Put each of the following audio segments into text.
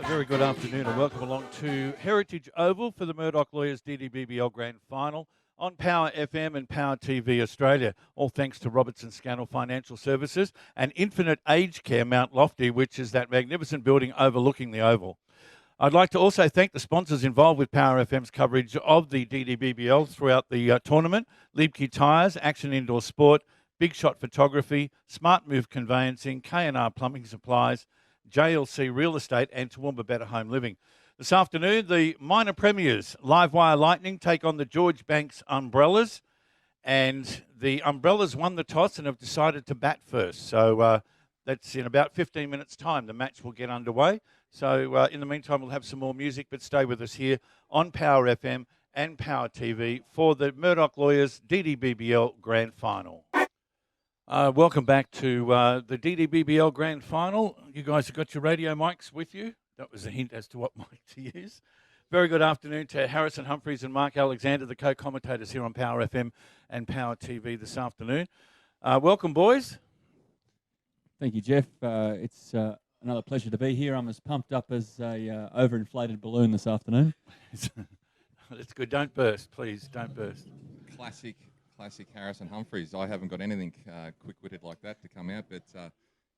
A very good afternoon and welcome along to Heritage Oval for the Murdoch Lawyers DDBBL Grand Final on Power FM and Power TV Australia. All thanks to Robertson Scannell Financial Services and Infinite Aged Care Mount Lofty, which is that magnificent building overlooking the Oval. I'd like to also thank the sponsors involved with Power FM's coverage of the DDBBL throughout the tournament: Liebke Tyres, Action Indoor Sport, Big Shot Photography, Smart Move Conveyancing, K&R Plumbing Supplies, JLC Real Estate and Toowoomba Better Home Living. This afternoon, the minor premiers, Livewire Lightning, take on the George Banks Umbrellas. And the Umbrellas won the toss and have decided to bat first. So that's in about 15 minutes' time. The match will get underway. So in the meantime, we'll have some more music, but stay with us here on Power FM and Power TV for the Murdoch Lawyers DDBBL Grand Final. Welcome back to the DDBBL Grand Final. You guys have got your radio mics with you. That was a hint as to what mic to use. Very good afternoon to Harrison Humphreys and Mark Alexander, the co-commentators here on Power FM and Power TV this afternoon. Welcome, boys. Thank you, Jeff. It's another pleasure to be here. I'm as pumped up as a overinflated balloon this afternoon. That's good. Don't burst, please. Don't burst. Classic Harrison Humphreys. I haven't got anything quick-witted like that to come out, but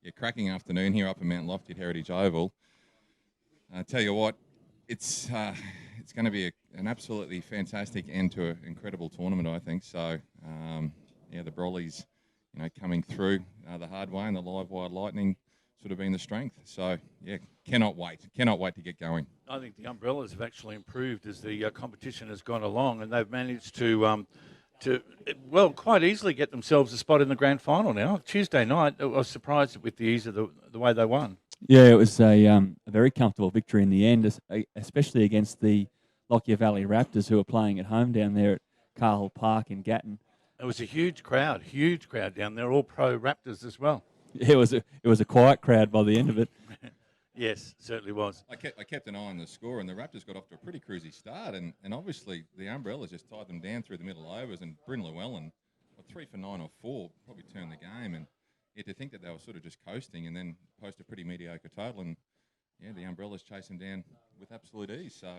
yeah, cracking afternoon here up in Mount Lofty at Heritage Oval. I tell you what, it's going to be an absolutely fantastic end to an incredible tournament, I think. So, yeah, the Brollies, coming through the hard way, and the Livewire Lightning sort of being the strength. So, yeah, cannot wait to get going. I think the Umbrellas have actually improved as the competition has gone along, and they've managed to quite easily get themselves a spot in the grand final now. Tuesday night, I was surprised with the ease of the way they won. Yeah, it was a very comfortable victory in the end, especially against the Lockyer Valley Raptors, who are playing at home down there at Carhill Park in Gatton. It was a huge crowd down there, all pro Raptors as well. Yeah, it was a quiet crowd by the end of it. Yes, certainly was. I kept an eye on the score, and the Raptors got off to a pretty cruisy start, and obviously the Umbrellas just tied them down through the middle overs, and Bryn Llewellyn, 3 for 9 or 4, probably turned the game, and yeah, to think that they were sort of just coasting and then post a pretty mediocre total, and yeah, the Umbrellas chase them down with absolute ease. So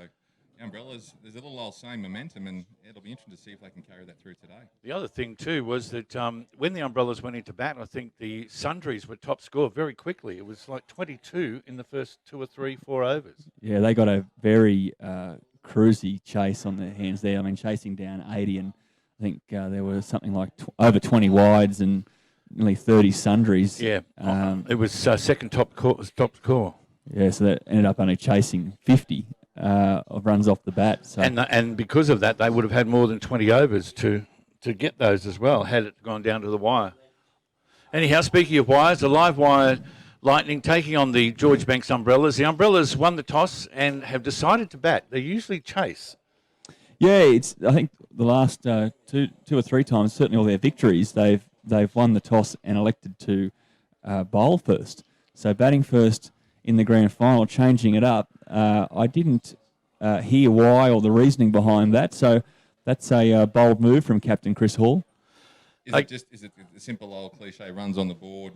the Umbrellas, there's a little old saying momentum, and it'll be interesting to see if they can carry that through today. The other thing too was that when the Umbrellas went into bat, I think the Sundries were top score very quickly. It was like 22 in the first 2 or 3, 4 overs. Yeah, they got a very cruisy chase on their hands there. I mean, chasing down 80, and I think there was something like over 20 wides and nearly 30 sundries. Yeah, it was second top score. Yeah, so that ended up only chasing 50 of runs off the bat. So. And because of that, they would have had more than 20 overs to get those as well, had it gone down to the wire. Anyhow, speaking of wires, the Livewire Lightning taking on the George Banks Umbrellas. The Umbrellas won the toss and have decided to bat. They usually chase. Yeah, I think the last two or three times, certainly all their victories, they've won the toss and elected to bowl first. So batting first in the grand final, changing it up. I didn't hear why or the reasoning behind that. So that's a bold move from Captain Chris Hall. Is it the simple old cliche, runs on the board,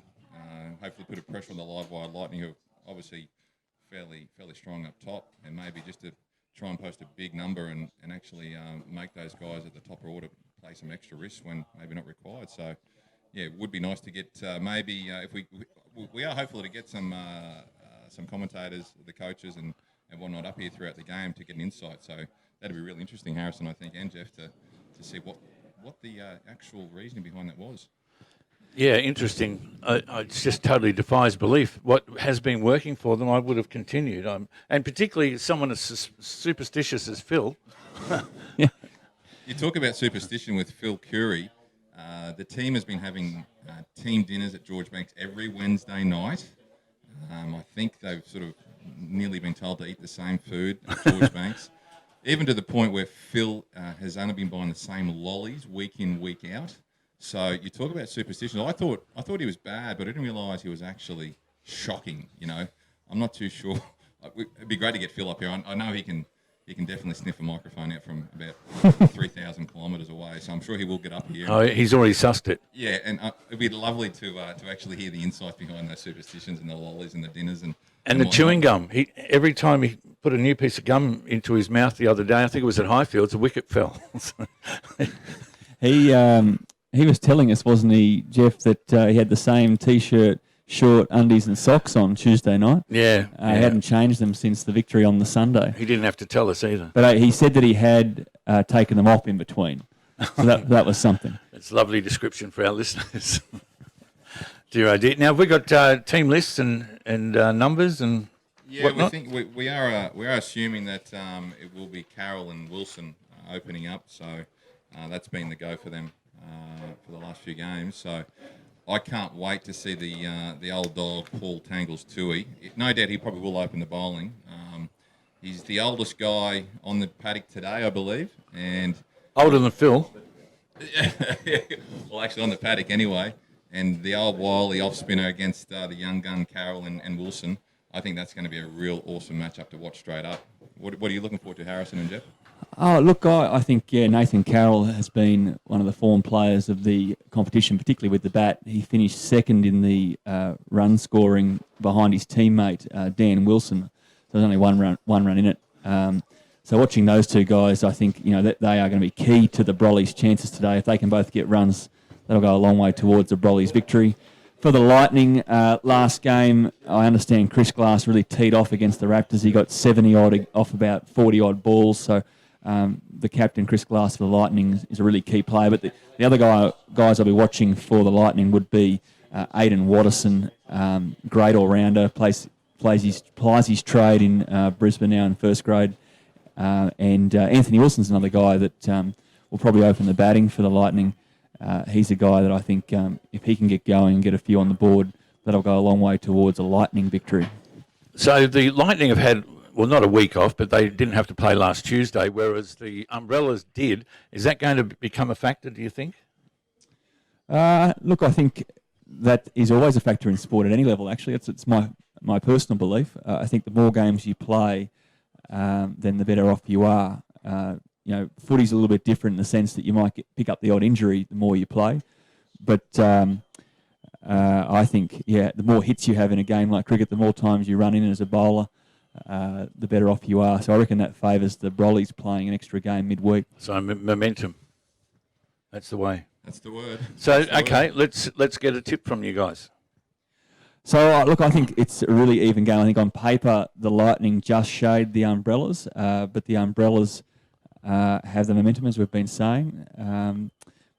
hopefully put a pressure on the Livewire Lightning, who are obviously fairly strong up top, and maybe just to try and post a big number and actually make those guys at the top order play some extra risk when maybe not required. So, yeah, it would be nice to get maybe if we are hopeful to get some commentators, the coaches and whatnot up here throughout the game to get an insight. So that'd be really interesting, Harrison, I think, and Jeff, to see what the actual reasoning behind that was. Yeah, interesting. It just totally defies belief. What has been working for them, I would have continued. And particularly someone as superstitious as Phil. Yeah. You talk about superstition with Phil Curry. The team has been having team dinners at George Banks every Wednesday night. I think they've sort of nearly been told to eat the same food at George Banks, even to the point where Phil has only been buying the same lollies week in, week out. So you talk about superstition. I thought he was bad, but I didn't realise he was actually shocking. I'm not too sure. It'd be great to get Phil up here. I know he can definitely sniff a microphone out from about 3,000 kilometres away. So I'm sure he will get up here. Oh, he's already sussed it. Yeah, and it'd be lovely to actually hear the insights behind those superstitions and the lollies and the dinners. And And the chewing gum. Every time he put a new piece of gum into his mouth the other day, I think it was at Highfields, a wicket fell. He was telling us, wasn't he, Jeff, that he had the same T-shirt, short, undies and socks on Tuesday night. Yeah. He hadn't changed them since the victory on the Sunday. He didn't have to tell us either. But he said that he had taken them off in between. So that was something. That's a lovely description for our listeners. Dear idea. Now, have we got team lists and numbers and whatnot? we think we are assuming that it will be Carroll and Wilson opening up. So that's been the go for them for the last few games. So I can't wait to see the old dog Paul Tangles Toohey. No doubt he probably will open the bowling. He's the oldest guy on the paddock today, I believe, and older than Phil. Well, actually on the paddock anyway. And the old wily off spinner against the young gun Carroll and Wilson. I think that's going to be a real awesome matchup to watch straight up. What are you looking forward to, Harrison and Jeff? Oh, look, I think, Nathan Carroll has been one of the form players of the competition, particularly with the bat. He finished second in the run scoring behind his teammate, Dan Wilson. So there's only one run in it. So watching those two guys, I think, that they are going to be key to the Brollies' chances today. If they can both get runs, that'll go a long way towards the Brollies' victory. For the Lightning, last game, I understand Chris Glass really teed off against the Raptors. He got 70-odd off about 40-odd balls. So the captain, Chris Glass, for the Lightning is a really key player. But the other guys I'll be watching for the Lightning would be Aidan Watterson, great all-rounder, plies his trade in Brisbane now in first grade. And Anthony Wilson's another guy that will probably open the batting for the Lightning. He's a guy that I think if he can get going and get a few on the board, that'll go a long way towards a Lightning victory. So the Lightning have had, well, not a week off, but they didn't have to play last Tuesday, whereas the Umbrellas did. Is that going to become a factor, do you think? Look, I think that is always a factor in sport at any level, actually. It's my personal belief. I think the more games you play, then the better off you are. Footy's a little bit different in the sense that you might pick up the odd injury the more you play. But I think, the more hits you have in a game like cricket, the more times you run in as a bowler, the better off you are. So I reckon that favours the Brollies playing an extra game midweek. So momentum. That's the way. That's the word. So, okay, let's get a tip from you guys. So, look, I think it's a really even game. I think on paper, the Lightning just shade the Umbrellas, but the Umbrellas have the momentum, as we've been saying.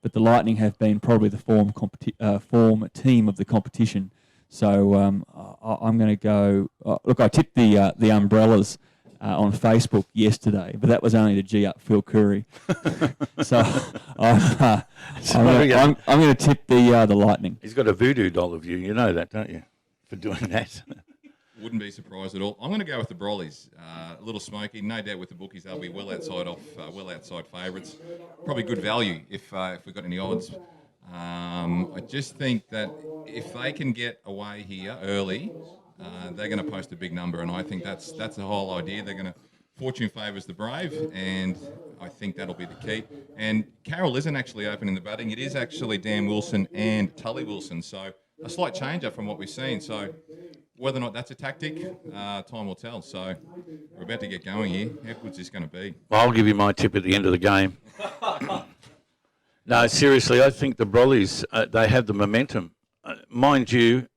But the Lightning have been probably the form team of the competition. So I'm going to go... look, I tipped the Umbrellas on Facebook yesterday, but that was only to G up Phil Curry. So I'm going to tip the Lightning. He's got a voodoo doll of you. You know that, don't you? For doing that. Wouldn't be surprised at all. I'm going to go with the Brollies. A little smoky, no doubt with the bookies. They'll be well outside favourites. Probably good value if we've got any odds. I just think that if they can get away here early, they're going to post a big number, and I think that's the whole idea. They're going to fortune favours the brave, and I think that'll be the key. And Carroll isn't actually opening the batting. It is actually Dan Wilson and Tully Wilson, so a slight change up from what we've seen. So whether or not that's a tactic, time will tell. So we're about to get going here. How good's this going to be? Well, I'll give you my tip at the end of the game. No, seriously, I think the Brollies, they have the momentum. Mind you,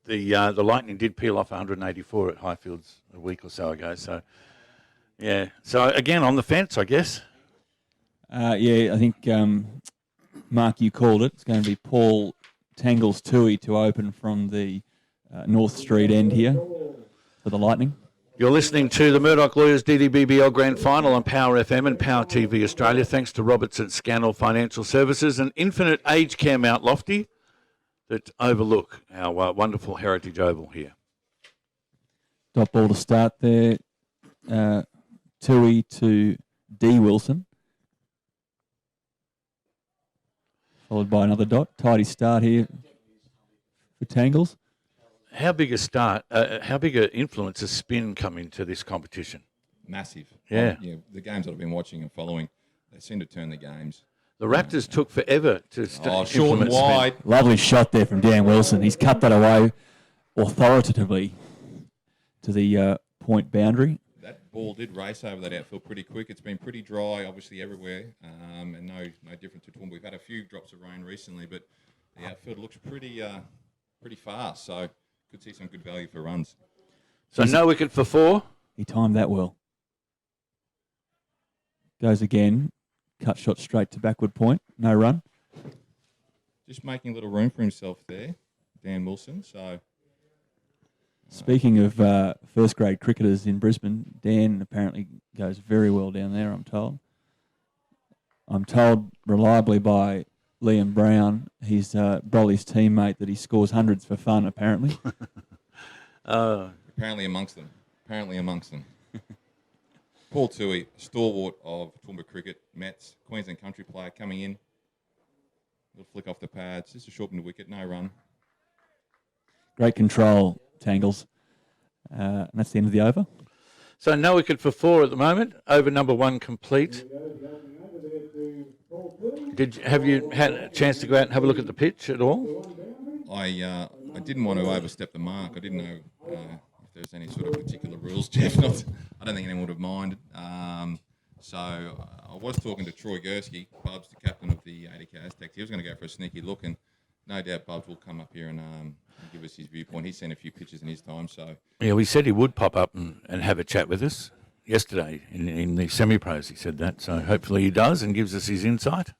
the Lightning did peel off 184 at Highfields a week or so ago. So, yeah. So, again, on the fence, I guess. I think, Mark, you called it. It's going to be Paul Tangles Toohey to open from the North Street end here for the Lightning. You're listening to the Murdoch Lawyers DDBBL Grand Final on Power FM and Power TV Australia, thanks to Robertson Scannell Financial Services and Infinite Aged Care Mount Lofty that overlook our wonderful Heritage Oval here. Dot ball to start there. Toohey to D. Wilson. Followed by another dot. Tidy start here for Tangles. How big an influence does spin come into this competition? Massive. Yeah. The games that I've been watching and following, they seem to turn the games. The Raptors took forever to short and wide. Lovely shot there from Dan Wilson. He's cut that away authoritatively. to the point boundary. That ball did race over that outfield pretty quick. It's been pretty dry, obviously, everywhere, and no different to Toowoomba. We've had a few drops of rain recently, but the outfield looks pretty fast, so could see some good value for runs. So no wicket for 4. He timed that well. Goes again. Cut shot straight to backward point. No run. Just making a little room for himself there, Dan Wilson. So, speaking of first grade cricketers in Brisbane, Dan apparently goes very well down there, I'm told. I'm told reliably by Liam Brown, his Broly's teammate, that he scores hundreds for fun, apparently. Apparently amongst them. Paul Toohey, stalwart of Toowoomba cricket, Mets, Queensland country player coming in. Little flick off the pads, just a short into wicket, no run. Great control, Tangles. And that's the end of the over. So no wicket for 4 at the moment. Over number 1 complete. Have you had a chance to go out and have a look at the pitch at all? I didn't want to overstep the mark. I didn't know if there's any sort of particular rules, Jeff. I don't think anyone would have minded. So I was talking to Troy Gursky, Bubs, the captain of the 80K Aztecs. He was going to go for a sneaky look, and no doubt Bubs will come up here and give us his viewpoint. He's seen a few pictures in his time, so... Yeah, we said he would pop up and have a chat with us yesterday in the semi-pros. He said that, so hopefully he does and gives us his insight.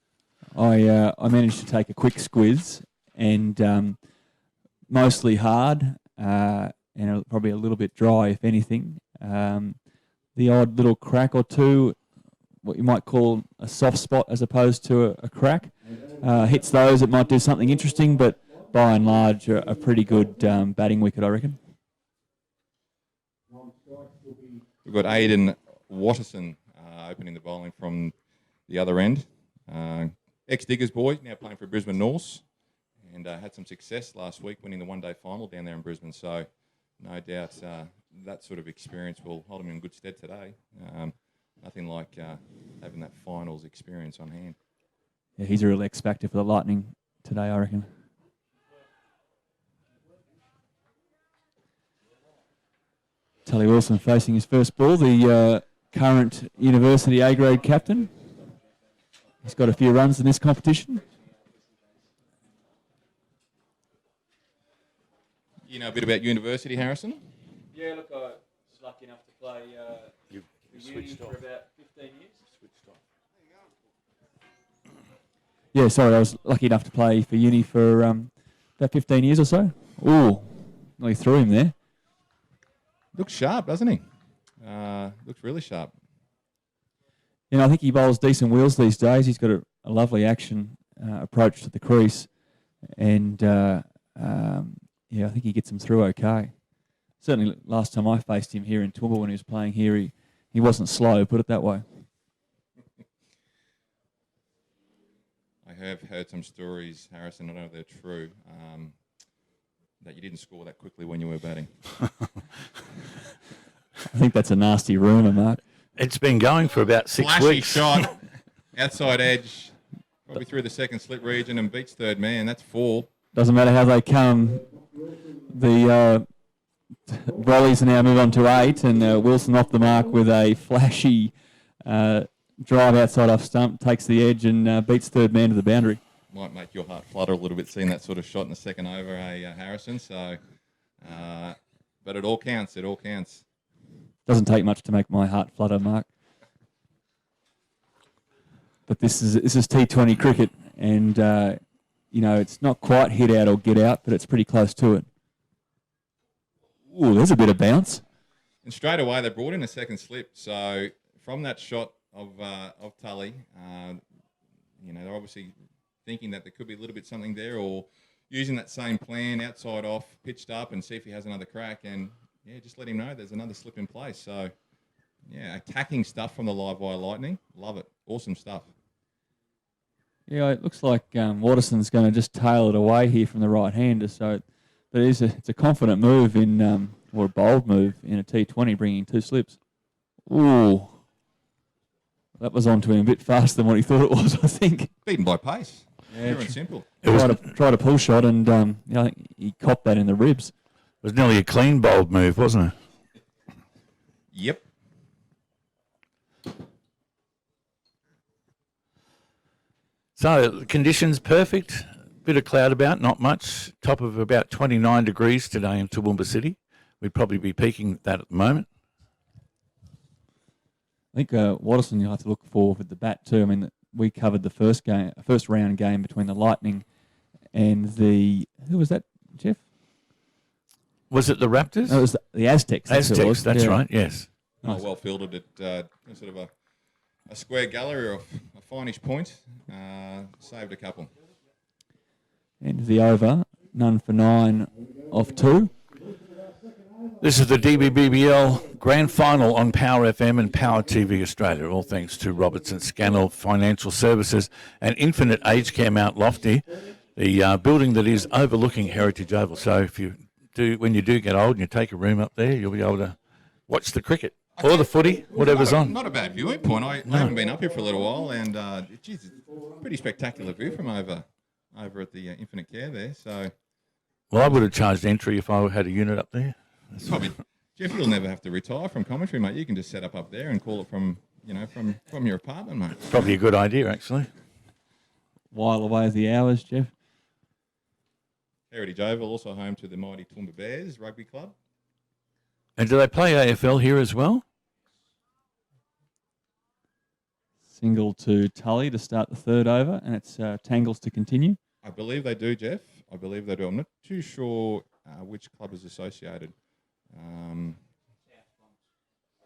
I managed to take a quick squiz, and mostly hard, and probably a little bit dry, if anything. The odd little crack or two, what you might call a soft spot as opposed to a crack. Hits those, it might do something interesting, but by and large, a pretty good batting wicket, I reckon. We've got Aidan Watterson opening the bowling from the other end. Ex-Diggers boy, now playing for Brisbane North, and had some success last week winning the one-day final down there in Brisbane. So no doubt that sort of experience will hold him in good stead today. Nothing like having that finals experience on hand. Yeah, he's a real X factor for the Lightning today, I reckon. Tully Wilson facing his first ball, the current University A-grade captain. He's got a few runs in this competition. You know a bit about university, Harrison? Yeah, look, I was lucky enough to play You've uni for about 15 years. Switched off. Yeah, sorry, I was lucky enough to play for uni for about 15 years or so. Ooh, nearly threw him there. Looks sharp, doesn't he? Looks really sharp. You know, I think he bowls decent wheels these days. He's got a lovely action approach to the crease. And, yeah, I think he gets him through okay. Certainly last time I faced him here in Toowoomba when he was playing here, he wasn't slow, put it that way. I have heard some stories, Harrison, I don't know if they're true, that you didn't score that quickly when you were batting. I think that's a nasty rumour, Mark. It's been going for about 6 Flashy weeks. shot, outside edge, probably through the second slip region and beats third man. That's 4. Doesn't matter how they come. The Brollies now move on to 8, and Wilson off the mark with a flashy drive outside off stump, takes the edge and beats third man to the boundary. Might make your heart flutter a little bit seeing that sort of shot in the second over, Harrison. So, but it all counts. It all counts. Doesn't take much to make my heart flutter, Mark. But this is T20 cricket, and you know, it's not quite hit out or get out, but it's pretty close to it. Ooh, there's a bit of bounce. And straight away they brought in a second slip. So from that shot of Tully, you know, they're obviously thinking that there could be a little bit something there, or using that same plan, outside off, pitched up, and see if he has another crack. And yeah, just let him know there's another slip in place. So yeah, attacking stuff from the Livewire Lightning. Love it. Awesome stuff. Yeah, it looks like Watterson's going to just tail it away here from the right-hander. So but it's a confident move in, or a bold move in a T20, bringing 2 slips. Ooh. That was onto him a bit faster than what he thought it was, I think. Beaten by pace. Yeah, Pure and simple. Tried a pull shot, and you know, he copped that in the ribs. It was nearly a clean bowled move, wasn't it? Yep. So the conditions perfect. Bit of cloud about, not much. Top of about 29 degrees today in Toowoomba City. We'd probably be peaking that at the moment. I think Watterson you'll have to look for with the bat too. I mean, we covered the first round game between the Lightning and who was that, Jeff? Was it the Raptors? No, it was the Aztecs. Aztecs, that's right, yes. Oh, well fielded at sort of a square gallery or a finish point. Saved a couple. And the over, none for 9 off 2. This is the DDBBL Grand Final on Power FM and Power TV Australia, all thanks to Robertson Scannell Financial Services and Infinite Aged Care Mount Lofty, the building that is overlooking Heritage Oval. So when you do get old and you take a room up there, you'll be able to watch the cricket or the footy, whatever's on. Not a bad viewing point. I haven't been up here for a little while, and geez, it's a pretty spectacular view from over at the Infinite Care there. So, well, I would have charged entry if I had a unit up there. Probably, Jeff, you'll never have to retire from commentary, mate. You can just set up there and call it from your apartment, mate. Probably a good idea, actually. While away the hours, Jeff. Heritage Oval, also home to the mighty Toowoomba Bears Rugby Club. And do they play AFL here as well? Single to Tully to start the third over, and it's Tangles to continue. I believe they do, Jeff. I believe they do. I'm not too sure which club is associated.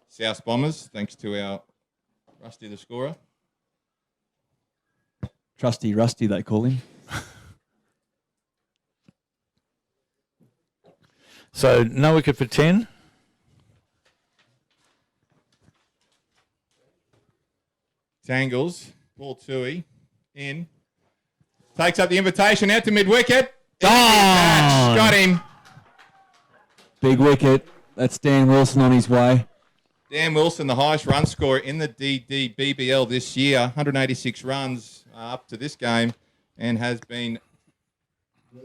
South Bombers, thanks to our Rusty the scorer. Trusty Rusty, they call him. So no wicket for 10. Tangles, Paul Toohey, in. Takes up the invitation out to mid-wicket. Got him. Big wicket. That's Dan Wilson on his way. Dan Wilson, the highest run scorer in the DDBBL this year, 186 runs up to this game, and has been,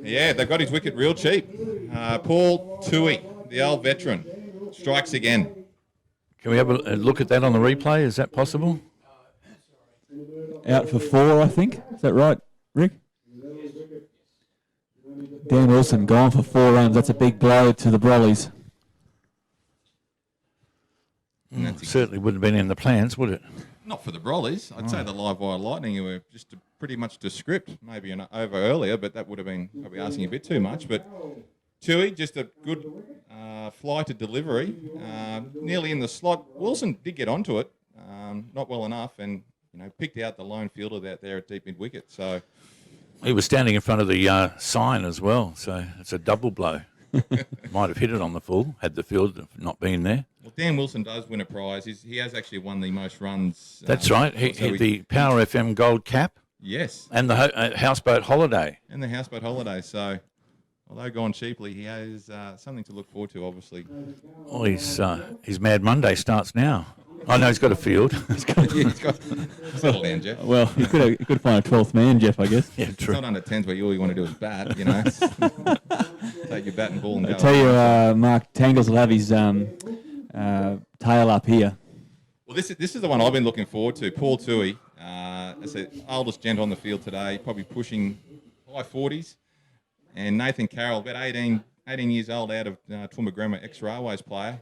they've got his wicket real cheap. Paul Toohey, the old veteran, strikes again. Can we have a look at that on the replay? Is that possible? Out for 4, I think. Is that right, Rick? Dan Wilson gone for 4 runs. That's a big blow to the Brollies. Certainly wouldn't have been in the plans, would it? Not for the Brollies. I'd say the Livewired Lightning, who were just pretty much to script, maybe an over earlier, but that would have been probably asking a bit too much. But Toohey, just a good fly to delivery, nearly in the slot. Wilson did get onto it, not well enough, and picked out the lone fielder out there at deep mid wicket. So he was standing in front of the sign as well, so it's a double blow. Might have hit it on the full had the field not been there. Well, Dan Wilson does win a prize. He has actually won the most runs. That's right. He hit the Power FM Gold Cap. Yes. And the Houseboat Holiday. And the Houseboat Holiday. So, although gone cheaply, he has something to look forward to, obviously. Oh, his Mad Monday starts now. I know he's got a field. he's got settle down, Jeff. Well, he could find a 12th man, Jeff, I guess. Yeah, true. It's not under 10s where all you want to do is bat, Take your bat and ball and go. I tell you, Mark Tangles will have his tail up here. Well, this is the one I've been looking forward to. Paul Toohey, as the oldest gent on the field today, probably pushing high 40s. And Nathan Carroll, about 18 years old, out of Toowoomba Grammar, ex-Railways player.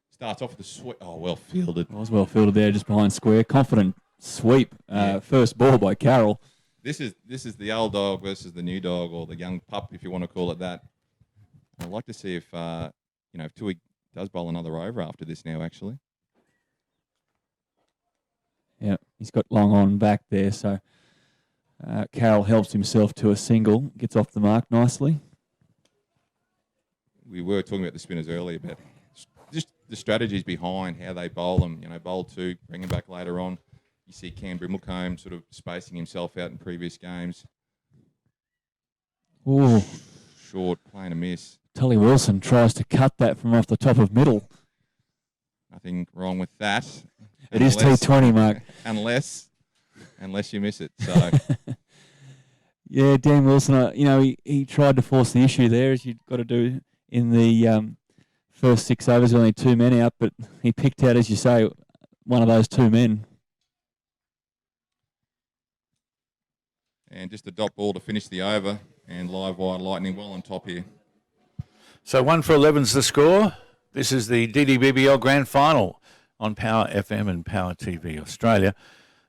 Starts off with a sweep. Oh, well fielded. Was well fielded there, just behind square. Confident sweep. First ball by Carroll. This is the old dog versus the new dog, or the young pup, if you want to call it that. I'd like to see if if Toohey does bowl another over after this now, actually. Yeah, he's got long on back there, so Carroll helps himself to a single, gets off the mark nicely. We were talking about the spinners earlier, but just the strategies behind how they bowl them. Bowl 2, bring them back later on. You see Cam Brimelcombe sort of spacing himself out in previous games. Ooh. Short, playing a miss. Tully Wilson tries to cut that from off the top of middle. Nothing wrong with that. It is T20, Mark. Unless you miss it. So. Yeah, Dan Wilson, he tried to force the issue there, as you've got to do in the First 6 overs, only 2 men out, but he picked out, as you say, one of those 2 men. And just a dot ball to finish the over, and Livewired Lightning well on top here. So 1 for 11's the score. This is the DDBBL Grand Final on Power FM and Power TV Australia.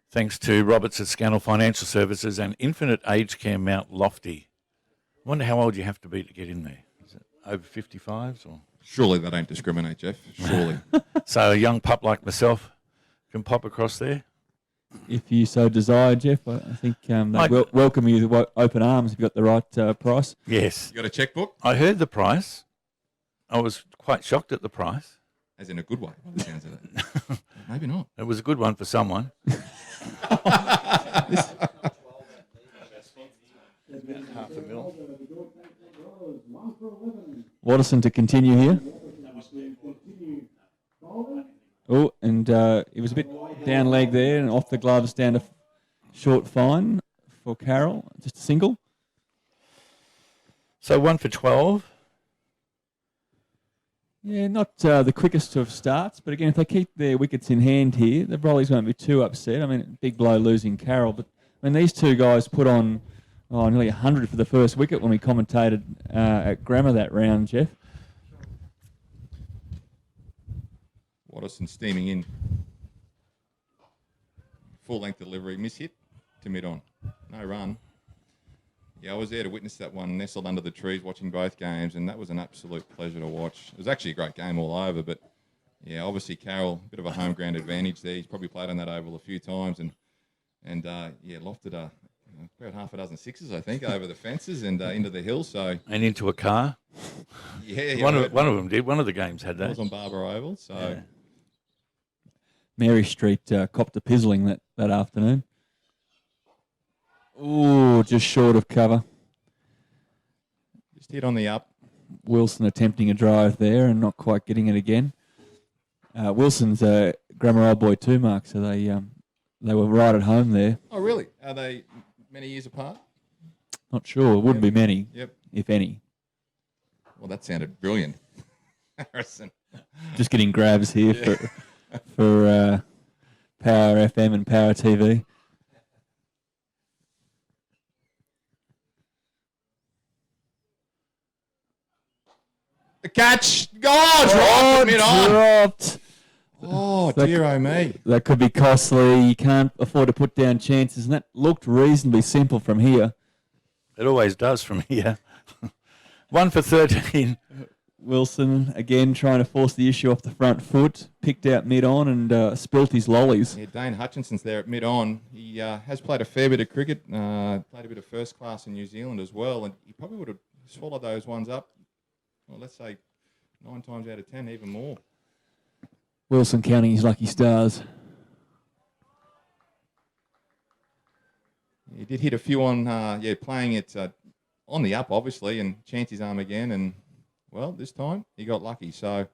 Thanks to Roberts at Scannell Financial Services and Infinite Aged Care Mount Lofty. I wonder how old you have to be to get in there. Is it over 55s or? Surely they don't discriminate, Jeff. Surely. So a young pup like myself can pop across there? If you so desire, Jeff, I think they welcome you with open arms if you've got the right price. Yes. You got a checkbook? I heard the price. I was quite shocked at the price. As in a good way, by the sounds of it. Maybe not. It was a good one for someone. Watterson to continue here. Oh, and it was a bit down leg there and off the gloves down to short fine for Carroll. Just a single. So 1 for 12. Yeah, not the quickest of starts, but again, if they keep their wickets in hand here, the Brollies won't be too upset. I mean, big blow losing Carroll, but when these two guys put on nearly 100 for the first wicket when we commentated at Grammar that round, Jeff. Watterson steaming in. Full length delivery, miss hit to mid on. No run. Yeah, I was there to witness that one, nestled under the trees, watching both games, and that was an absolute pleasure to watch. It was actually a great game all over, but yeah, obviously Carroll, a bit of a home ground advantage there. He's probably played on that oval a few times, and lofted about half a dozen sixes, I think, over the fences and into the hill. So and into a car. Yeah, one of them did. One of the games had that. It was on Barbara Oval, so. Yeah. Mary Street copped a pizzling that afternoon. Ooh, just short of cover. Just hit on the up. Wilson attempting a drive there and not quite getting it again. Wilson's a Grammar Old Boy too, Mark, so they were right at home there. Oh, really? Are they many years apart? Not sure. It wouldn't be many, if any. Well, that sounded brilliant, Harrison. Just getting grabs here for Power FM and Power TV. The catch. God, dropped. Oh, dear, oh me. That could be costly. You can't afford to put down chances. And that looked reasonably simple from here. It always does from here. 1 for 13. Wilson, again, trying to force the issue off the front foot. Picked out mid-on and spilt his lollies. Yeah, Dane Hutchinson's there at mid-on. He has played a fair bit of cricket, played a bit of first class in New Zealand as well, and he probably would have swallowed those ones up, well, let's say 9 times out of 10, even more. Wilson counting his lucky stars. He did hit a few on, playing it on the up, obviously, and chance his arm again, and, well, this time he got lucky. So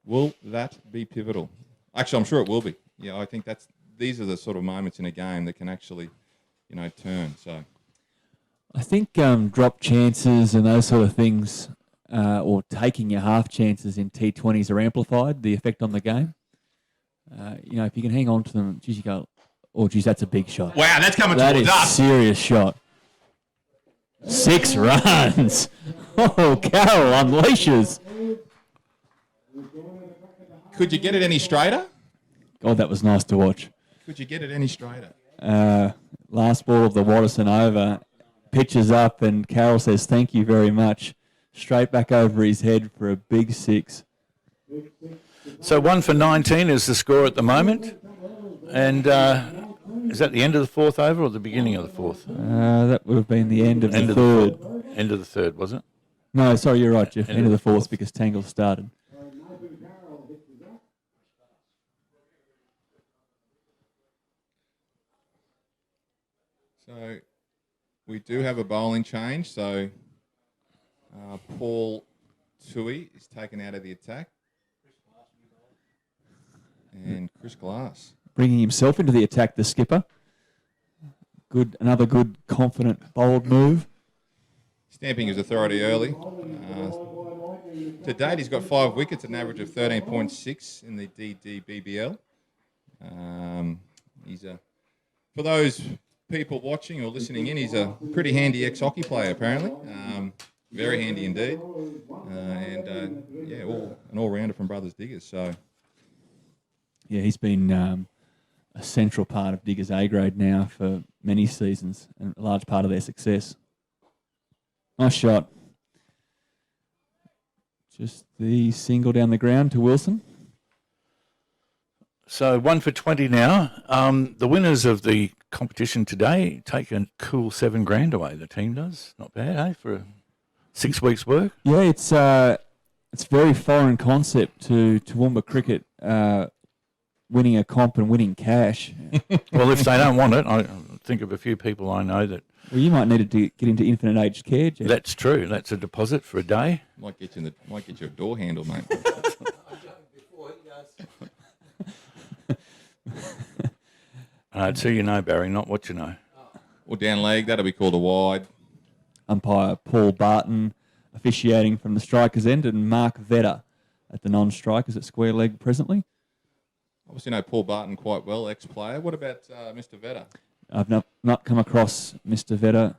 will that be pivotal? Actually, I'm sure it will be. Yeah, I think these are the sort of moments in a game that can actually, turn. So I think drop chances and those sort of things, or taking your half chances in T20s are amplified, the effect on the game. If you can hang on to them, geez, you go, oh, geez, that's a big shot. Wow, that's coming towards us. That is a serious shot. 6 runs. Oh, Carroll unleashes. Could you get it any straighter? God, that was nice to watch. Could you get it any straighter? Last ball of the Watterson over. Pitches up and Carroll says, thank you very much. Straight back over his head for a big 6. So 1 for 19 is the score at the moment. And is that the end of the 4th over or the beginning of the 4th? That would have been the end of the 3rd. End of the 3rd, was it? No, sorry, you're right, Jeff. End of the 4th because Tangle started. So we do have a bowling change. So Paul Toowoomba is taken out of the attack. And Chris Glass. Bringing himself into the attack, the skipper. Another good, confident, bold move. Stamping his authority early. To date, he's got 5 wickets at an average of 13.6 in the DDBBL. For those people watching or listening in, he's a pretty handy ex-hockey player, apparently. Very handy indeed. An all-rounder from Brothers Diggers. So, yeah, he's been a central part of Diggers A grade now for many seasons and a large part of their success. Nice shot. Just the single down the ground to Wilson. So 1 for 20 now. The winners of the competition today take a cool $7,000 away. The team does. Not bad, eh? For 6 weeks' work. Yeah, it's very foreign concept to Toowoomba cricket, winning a comp and winning cash. Well, if they don't want it, I think of a few people I know that. Well, you might need to get into infinite aged care, Jeff. That's true. That's a deposit for a day. might get you a door handle, mate. So you know, Barry, not what you know. Or down leg, that'll be called a wide. Umpire Paul Barton officiating from the strikers' end, and Mark Vedder at the non-strikers at square leg presently. Obviously know Paul Barton quite well, ex-player. What about Mr. Vedder? I've not come across Mr. Vedder,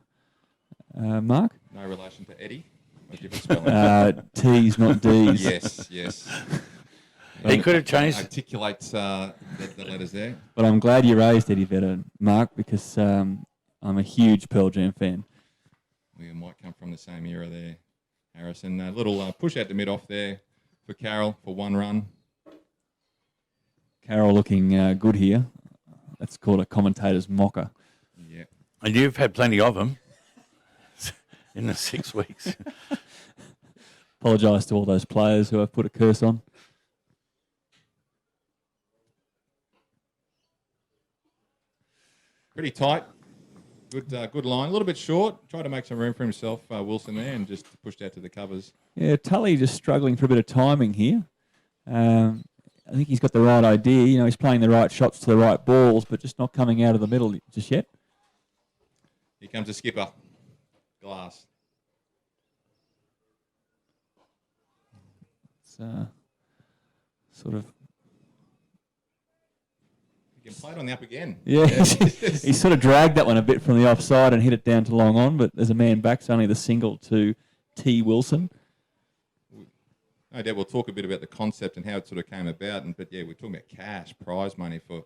Mark. No relation to Eddie? A different spelling? T's, not D's. Yes. He could have changed. Articulates the letters there. But I'm glad you raised Eddie Vedder, Mark, because I'm a huge Pearl Jam fan. We might come from the same era there, Harrison. A little push out to mid-off there for Carroll for 1 run. Carroll looking good here. That's called a commentator's mocker. Yeah. And you've had plenty of them in the 6 weeks. Apologise to all those players who I've put a curse on. Pretty tight. Good line. A little bit short. Tried to make some room for himself, Wilson, there, and just pushed out to the covers. Yeah, Tully just struggling for a bit of timing here. I think he's got the right idea. You know, he's playing the right shots to the right balls, but just not coming out of the middle just yet. Here comes the skipper. Glass. It's sort of... He can play it on the up again. Yeah, he sort of dragged that one a bit from the offside and hit it down to long on, but there's a man back, so only the single to T. Wilson. No doubt we'll talk a bit about the concept and how it sort of came about. But yeah, we're talking about cash, prize money for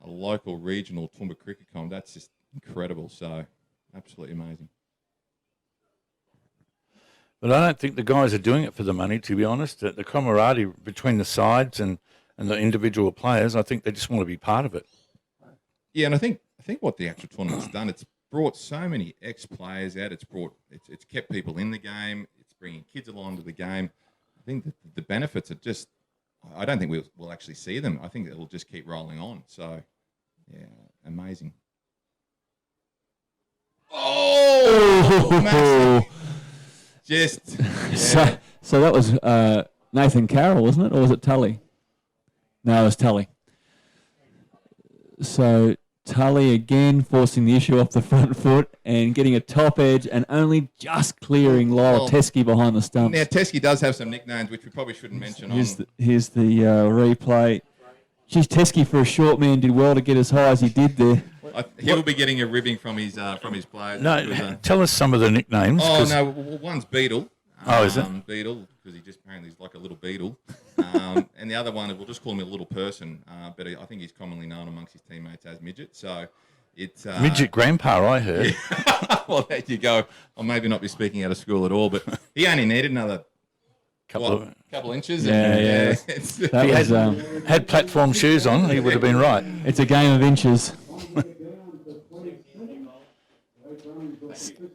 a local regional Toowoomba cricket comp. That's just incredible. So absolutely amazing. But I don't think the guys are doing it for the money, to be honest. The camaraderie between the sides and the individual players, I think they just want to be part of it. Yeah, and I think what the actual tournament's done, it's brought so many ex-players out. It's kept people in the game. It's bringing kids along to the game. I think that the benefits are just, I don't think we'll actually see them. I think it'll just keep rolling on. So, yeah, amazing. Oh! Just, yeah. So that was Nathan Carroll, wasn't it? Or was it Tully? No, it was Tully. So Tully again forcing the issue off the front foot and getting a top edge and only just clearing Lyle Teskey behind the stumps. Now, Teskey does have some nicknames which we probably shouldn't mention. Here's the replay. Geez, Teskey for a short man did well to get as high as he did there. He'll be getting a ribbing from his players. No, tell us some of the nicknames. Oh, no, one's Beetle. Is it? Beetle, because he just apparently is like a little beetle. And the other one, we'll just call him a little person, but I think he's commonly known amongst his teammates as Midget. So it's Midget Grandpa, I heard. Yeah. Well, there you go. I'll maybe not be speaking out of school at all, but he only needed another couple inches. Yeah. If he had platform shoes on, he would have been right. It's a game of inches.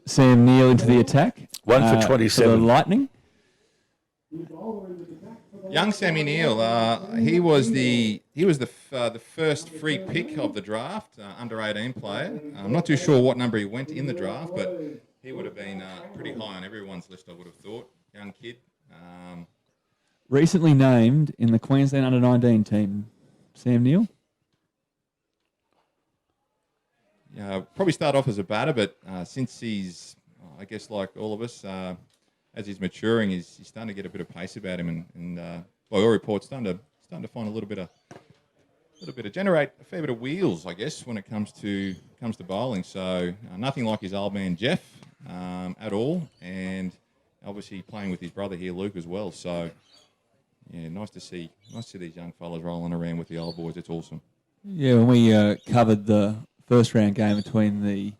Sam Neal into the attack. 1 for 27. For the Lightning. Young Sammy Neal, he was the first free pick of the draft, under 18 player. I'm not too sure what number he went in the draft, but he would have been pretty high on everyone's list, I would have thought. Young kid. Recently named in the Queensland under-19 team. Sam Neal. Probably start off as a batter, but since he's, I guess like all of us, as he's maturing, he's starting to get a bit of pace about him, and by all reports, starting to find a little bit of generate a fair bit of wheels, I guess, when it comes to bowling. So nothing like his old man Jeff at all, and obviously playing with his brother here, Luke, as well. So yeah, nice to see these young fellas rolling around with the old boys. It's awesome. Yeah, when we covered the first round game between the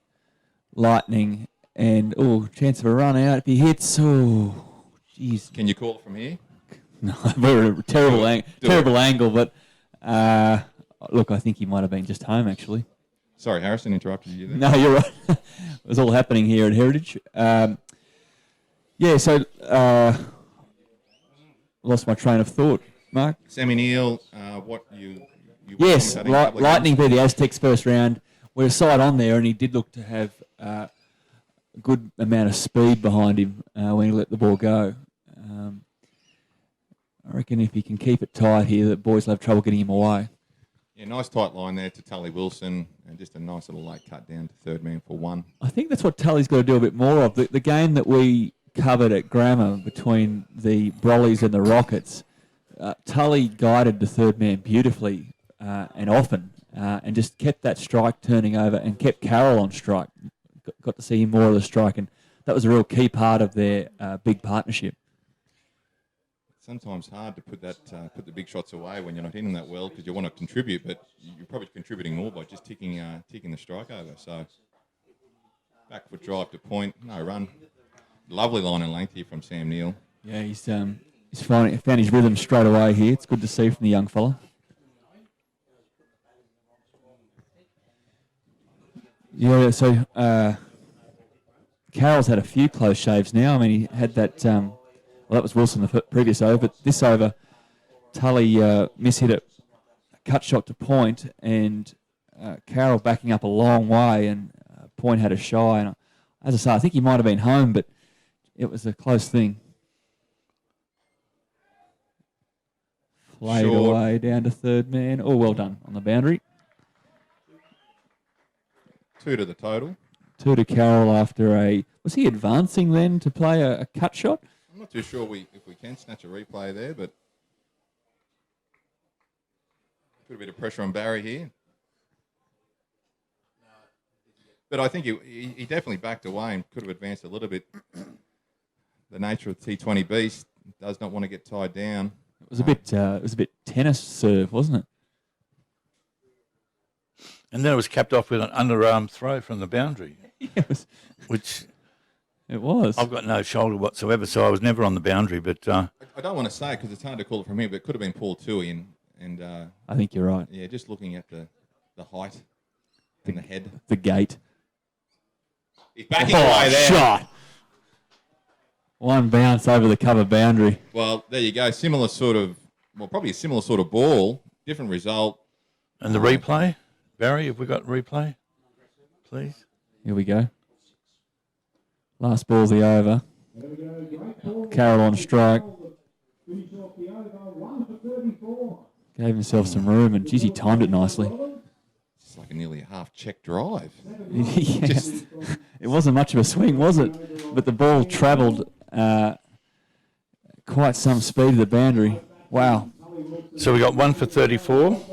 Lightning and chance of a run out if he hits. Oh, jeez. Can you call it from here? No, very terrible angle, but look, I think he might have been just home actually. Sorry, Harrison, interrupted you there. No, you're right. It was all happening here at Heritage. So lost my train of thought. Mark? Sammy Neal, what you yes, Lightning beat the Aztecs first round. We're a side on there, and he did look to have a good amount of speed behind him when he let the ball go. I reckon if he can keep it tight here, the boys will have trouble getting him away. Yeah, nice tight line there to Tully Wilson, and just a nice little late cut down to third man for one. I think that's what Tully's got to do a bit more of. The game that we covered at Grammar between the Brollies and the Rockets, Tully guided the third man beautifully and often, and just kept that strike turning over and kept Carroll on strike. Got to see more of the strike, and that was a real key part of their big partnership. Sometimes hard to put the big shots away when you're not hitting that well because you want to contribute, but you're probably contributing more by just ticking the strike over. So back foot drive to point, no run. Lovely line and length here from Sam Neal. Yeah, he's found his rhythm straight away here. It's good to see from the young fella. Yeah, so Carroll's had a few close shaves now. I mean, he had that. That was Wilson the previous over, but this over, Tully mishit a cut shot to point, and Carroll backing up a long way, and Point had a shy. And as I say, I think he might have been home, but it was a close thing. Played away down to third man. Oh, well done on the boundary. 2 to the total. 2 to Carroll after was he advancing then to play a cut shot? I'm not too sure if we can snatch a replay there, but put a bit of pressure on Barry here. But I think he definitely backed away and could have advanced a little bit. The nature of the T20 beast does not want to get tied down. It was a bit tennis serve, wasn't it? And then it was capped off with an underarm throw from the boundary, which it was. I've got no shoulder whatsoever, so I was never on the boundary. But I don't want to say because it's hard to call it from here, but it could have been Paul Toohey, and I think you're right. Yeah, just looking at the height and the head, the gait. He's backing away there. Shot. One bounce over the cover boundary. Well, there you go. Probably a similar sort of ball, different result. And the replay, Barry, have we got replay, please? Here we go. Last ball's the over. Carroll on strike. Gave himself some room, and geez, he timed it nicely. It's like nearly a half-check drive. Yeah. It wasn't much of a swing, was it? But the ball travelled quite some speed to the boundary. Wow. So we got 1 for 34.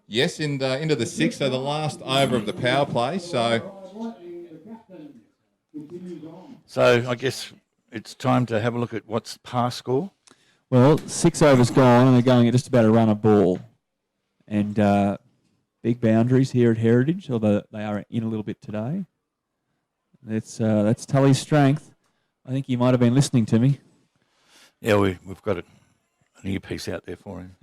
Yes, into the 6th, so the last over of the power play. So I guess it's time to have a look at what's past score. Well, 6 overs gone, and they're going at just about a run a ball. And big boundaries here at Heritage, although they are in a little bit today. That's Tully's strength. I think he might have been listening to me. Yeah, we've got an earpiece out there for him.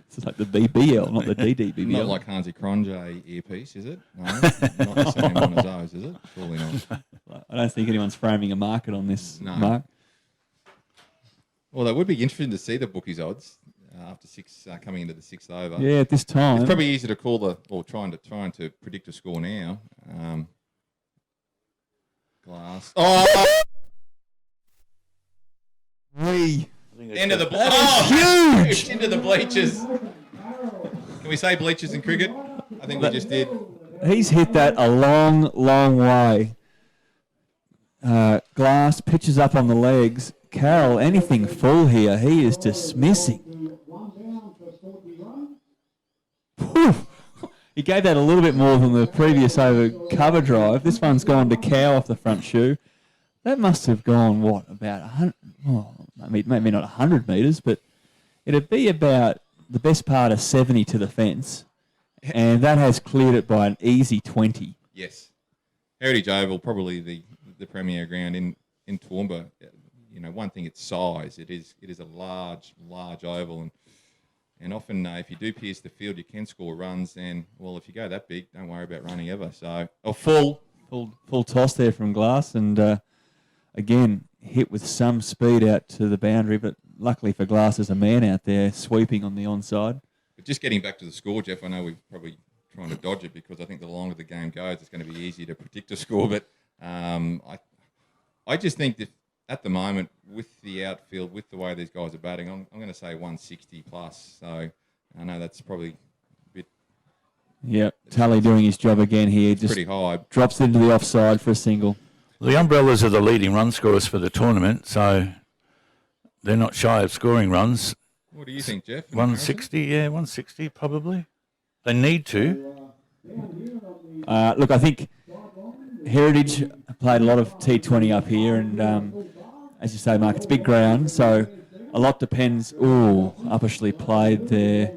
It's like the BBL, not the DDBBL. Not like Hansi Kronje earpiece, is it? No, not the same one as those, is it? Surely not. I don't think anyone's framing a market on this, Mark. Well, that would be interesting to see the bookies' odds after 6 coming into the 6th over. Yeah, at this time. It's probably easy to call trying to predict a score now. Glass. Oh! Into the huge! Into the bleachers. Can we say bleachers in cricket? I think we just did. He's hit that a long, long way. Glass pitches up on the legs. Carroll, anything full here, he is dismissing. Whew. He gave that a little bit more than the previous over cover drive. This one's gone to cow off the front shoe. That must have gone, what, about 100, maybe not 100 metres, but it'd be about the best part of 70 to the fence. And that has cleared it by an easy 20. Yes. Heritage Oval, probably the premier ground in Toowoomba. You know, one thing, it's size. It is a large oval, and often if you do pierce the field, you can score runs. And well, if you go that big, don't worry about running ever. So full toss there from Glass, and again hit with some speed out to the boundary. But luckily for Glass, there's a man out there sweeping on the onside. But just getting back to the score, Jeff, I know we're probably trying to dodge it because I think the longer the game goes, it's going to be easier to predict a score. But I just think that at the moment, with the outfield, with the way these guys are batting, I'm going to say 160 plus. So I know that's probably a bit... Yep, Tully doing his job again here. Just pretty high. Drops into the offside for a single. The Umbrellas are the leading run scorers for the tournament, so they're not shy of scoring runs. What do you think, Jeff? 160, yeah, 160 probably. They need to. Look, I think Heritage played a lot of T20 up here, and as you say, Mark, it's big ground, so a lot depends. Ooh, Uppersley played there.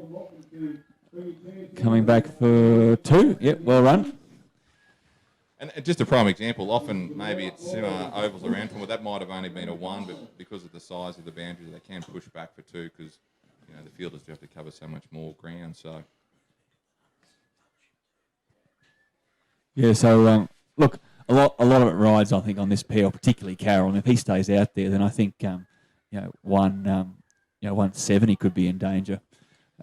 Coming back for 2. Yep, well run. And just a prime example, often maybe it's ovals around from, well, that might have only been a 1, but because of the size of the boundary, they can push back for 2 because, you know, the fielders do have to cover so much more ground, so... Yeah, so look, a lot of it rides, I think, on this pair, particularly Carroll. And if he stays out there, then I think 170 could be in danger.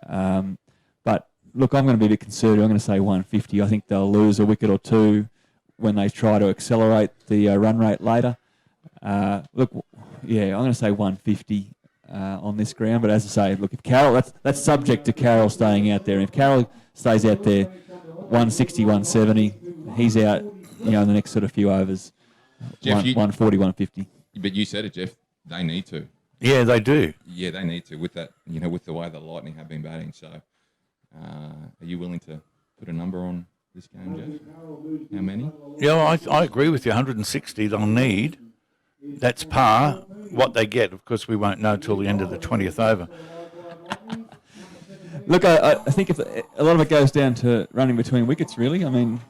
But look, I'm going to be a bit conservative. I'm going to say 150. I think they'll lose a wicket or 2 when they try to accelerate the run rate later. I'm going to say 150 on this ground. But as I say, look, if Carroll, that's subject to Carroll staying out there. And if Carroll stays out there, 160, 170. He's out, in the next sort of few overs. Jeff, 140, 150. But you said it, Jeff. They need to. Yeah, they do. Yeah, they need to with that. With the way the Lightning have been batting. So, are you willing to put a number on this game, Jeff? How many? Yeah, I agree with you. 160 they'll need. That's par. What they get, of course, we won't know till the end of the 20th over. Look, I think if a lot of it goes down to running between wickets, really. I mean,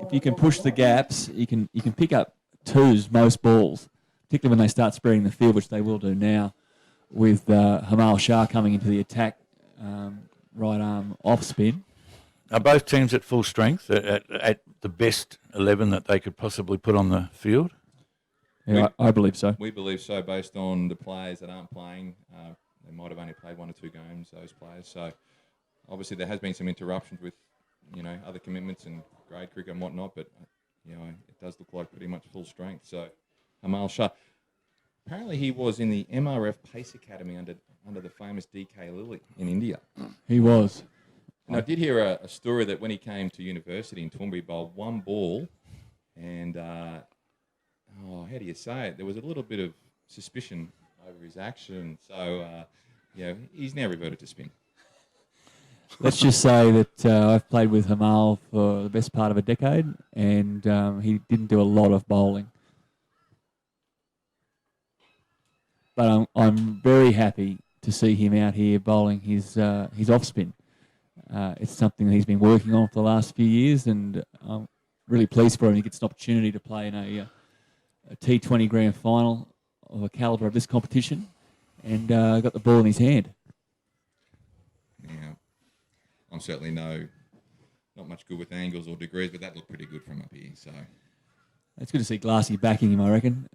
if you can push the gaps, you can pick up 2s most balls, particularly when they start spreading the field, which they will do now, with Hamal Shah coming into the attack, right arm off spin. Are both teams at full strength, at the best 11 that they could possibly put on the field? Yeah, I believe so. We believe so, based on the players that aren't playing. They might have only played 1 or 2 games, those players. So, obviously, there has been some interruptions with, other commitments and grade cricket and whatnot. But, it does look like pretty much full strength. So, Hamal Shah. Apparently, he was in the MRF Pace Academy under the famous D.K. Lilly in India. He was. And I did hear a story that when he came to university in Toowoomba, he bowled 1 ball and, how do you say it? There was a little bit of suspicion over his action. So, he's now reverted to spin. Let's just say that I've played with Hamal for the best part of a decade, and he didn't do a lot of bowling. But I'm very happy to see him out here bowling his off spin. It's something that he's been working on for the last few years, and I'm really pleased for him. He gets an opportunity to play in a T20 Grand Final of a calibre of this competition, and got the ball in his hand. Yeah, I'm certainly not much good with angles or degrees, but that looked pretty good from up here. So it's good to see Glassy backing him, I reckon.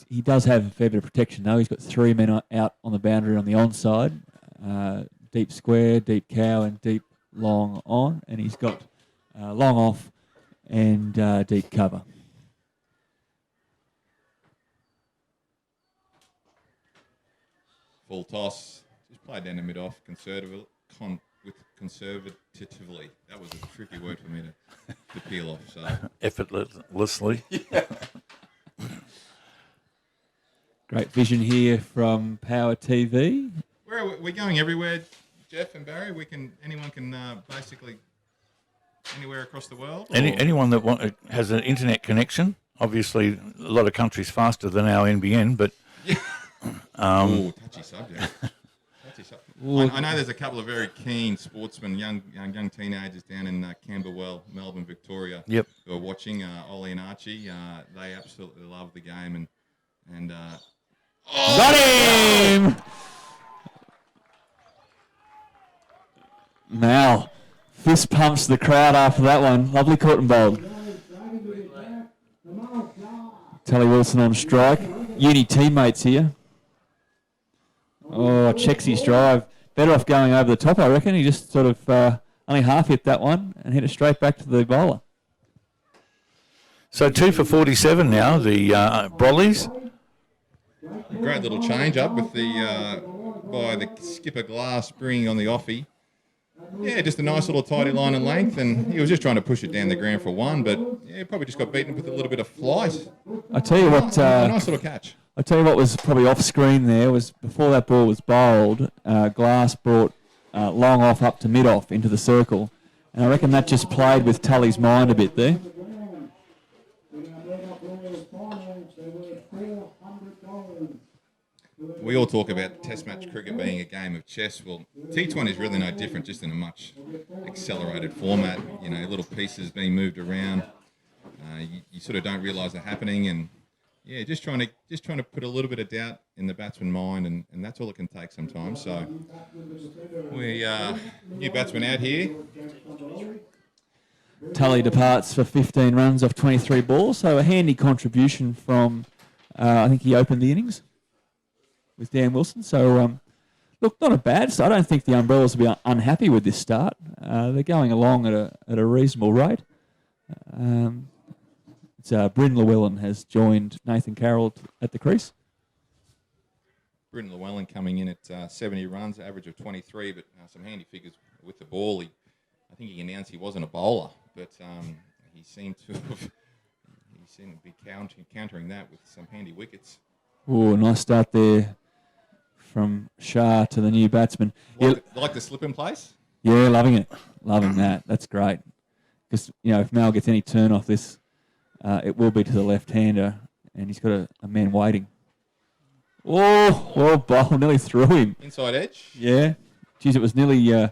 He does have a fair bit of protection, though. He's got 3 men out on the boundary on the onside, deep square, deep cow, and deep long on, and he's got long off and deep cover. Full toss. Just played down the mid-off conservatively. That was a tricky word for me to peel off. So Effortlessly. Yeah. Great vision here from Power TV. We're going everywhere, Jeff and Barry. Anyone can basically anywhere across the world. Anyone that has an internet connection. Obviously, a lot of countries faster than our NBN, but touchy subject. I know there's a couple of very keen sportsmen, young teenagers down in Camberwell, Melbourne, Victoria, who are watching Ollie and Archie. They absolutely love the game and got him! Mal fist pumps the crowd after that one. Lovely caught and bowled. Tally Wilson on strike. Uni teammates here. Oh, checks his drive. Better off going over the top, I reckon. He just sort of only half hit that one and hit it straight back to the bowler. So 2 for 47 now, the Brollies. A great little change up with by the skipper Glass bringing on the offie. Yeah, just a nice little tidy line and length, and he was just trying to push it down the ground for one, but yeah, probably just got beaten with a little bit of flight. I tell you what, nice little catch. I tell you what was probably off screen there was before that ball was bowled, Glass brought long off up to mid off into the circle, and I reckon that just played with Tully's mind a bit there. We all talk about Test match cricket being a game of chess. Well, T20 is really no different, just in a much accelerated format. You know, little pieces being moved around. You sort of don't realise they're happening, and yeah, just trying to put a little bit of doubt in the batsman's mind, and that's all it can take sometimes. So we new batsman out here. Tully departs for 15 runs off 23 balls, so a handy contribution from I think he opened the innings with Dan Wilson. So, look, not a bad start. I don't think the Umbrellas will be unhappy with this start. They're going along at a reasonable rate. Bryn Llewellyn has joined Nathan Carroll at the crease. Bryn Llewellyn coming in at 70 runs, average of 23, but some handy figures with the ball. I think he announced he wasn't a bowler, but he seemed to be countering that with some handy wickets. Oh, nice start there from Shah to the new batsman. Like the slip in place? Yeah, loving it. Loving that. That's great. Because, you know, if Mal gets any turn off this, it will be to the left-hander, and he's got a man waiting. Oh, ball nearly threw him. Inside edge? Yeah. Geez, it was nearly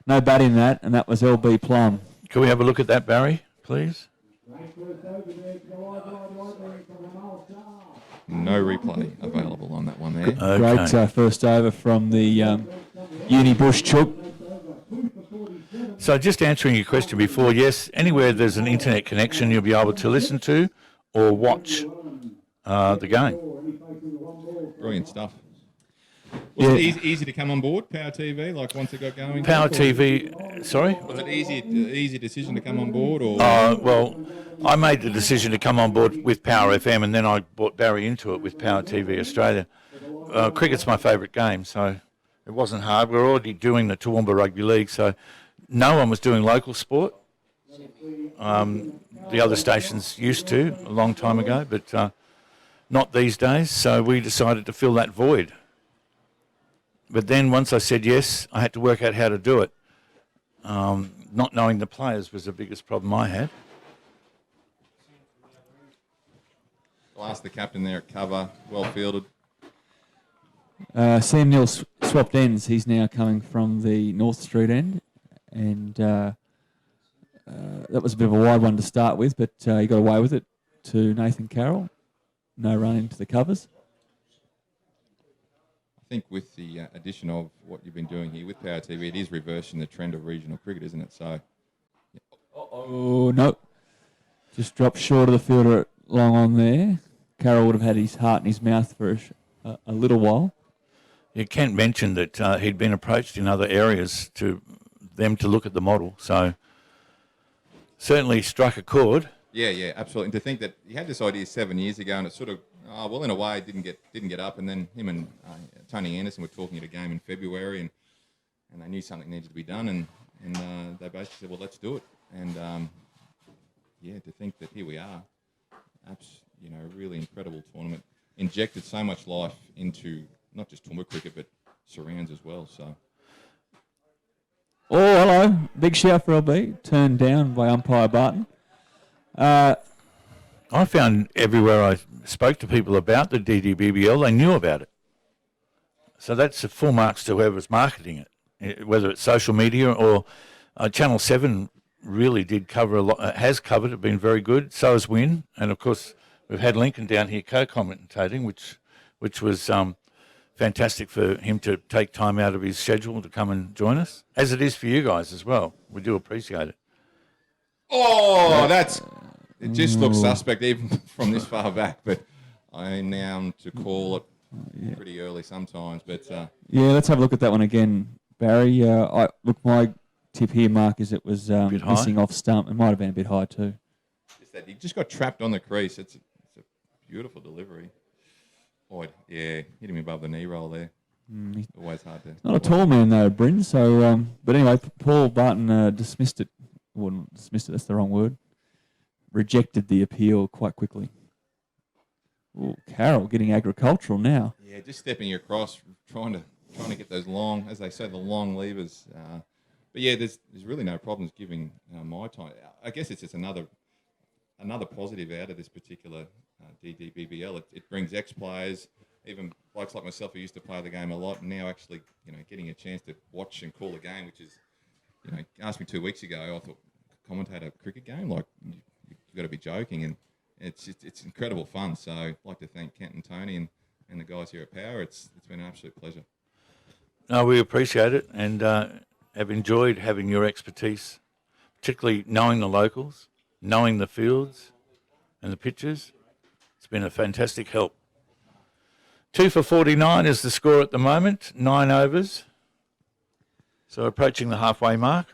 no bat in that, and that was LB Plum. Can we have a look at that, Barry, please? No replay available on that one there. Okay. Great first over from the Uni Bush Chook. So just answering your question before, yes, anywhere there's an internet connection you'll be able to listen to or watch the game. Brilliant stuff. Was it easy to come on board, Power TV, like once it got going? Power TV, sorry? Was it easy decision to come on board? Or? Well, I made the decision to come on board with Power FM, and then I brought Barry into it with Power TV Australia. Cricket's my favourite game, so it wasn't hard. We're already doing the Toowoomba Rugby League, so no one was doing local sport. The other stations used to a long time ago, but not these days, so we decided to fill that void. But then once I said yes, I had to work out how to do it. Not knowing the players was the biggest problem I had. I'll ask the captain there at cover, well fielded. Sam Neal swapped ends. He's now coming from the North Street end, and that was a bit of a wide one to start with, but he got away with it to Nathan Carroll. No run into the covers. I think with the addition of what you've been doing here with Power TV, it is reversing the trend of regional cricket, isn't it? So, yeah. Oh, no. Just dropped short of the fielder long on there. Carroll would have had his heart in his mouth for a little while. You Kent mentioned that he'd been approached in other areas to them to look at the model, so certainly struck a chord. Yeah, absolutely. And to think that he had this idea 7 years ago, and it sort of, in a way, didn't get up. And then him and Tony Anderson were talking at a game in February, and they knew something needed to be done, and they basically said, well, let's do it. And to think that here we are, a really incredible tournament. injected so much life into not just Toowoomba cricket, but surrounds as well. So. Oh, hello. Big shout for LB. Turned down by umpire Barton. I found everywhere I spoke to people about the DDBBL, they knew about it. So that's full marks to whoever's marketing it, whether it's social media or Channel 7 really did cover a lot, has covered it, been very good. So has Win. And, of course, we've had Lincoln down here co-commentating, which was fantastic for him to take time out of his schedule to come and join us, as it is for you guys as well. We do appreciate it. Oh, it just looks suspect even from this far back, but I'm now to call it pretty early sometimes. But let's have a look at that one again, Barry. My tip here, Mark, is it was missing off stump. It might have been a bit high too. He just got trapped on the crease. It's a beautiful delivery. Oh, yeah, hit him above the knee roll there. Always hard to. Not a tall man though, Bryn. So, but anyway, Paul Barton dismissed it. Well, dismissed it. That's the wrong word. Rejected the appeal quite quickly. Ooh, Carroll getting agricultural now. Yeah, just stepping across, trying to get those long, as they say, the long levers. But yeah, there's really no problems giving my time. I guess it's just another positive out of this particular DDBBL. It brings ex-players, even blokes like myself who used to play the game a lot, and now actually getting a chance to watch and call a game, which is, asked me 2 weeks ago, I thought, commentate a cricket game? Like, you've got to be joking, and it's incredible fun. So I'd like to thank Kent and Tony and the guys here at Power. It's been an absolute pleasure. No, we appreciate it and have enjoyed having your expertise, particularly knowing the locals, knowing the fields and the pitches. It's been a fantastic help. 2 for 49 is the score at the moment, 9 overs. So approaching the halfway mark.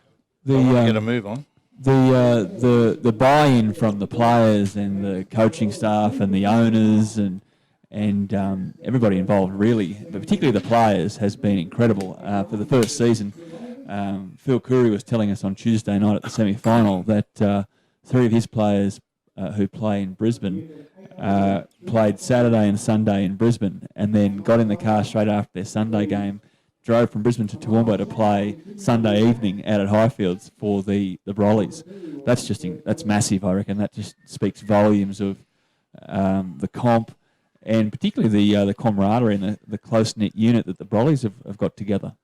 We're going to move on. The buy-in from the players and the coaching staff and the owners and everybody involved, really, but particularly the players, has been incredible. For the first season, Phil Curry was telling us on Tuesday night at the semi-final that 3 of his players who play in Brisbane played Saturday and Sunday in Brisbane and then got in the car straight after their Sunday game, drove from Brisbane to Toowoomba to play Sunday evening out at Highfields for the Brollies. That's massive, I reckon. That just speaks volumes of the comp and particularly the camaraderie and the close-knit unit that the Brollies have got together.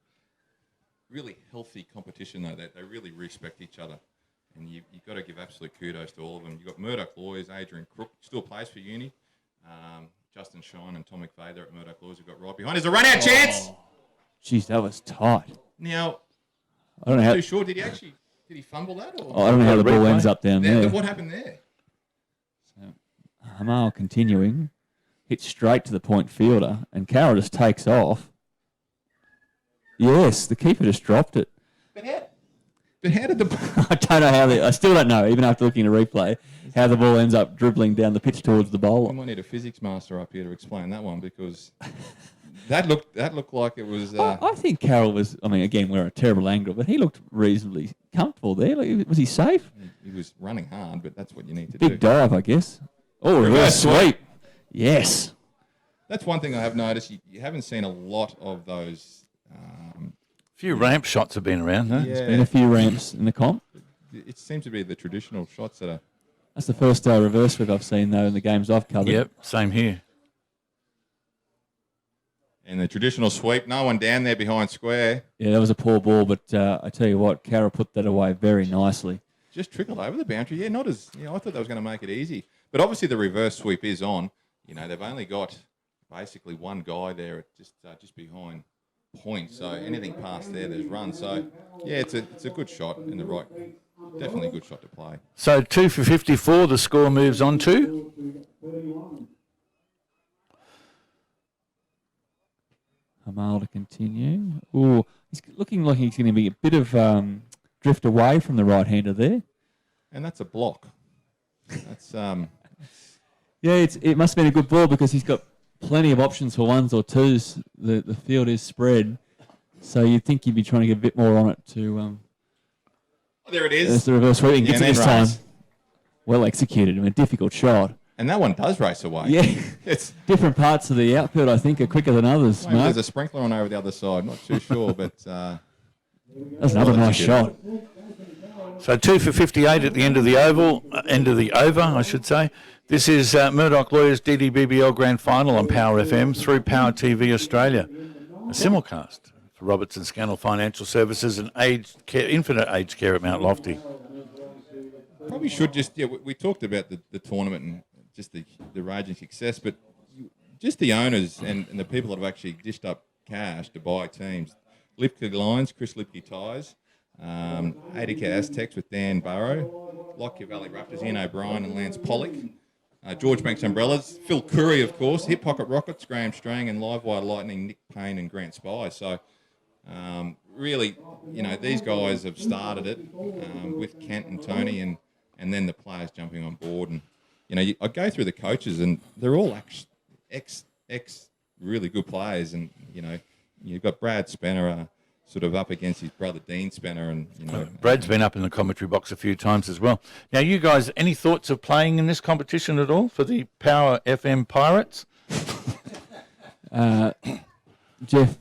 Really healthy competition, though. They really respect each other. And you've got to give absolute kudos to all of them. You've got Murdoch Lawyers, Adrian Crook, still plays for uni. Justin Shine and Tom McVeigh there at Murdoch Lawyers who've got right behind. There's a run-out chance! Jeez, that was tight. Now, I don't know how. Too sure. Did he fumble that? Or? I don't know how the ball ends up down there. What happened there? So, Hamal continuing, hits straight to the point fielder, and Carroll just takes off. Yes, the keeper just dropped it. But how did the... I don't know how I still don't know, even after looking at a replay, how the ball ends up dribbling down the pitch towards the bowler. We might need a physics master up here to explain that one, because that looked like it was... I think Carroll was... I mean, again, we're a terrible angle, but he looked reasonably comfortable there. Like, was he safe? He was running hard, but that's what you need to do. Big dive, I guess. Oh, reverse sweep. Yes. That's one thing I have noticed. You haven't seen a lot of those... few ramp shots have been around, huh? Yeah. There's been a few ramps in the comp. It seems to be the traditional shots that are... That's the first reverse sweep I've seen, though, in the games I've covered. Yep, same here. And the traditional sweep, no one down there behind square. Yeah, that was a poor ball, but I tell you what, Carroll put that away very nicely. Just trickled over the boundary. Yeah, not as... I thought that was going to make it easy. But obviously the reverse sweep is on. They've only got basically one guy there at just behind point, so anything past there's run. So yeah, it's a good shot in the right, definitely a good shot to play. So 2 for 54, the score moves on to Hamal to continue. Oh, he's looking like he's going to be a bit of drift away from the right-hander there. And that's a block. That's yeah, it must have been a good ball because he's got plenty of options for ones or twos. The field is spread, so you'd think you'd be trying to get a bit more on it to. There it is. There's the reverse sweep. Gets it this time. Well executed. I mean, a difficult shot. And that one does race away. Yeah, It's different parts of the outfield, I think, are quicker than others, maybe Mark. there's a sprinkler on over the other side. Not too sure, but That's another nice shot. So 2 for 58 at the end of the over, I should say. This is Murdoch Lawyers DDBBL Grand Final on Power FM through Power TV Australia. A simulcast for Robertson Scannell Financial Services and Infinite Aged Care at Mount Lofty. probably should just, we talked about the tournament and just the raging success, but just the owners and the people that have actually dished up cash to buy teams. Lipke Lions, Chris Lipke Ties, Adika Aztecs with Dan Burrow, Lockyer Valley Raptors, Ian O'Brien and Lance Pollock, George Banks Umbrellas, Phil Curry, of course, Hip Pocket Rockets, Graham Strang, and Livewire Lightning, Nick Payne and Grant Spy. So, really, these guys have started it with Kent and Tony and then the players jumping on board. And, I go through the coaches and they're all ex really good players. And, you've got Brad Spanner sort of up against his brother Dean Spanner. And, Brad's been up in the commentary box a few times as well. Now, you guys, any thoughts of playing in this competition at all for the Power FM Pirates? Jeff,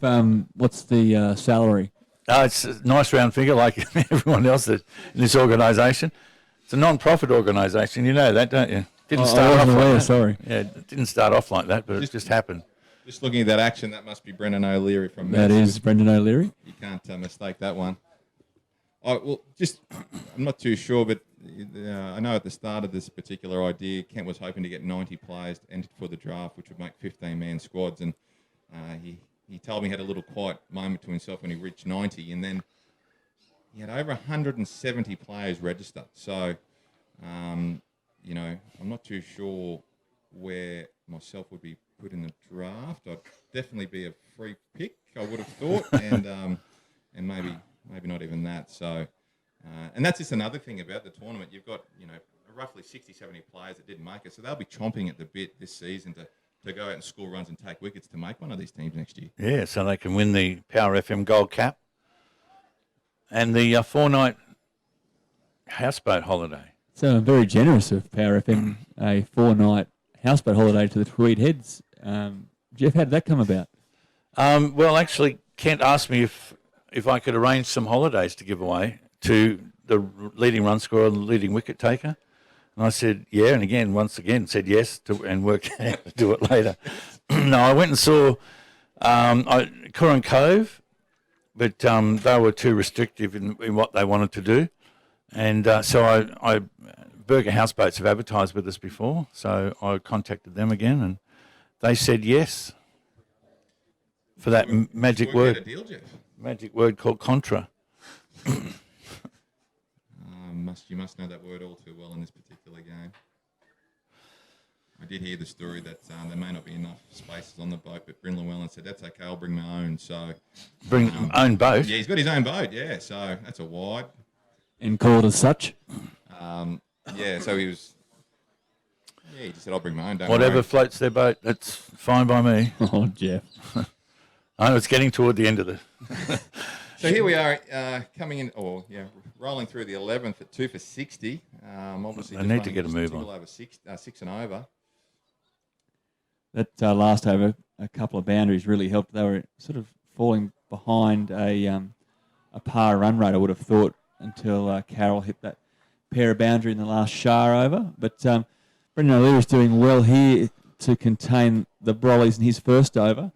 what's the salary? It's a nice round figure like everyone else in this organisation. It's a non-profit organisation, you know that, don't you? Didn't start off like that. Sorry. Yeah, it didn't start off like that, but it just happened. Just looking at that action, that must be Brendan O'Leary from That is Brendan O'Leary. You can't mistake that one. I'm not too sure, but I know at the start of this particular idea, Kent was hoping to get 90 players entered for the draft, which would make 15-man squads, and he told me he had a little quiet moment to himself when he reached 90, and then he had over 170 players registered. So, I'm not too sure where myself would be put in the draft. I'd definitely be a free pick, I would have thought, and maybe not even that. So, and that's just another thing about the tournament. You've got roughly 60, 70 players that didn't make it, so they'll be chomping at the bit this season to go out and score runs and take wickets to make one of these teams next year. Yeah, so they can win the Power FM Gold Cap and the 4-night houseboat holiday. So very generous of Power FM, a 4-night houseboat holiday to the Tweed Heads. Jeff, how did that come about? Well, actually, Kent asked me if I could arrange some holidays to give away to the leading run scorer and the leading wicket taker. And I said, yeah, and once again, said yes and worked out to do it later. No, I went and saw Curran Cove, but they were too restrictive in what they wanted to do. And so I Burger Houseboats have advertised with us before, so I contacted them again, and they said yes for that magic word. Out a deal, Jeff. Magic word called contra. You must know that word all too well in this particular game. I did hear the story that there may not be enough spaces on the boat, but Bryn Llewellyn said, that's okay, I'll bring my own. So Bring own boat? Yeah, he's got his own boat, yeah, so that's a wide. And called as such? So he was... Yeah, he just said, I'll bring my own. Whatever floats their boat, that's fine by me. Oh, Jeff. I know it's getting toward the end of the... So here we are coming in, rolling through the 11th at 2 for 60. Obviously, I need to get a move on. Over 6 and over. That last over, a couple of boundaries really helped. They were sort of falling behind a par run rate, I would have thought, until Carroll hit that pair of boundary in the last Shah over. But Brendan O'Leary's doing well here to contain the Brollies in his first over.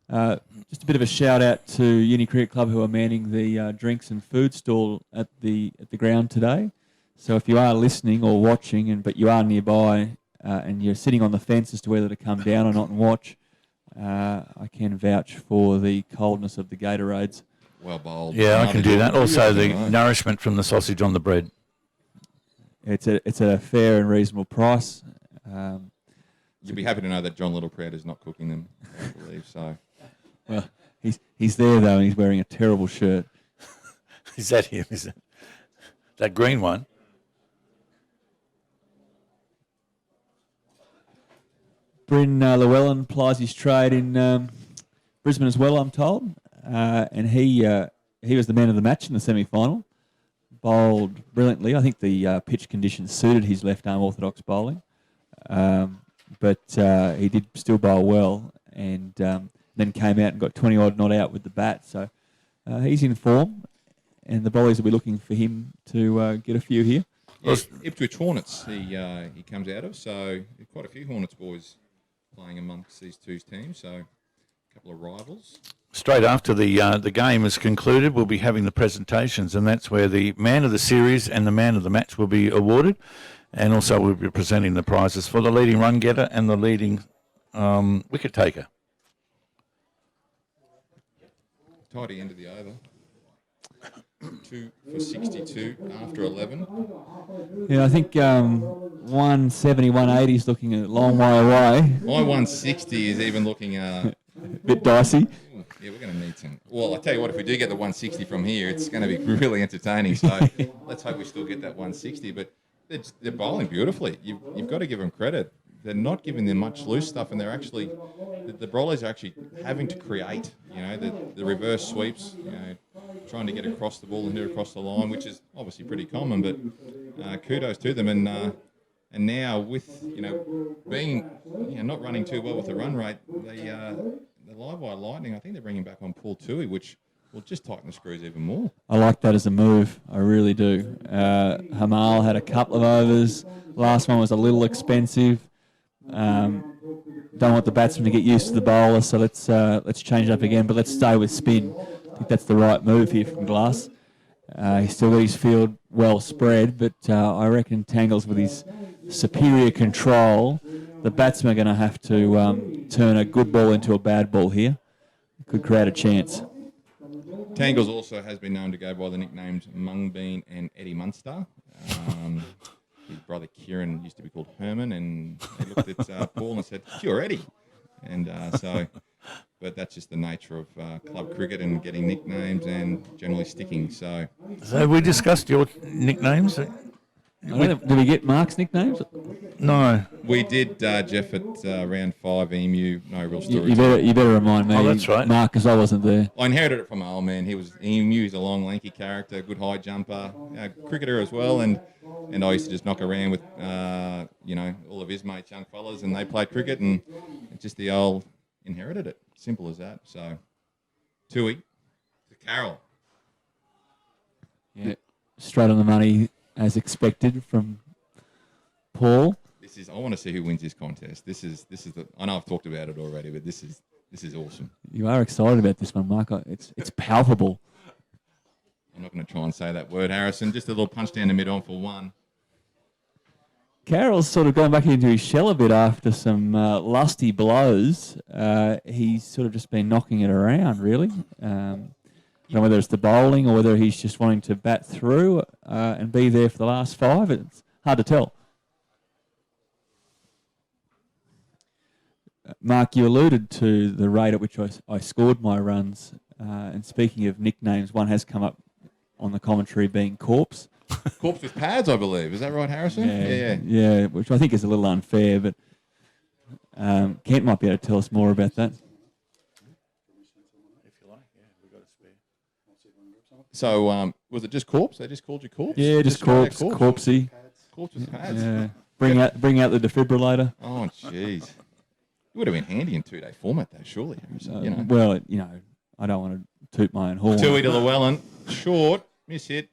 Just a bit of a shout out to Uni Cricket Club, who are manning the drinks and food stall at the ground today. So if you are listening or watching, but you are nearby and you're sitting on the fence as to whether to come down or not and watch, I can vouch for the coldness of the Gatorades. Well bowled. Yeah, I can do that. Also, the nourishment from the sausage on the bread. It's a fair and reasonable price. You'd be happy to know that John Littleproud is not cooking them, I believe. So, well, he's there though, and he's wearing a terrible shirt. Is that him? Is it that green one? Bryn Llewellyn plies his trade in Brisbane as well, I'm told, and he was the man of the match in the semi-final. Bowled brilliantly. I think the pitch conditions suited his left arm orthodox bowling. but he did still bowl well, and then came out and got 20 odd not out with the bat. So he's in form, and the bowlers will be looking for him to get a few here. Yeah, Ipswich Hornets he comes out of, so quite a few Hornets boys playing amongst these two teams, so a couple of rivals. Straight after the game is concluded, we'll be having the presentations, and that's where the man of the series and the man of the match will be awarded, and also we'll be presenting the prizes for the leading run getter and the leading wicket taker. Tidy end of the over. 2 for 62 after 11. Yeah, I think 170, 180 is looking a long way away. My 160 is even looking a bit dicey. Yeah, we're going to need some. Well, I tell you what, if we do get the 160 from here, it's going to be really entertaining. So let's hope we still get that 160. But they're bowling beautifully. You've got to give them credit. They're not giving them much loose stuff, and they're actually the bowlers are actually having to create. The reverse sweeps. Trying to get across the ball and hit across the line, which is obviously pretty common. But kudos to them. And now with being not running too well with the run rate, the Livewired Lightning, I think they're bringing back on Paul Toowoomba, which will just tighten the screws even more. I like that as a move. I really do. Hamal had a couple of overs. Last one was a little expensive. Don't want the batsman to get used to the bowler, so let's change it up again. But let's stay with spin. I think that's the right move here from Glass. He's still got his field well spread, but I reckon Tangles with his superior control, the batsmen are going to have to turn a good ball into a bad ball here. Could create a chance. Tangles also has been known to go by the nicknames Mungbean and Eddie Munster. His brother Kieran used to be called Herman, and he looked at Paul and said, "You're Eddie." And but that's just the nature of club cricket and getting nicknames and generally sticking. So we discussed your nicknames. Did we get Mark's nicknames? No. We did, Jeff, at round 5, Emu. No real story. You better remind me. Oh, that's right. Mark, because I wasn't there. I inherited it from my old man. He was Emu. He's a long, lanky character, good high jumper, cricketer as well. And I used to just knock around with, all of his mates, young fellas, and they played cricket, and just the old inherited it. Simple as that. So, Toohey to Carroll. Yeah, straight on the money as expected from Paul. I want to see who wins this contest. This is I know I've talked about it already, but this is awesome. You are excited about this one, Mark. It's palpable. I'm not going to try and say that word, Harrison. Just a little punch down the mid on for one. Carroll's sort of gone back into his shell a bit after some lusty blows. He's sort of just been knocking it around, really. I don't know whether it's the bowling or whether he's just wanting to bat through and be there for the last 5. It's hard to tell. Mark, you alluded to the rate at which I scored my runs. And speaking of nicknames, one has come up on the commentary being Corpse. Corpse with pads, I believe. Is that right, Harrison? Yeah, which I think is a little unfair, but Kent might be able to tell us more about that. So, was it just Corpse? They just called you Corpse? Yeah, just Corpse, Corpsey. Corpse with pads. Yeah. Bring out the defibrillator. Oh, jeez. It would have been handy in 2-day format, though, surely, Harrison. Well, I don't want to toot my own horn. Toohey to Llewellyn. Short. Miss hit.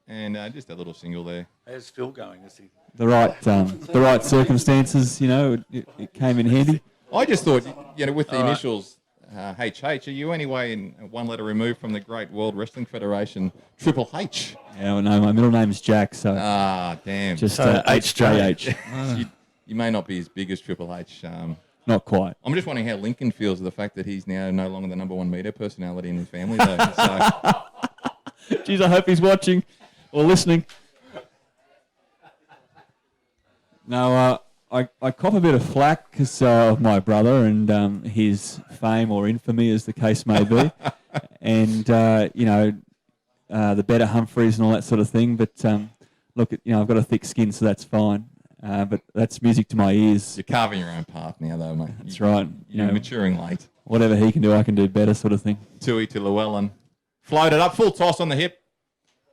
And just a little single there. How's Phil going? Is he? The right circumstances, it came in handy. I just thought, with the initials HH, are you anyway in one letter removed from the great World Wrestling Federation, Triple H? Yeah, well, no, my middle name's Jack, so. Damn. Just HJH. You may not be as big as Triple H. Not quite. I'm just wondering how Lincoln feels of the fact that he's now no longer the number 1 media personality in his family, though. So. Jeez, I hope he's watching or listening. No, I cop a bit of flack because of my brother and his fame or infamy, as the case may be, and the better Humphreys and all that sort of thing. But look, I've got a thick skin, so that's fine. But that's music to my ears. You're carving your own path now, though, mate. That's right. You're maturing late. Whatever he can do, I can do better, sort of thing. Toohey to Llewellyn. Floated up, full toss on the hip.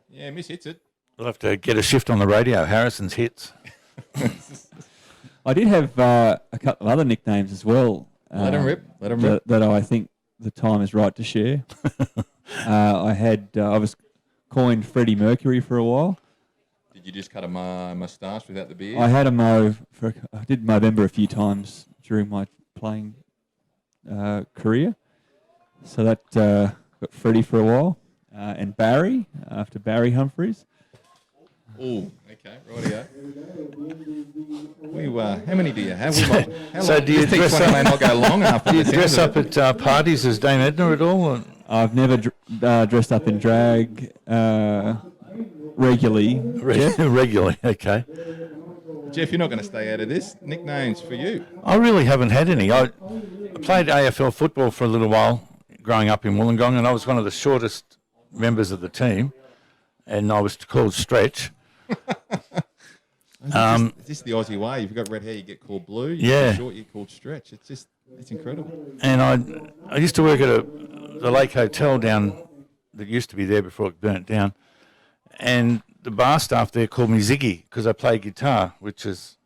Yeah, miss hits it. We'll have to get a shift on the radio. Harrison's hits. I did have a couple of other nicknames as well. Let 'em rip. Let 'em rip. That I think the time is right to share. I was coined Freddie Mercury for a while. Did you just cut a moustache without the beard? I had a mow I did Movember a few times during my playing career. So that got Freddie for a while. And Barry, after Barry Humphries. Oh, okay, rightio. How many do you have? So do you dress may not go long enough. Do you dress up at parties as Dame Edna at all? Or? I've never dressed up in drag regularly. Regularly, okay. Jeff, you're not going to stay out of this. Nicknames for you. I really haven't had any. I played AFL football for a little while growing up in Wollongong, and I was one of the shortest members of the team, and I was called Stretch. Is this the Aussie way? If you've got red hair, you get called Blue. You're short, you're called Stretch. It's incredible. And I used to work at the Lake Hotel down that used to be there before it burnt down, and the bar staff there called me Ziggy because I play guitar, which is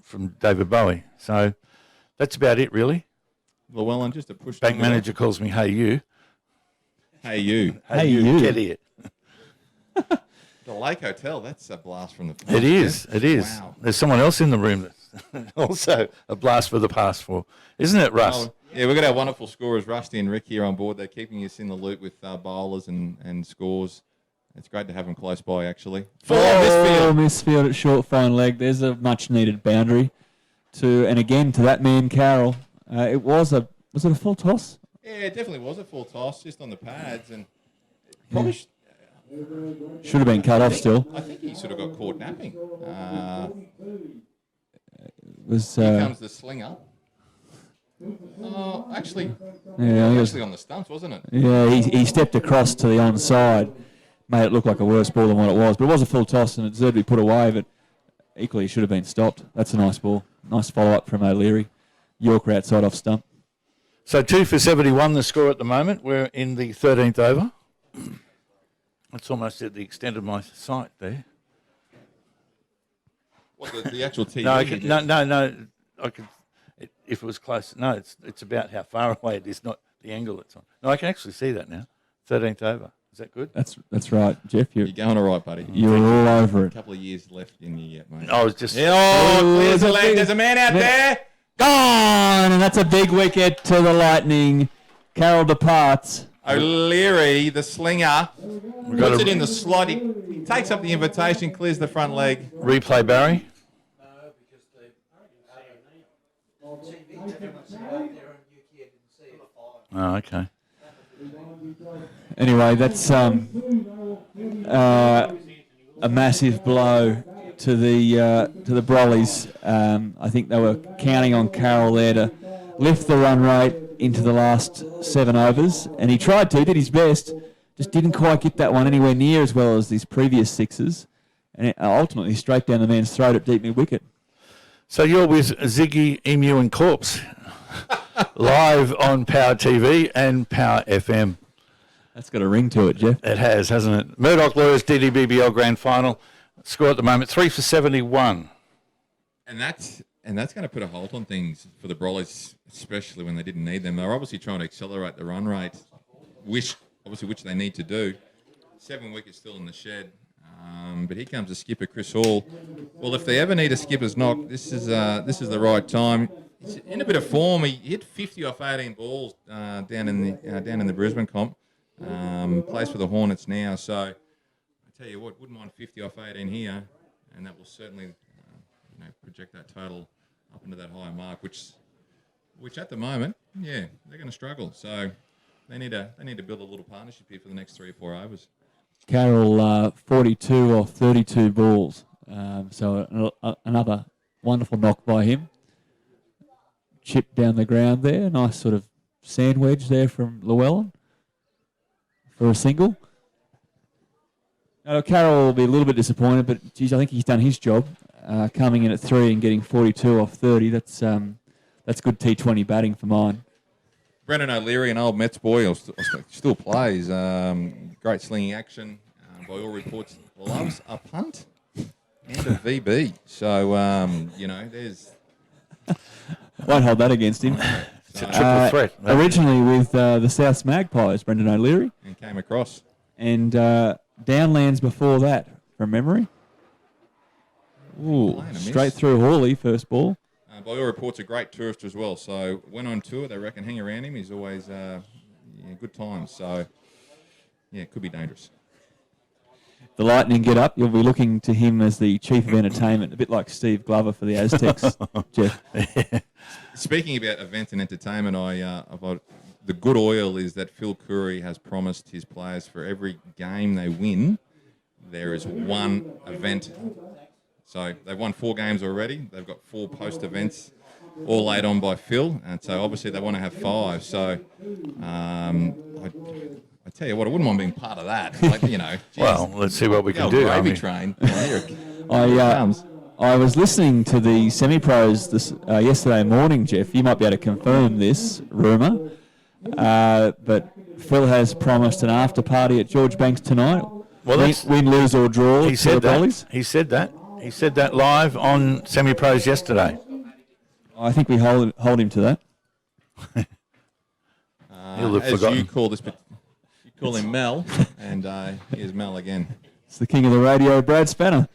from David Bowie. So that's about it, really. Well, and just a push. Bank manager calls me Hey You. Hey you. Hey you, idiot. The Lake Hotel, that's a blast from the past. It is. Wow. There's someone else in the room that's also a blast for the past for. Isn't it, Russ? Yeah, we've got our wonderful scorers, Rusty and Rick, here on board. They're keeping us in the loop with bowlers and scores. It's great to have them close by, actually. Misfield at short fine leg. There's a much-needed boundary. And again, to that man, Carroll. Was it a full toss? Yeah, it definitely was a full toss, just on the pads. And probably should have been cut off still. I think he sort of got caught napping. Here comes the slinger. Oh, actually, actually on the stumps, wasn't it? Yeah, he stepped across to the onside, made it look like a worse ball than what it was. But it was a full toss and it deserved to be put away, but equally it should have been stopped. That's a nice ball. Nice follow-up from O'Leary. Yorker outside off stump. So 2 for 71 the score at the moment. We're in the 13th over. That's almost at the extent of my sight there. What, the actual TV? No. I could, if it was close. No, it's about how far away it is, not the angle it's on. No, I can actually see that now. 13th over. Is that good? That's right, Jeff. You're going all right, buddy. You're all over it. A couple of years left in you yet, mate. I was just... Clears the leg. There's a man out there. Gone! And that's a big wicket to the Lightning. Carroll departs. O'Leary, the slinger, puts it in the slot. He takes up the invitation, clears the front leg. Replay, Barry. No, because the TV didn't see out there and UK didn't see it. Oh, okay. Anyway, that's a massive blow to the Brollies. I think they were counting on Carroll there to lift the run rate into the last 7 overs, and he tried to, did his best, just didn't quite get that one anywhere near as well as these previous sixes, and ultimately straight down the man's throat at deep mid-wicket. So you're with Ziggy, Emu and Corpse, live on Power TV and Power FM. That's got a ring to it, Jeff. It has, hasn't it? Murdoch Lawyers DDBBL Grand Final. Score at the moment, 3 for 71. And that's going to put a halt on things for the Brollies, especially when they didn't need them. They're obviously trying to accelerate the run rate, which they need to do. 7 wickets still in the shed. But here comes the skipper, Chris Hall. Well, if they ever need a skipper's knock, this is the right time. He's in a bit of form. He hit 50 off 18 balls down in the Brisbane comp. Plays for the Hornets now. So I tell you what, wouldn't mind 50 off 18 here, and that will certainly project that total up into that higher mark, which at the moment, they're going to struggle. So they need to build a little partnership here for the next 3 or 4 overs. Carroll 42 off 32 balls. So another wonderful knock by him. Chip down the ground there. Nice sort of sand wedge there from Llewellyn for a single. Carroll will be a little bit disappointed, but geez, I think he's done his job. Coming in at 3 and getting 42 off 30. That's good T20 batting for mine. Brendan O'Leary, an old Mets boy, still plays. Great slinging action. By all reports, loves a punt. and a VB. So, there's... Won't hold that against him. It's a triple threat. Originally with the South Magpies, Brendan O'Leary. And came across. And Downlands before that, from memory. Ooh, straight through Hawley, first ball. By all reports, a great tourist as well. So when on tour, they reckon hang around him. He's always good times. So, yeah, it could be dangerous. The Lightning get up. You'll be looking to him as the chief of entertainment, a bit like Steve Glover for the Aztecs, Jeff. Speaking about events and entertainment, the good oil is that Phil Curry has promised his players for every game they win, there is one event. So they've won 4 games already. They've got 4 post events, all laid on by Phil, and so obviously they want to have 5. So I tell you what, I wouldn't mind being part of that. Well, let's see what we can do. Gravy train. I was listening to the semi-pros yesterday morning, Jeff. You might be able to confirm this rumour, but Phil has promised an after party at George Banks tonight. Well, win, lose or draw. He said that. He said that. He said that live on semi-pros yesterday. I think we hold him to that. He'll have as forgotten. you call him Mel, and here's Mel again. It's the king of the radio, Brad Spanner.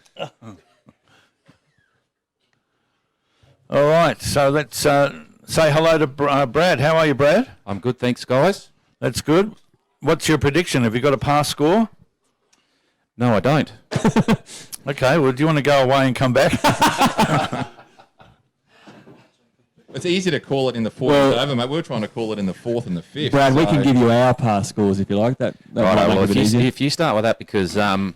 All right, so let's say hello to Brad. How are you, Brad? I'm good, thanks, guys. That's good. What's your prediction? Have you got a pass score? No, I don't. Okay, well, do you want to go away and come back? It's easy to call it in the 4th over, mate. We're trying to call it in the 4th and the 5th. Brad, we can give you our pass scores if you like. That Right, might well, make it easier. if you start with that, because I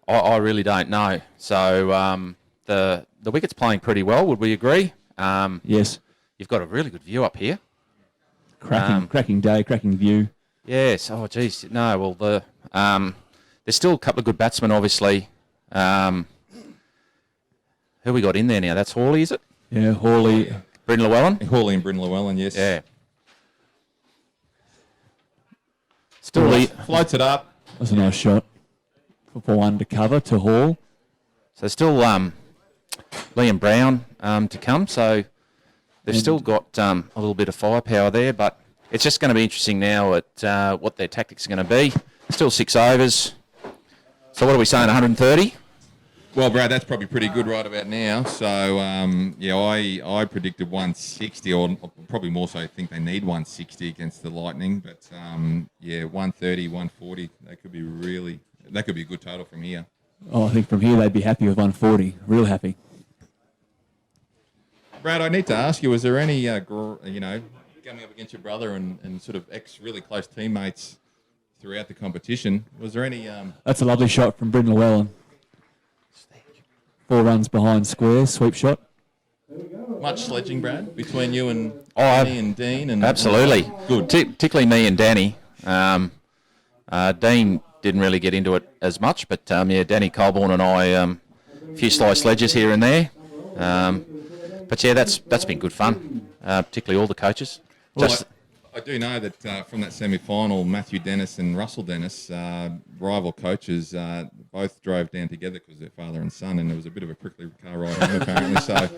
really don't know. So the wicket's playing pretty well, would we agree? Yes. You've got a really good view up here. Cracking day, cracking view. Yes. Oh, geez. No, well, there's still a couple of good batsmen, obviously. Who we got in there now? That's Hawley, is it? Yeah, Hawley. Bryn Llewellyn? Hawley and Bryn Llewellyn, yes. Yeah. Still floats it up. That's a nice shot. For one to cover to Hall. So still Liam Brown to come. So they've still got a little bit of firepower there, but it's just going to be interesting now at what their tactics are going to be. Still 6 overs. So what are we saying, 130? Well, Brad, that's probably pretty good right about now. So, I predicted 160, or probably more so I think they need 160 against the Lightning. But, 130, 140, that could be a good total from here. Oh, I think from here they'd be happy with 140. Real happy. Brad, I need to ask you, was there any, coming up against your brother and sort of really close teammates throughout the competition, was there any... That's a lovely shot from Bryn Llewellyn. 4 runs behind square, sweep shot. Much sledging, Brad, between you and Danny and Dean? And Absolutely. Good. Particularly me and Danny. Dean didn't really get into it as much, but Danny Colborne and I, a few sly sledges here and there. But yeah, that's been good fun, particularly all the coaches. Well, I do know that from that semi-final, Matthew Dennis and Russell Dennis, rival coaches, both drove down together because they're father and son, and there was a bit of a prickly car ride home apparently. So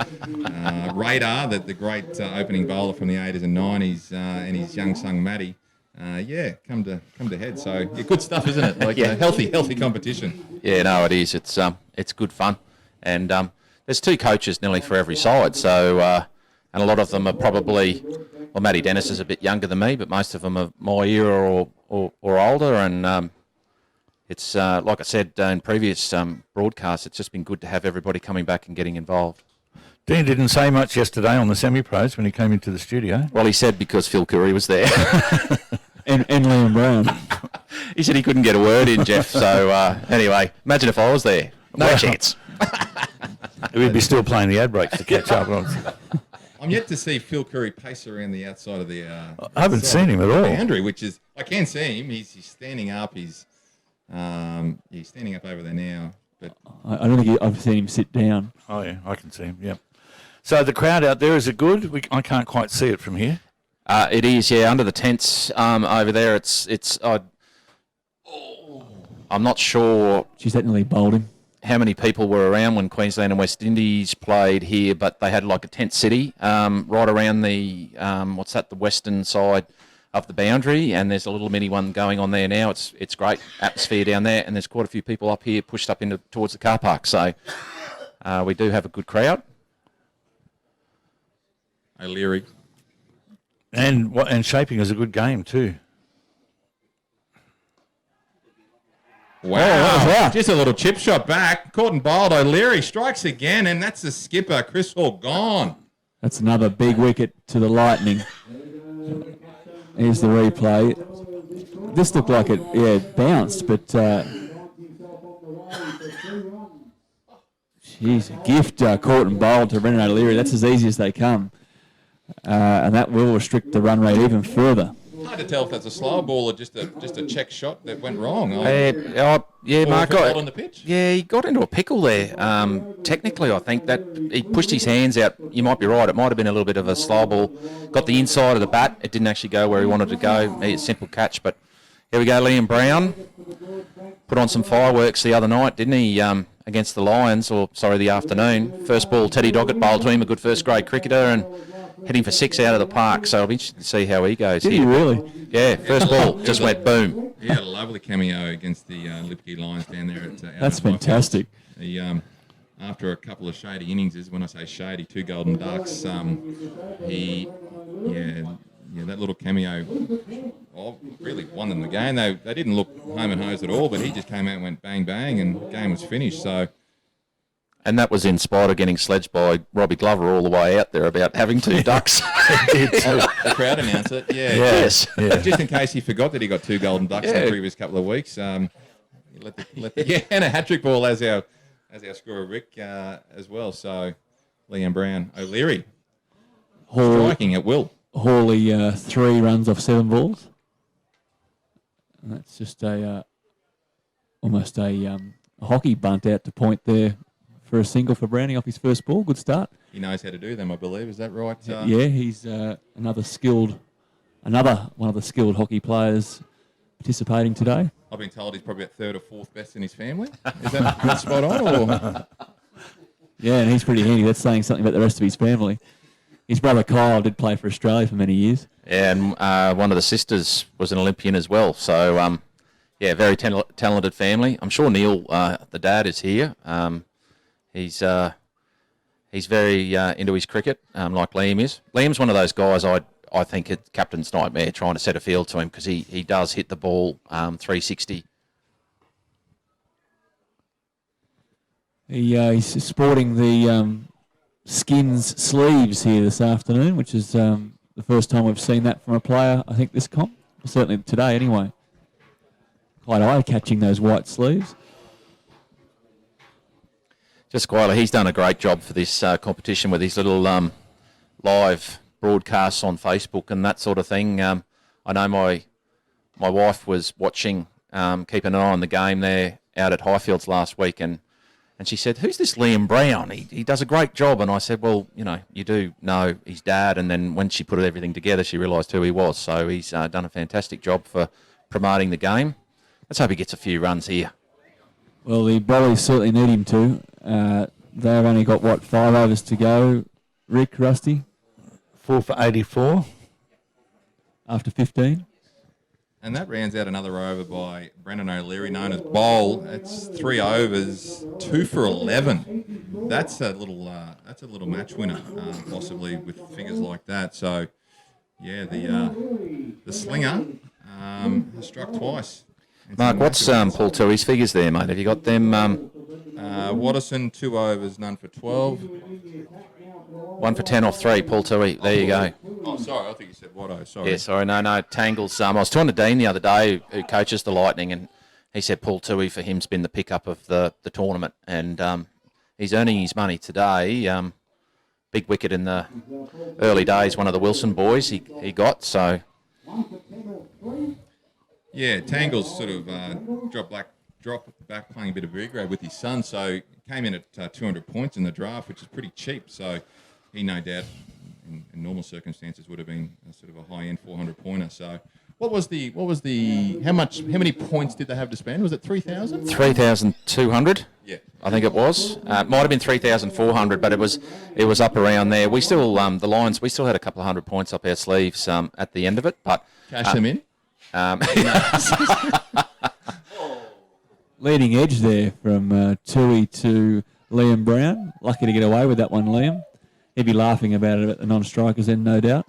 Radar, the great opening bowler from the 80s and 90s, and his young son Matty, come to head. So good stuff, isn't it? Like healthy competition. Yeah, no, it is. It's good fun, and there's 2 coaches nearly for every side. So and a lot of them are probably. Well, Matty Dennis is a bit younger than me, but most of them are my era or older. And it's, like I said in previous broadcasts, it's just been good to have everybody coming back and getting involved. Dean didn't say much yesterday on the semi-pros when he came into the studio. Well, he said because Phil Curry was there. and Liam Brown. He said he couldn't get a word in, Jeff. So anyway, imagine if I was there. No chance. We'd be still playing the ad breaks to catch up on. I'm yet to see Phil Curry pace around the outside of the... I haven't seen him at all. Boundary, which is... I can see him. He's standing up. He's standing up over there now. But I don't think I've seen him sit down. Oh, yeah, I can see him, yeah. So the crowd out there, is it good? I can't quite see it from here. It is, yeah. Under the tents over there, I'm not sure. She's that nearly bowled him. how many people were around when Queensland and West Indies played here, but they had like a tent city right around the the western side of the boundary, and there's a little mini one going on there now. It's great atmosphere down there, and there's quite a few people up here pushed up towards the car park. So we do have a good crowd. O'Leary. And shaping is a good game too. Wow. Just a little chip shot back. Caught and bowled. O'Leary strikes again, and that's the skipper, Chris Hall, gone. That's another big wicket to the Lightning. Here's the replay. This looked like it bounced, but jeez, a gift caught and bowled to Brendan O'Leary. That's as easy as they come. And that will restrict the run rate even further. Hard to tell if that's a slow ball or just a check shot that went wrong. Mark. On the pitch. Yeah, he got into a pickle there. Technically, I think that he pushed his hands out. You might be right. It might have been a little bit of a slow ball. Got the inside of the bat. It didn't actually go where he wanted to go. A simple catch. But here we go, Liam Brown. Put on some fireworks the other night, didn't he, against the Lions, the afternoon. First ball, Teddy Doggett bowled to him, a good first-grade cricketer, and hitting for 6 out of the park. So I'll be interested to see how he goes. Did he really? Yeah, first ball, just went boom. He had a lovely cameo against the Lipke Lions down there. That's fantastic. He, after a couple of shady innings, when I say shady, 2 golden ducks, that little cameo really won them the game. They didn't look home and hose at all, but he just came out and went bang, bang, and the game was finished. So. And that was in spite of getting sledged by Robbie Glover all the way out there about having 2 ducks. The crowd announced it, yeah. Yes. Yeah. Just in case he forgot that he got 2 golden ducks in the previous couple of weeks. And a hat-trick ball as our scorer Rick as well. So Liam Brown, O'Leary striking at will. Hawley 3 runs off 7 balls. And that's just almost a hockey bunt out to point there for a single for Browning off his first ball. Good start. He knows how to do them, I believe. Is that right? Yeah, he's another one of the skilled hockey players participating today. I've been told he's probably at 3rd or 4th best in his family. Is that spot on? Or? Yeah, and he's pretty handy. That's saying something about the rest of his family. His brother Kyle did play for Australia for many years. Yeah, and one of the sisters was an Olympian as well. So, very talented family. I'm sure Neil, the dad, is here. He's very into his cricket, like Liam is. Liam's one of those guys I think it's captain's nightmare trying to set a field to him because he does hit the ball 360. He's sporting the Skins sleeves here this afternoon, which is the first time we've seen that from a player, I think, this comp. Certainly today, anyway. Quite eye-catching, those white sleeves. Just quietly, he's done a great job for this competition with his little live broadcasts on Facebook and that sort of thing. I know my wife was watching, keeping an eye on the game there out at Highfields last week, and she said, "Who's this Liam Brown? He does a great job." And I said, "Well, you do know his dad." And then when she put everything together, she realised who he was. So he's done a fantastic job for promoting the game. Let's hope he gets a few runs here. Well, the Bollies certainly need him to. They've only got, 5 overs to go. Rick, Rusty? 4 for 84. After 15. And that rounds out another over by Brendan O'Leary, known as Bowl. It's 3 overs, 2 for 11. That's a little match winner, possibly with figures like that. So, yeah, the slinger has struck twice. Mark, what's Paul Tui's figures there, mate? Have you got them? Watterson, 2 overs, none for 12. 1 for 10 off 3, Paul Tui. There you go. Oh, sorry, I think you said Watto, sorry. Yeah, sorry, no, Tangles. I was talking to Dean the other day, who coaches the Lightning, and he said Paul Tui for him's been the pickup of the tournament, and he's earning his money today. Big wicket in the early days, one of the Wilson boys he got, so... Yeah, Tangles sort of dropped back playing a bit of B-grade with his son, so came in at 200 points in the draft, which is pretty cheap. So he no doubt, in normal circumstances, would have been sort of a high-end 400-pointer. So how many points did they have to spend? Was it 3,000? 3,200. Yeah. I think it was. It might have been 3,400, but it was up around there. We still, the Lions, we still had a couple of hundred points up our sleeves at the end of it. But Cash them in. Leading edge there from Toohey to Liam Brown. Lucky to get away with that one, Liam. He'd be laughing about it at the non-strikers then, no doubt.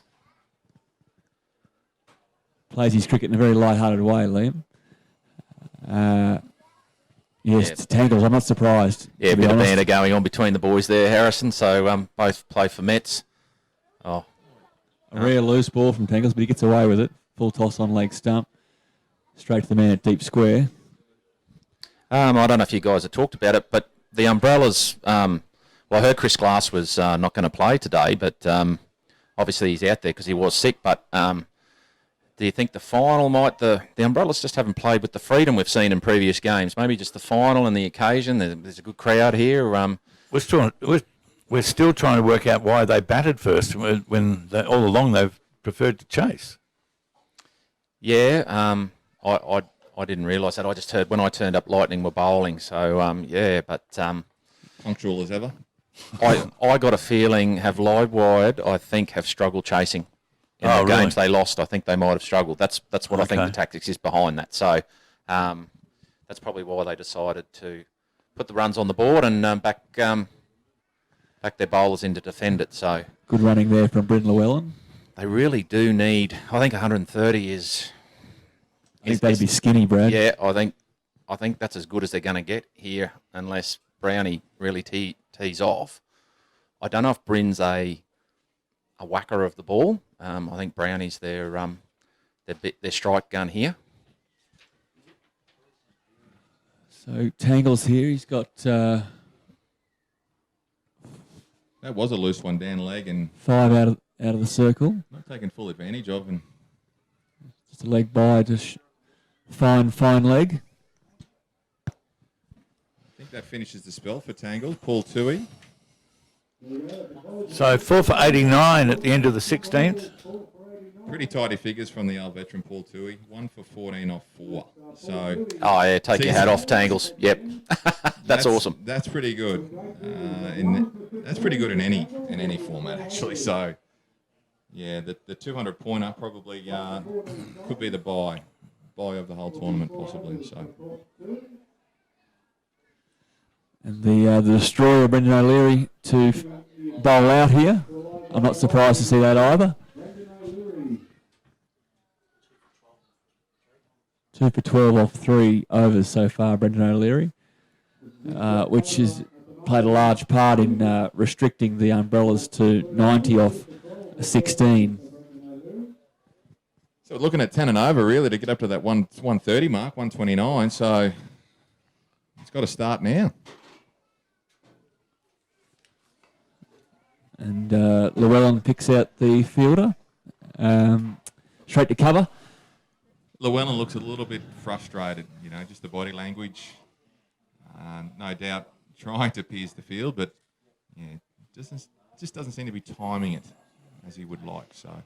Plays his cricket in a very light-hearted way, Liam. Yes, Tangles, I'm not surprised. Yeah, a bit of banter going on between the boys there, Harrison. So both play for Mets. Oh, a rare loose ball from Tangles, but he gets away with it. Full toss on leg stump. Straight to the man at deep square. I don't know if you guys have talked about it, but the umbrellas, well, I heard Chris Glass was not going to play today, but obviously he's out there because he was sick. But do you think the final might, the umbrellas just haven't played with the freedom we've seen in previous games? Maybe just the final and the occasion. There's a good crowd here. We're still trying to work out why they batted first when all along they've preferred to chase. Yeah, I didn't realise that. I just heard when I turned up, Lightning were bowling. So yeah, but Punctual as ever. I got a feeling Livewired, I think, have struggled chasing. In the games they lost, I think they might have struggled. That's what I think the tactics is behind that. So that's probably why they decided to put the runs on the board and back their bowlers in to defend it. So good running there from Bryn Llewellyn. They really do need. I think 130 is. I think they'd be skinny, Brad. Yeah, I think that's as good as they're going to get here, unless Brownie really tees off. I don't know if Bryn's a whacker of the ball. I think Brownie's their strike gun here. So Tangles here. He's got That was a loose one down leg and 5 out of the circle. not taken full advantage of. And Just a leg by, just fine leg. I think that finishes the spell for Tangle. Paul Toohey. So 4 for 89 at the end of the 16th. Pretty tidy figures from the old veteran Paul Toohey. 1 for 14 off 4. So Oh yeah, take your hat off, Tangles. Yep, that's awesome. That's pretty good. That's pretty good in any format actually. So yeah, the 200 pointer probably could be the buy of the whole tournament possibly. So. And the destroyer, Brendan O'Leary, to bowl out here. I'm not surprised to see that either. 2 for 12 off 3 overs so far, Brendan O'Leary, which has played a large part in restricting the umbrellas to 90 off 16. So we're looking at 10 and over really to get up to that 130 mark, 129. So it's got to start now. And Llewellyn picks out the fielder. Straight to cover. Llewellyn looks a little bit frustrated, just the body language. No doubt trying to pierce the field, but yeah, just doesn't seem to be timing it as he would like. So.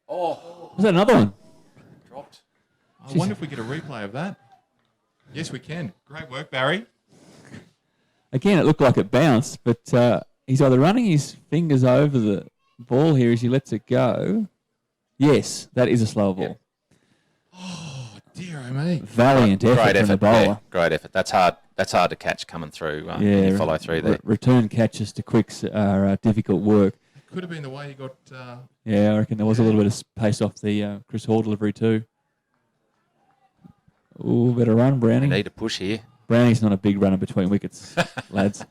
Was that another one? Dropped. I wonder if we get a replay of that. Yes, we can. Great work, Barry. Again, it looked like it bounced, but he's either running his fingers over the ball here as he lets it go. Yes, that is a slow ball. Yep. Oh, dear me. Valiant effort from the bowler. Yeah, great effort. That's hard to catch coming through. When you follow through there. Return catches to quicks are difficult work. Could have been the way he got. Yeah, I reckon there was a little bit of pace off the Chris Hall delivery too. Ooh, better run, Brownie. Need a push here. Brownie's not a big runner between wickets, lads.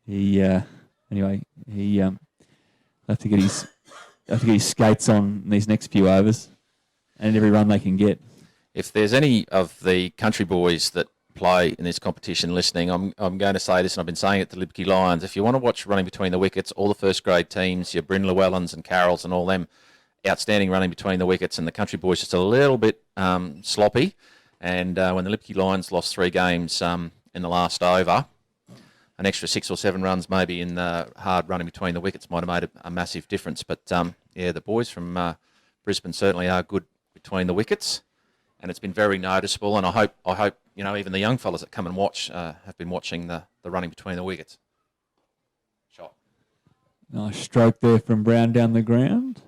Anyway, he have to get his skates on in these next few overs, and every run they can get. If there's any of the country boys that play in this competition listening, I'm going to say this, and I've been saying it to Liberty Lions. If you want to watch running between the wickets, all the first grade teams, your Bryn Llewellyns and Carrolls and all them, outstanding running between the wickets, and the country boys just a little bit sloppy. And when the Liberty Lions lost 3 games in the last over, an extra 6 or 7 runs maybe in the hard running between the wickets might have made a massive difference. But yeah, the boys from Brisbane certainly are good between the wickets, and it's been very noticeable. And I hope even the young fellas that come and watch have been watching the running between the wickets. Shot. Nice stroke there from Brown down the ground.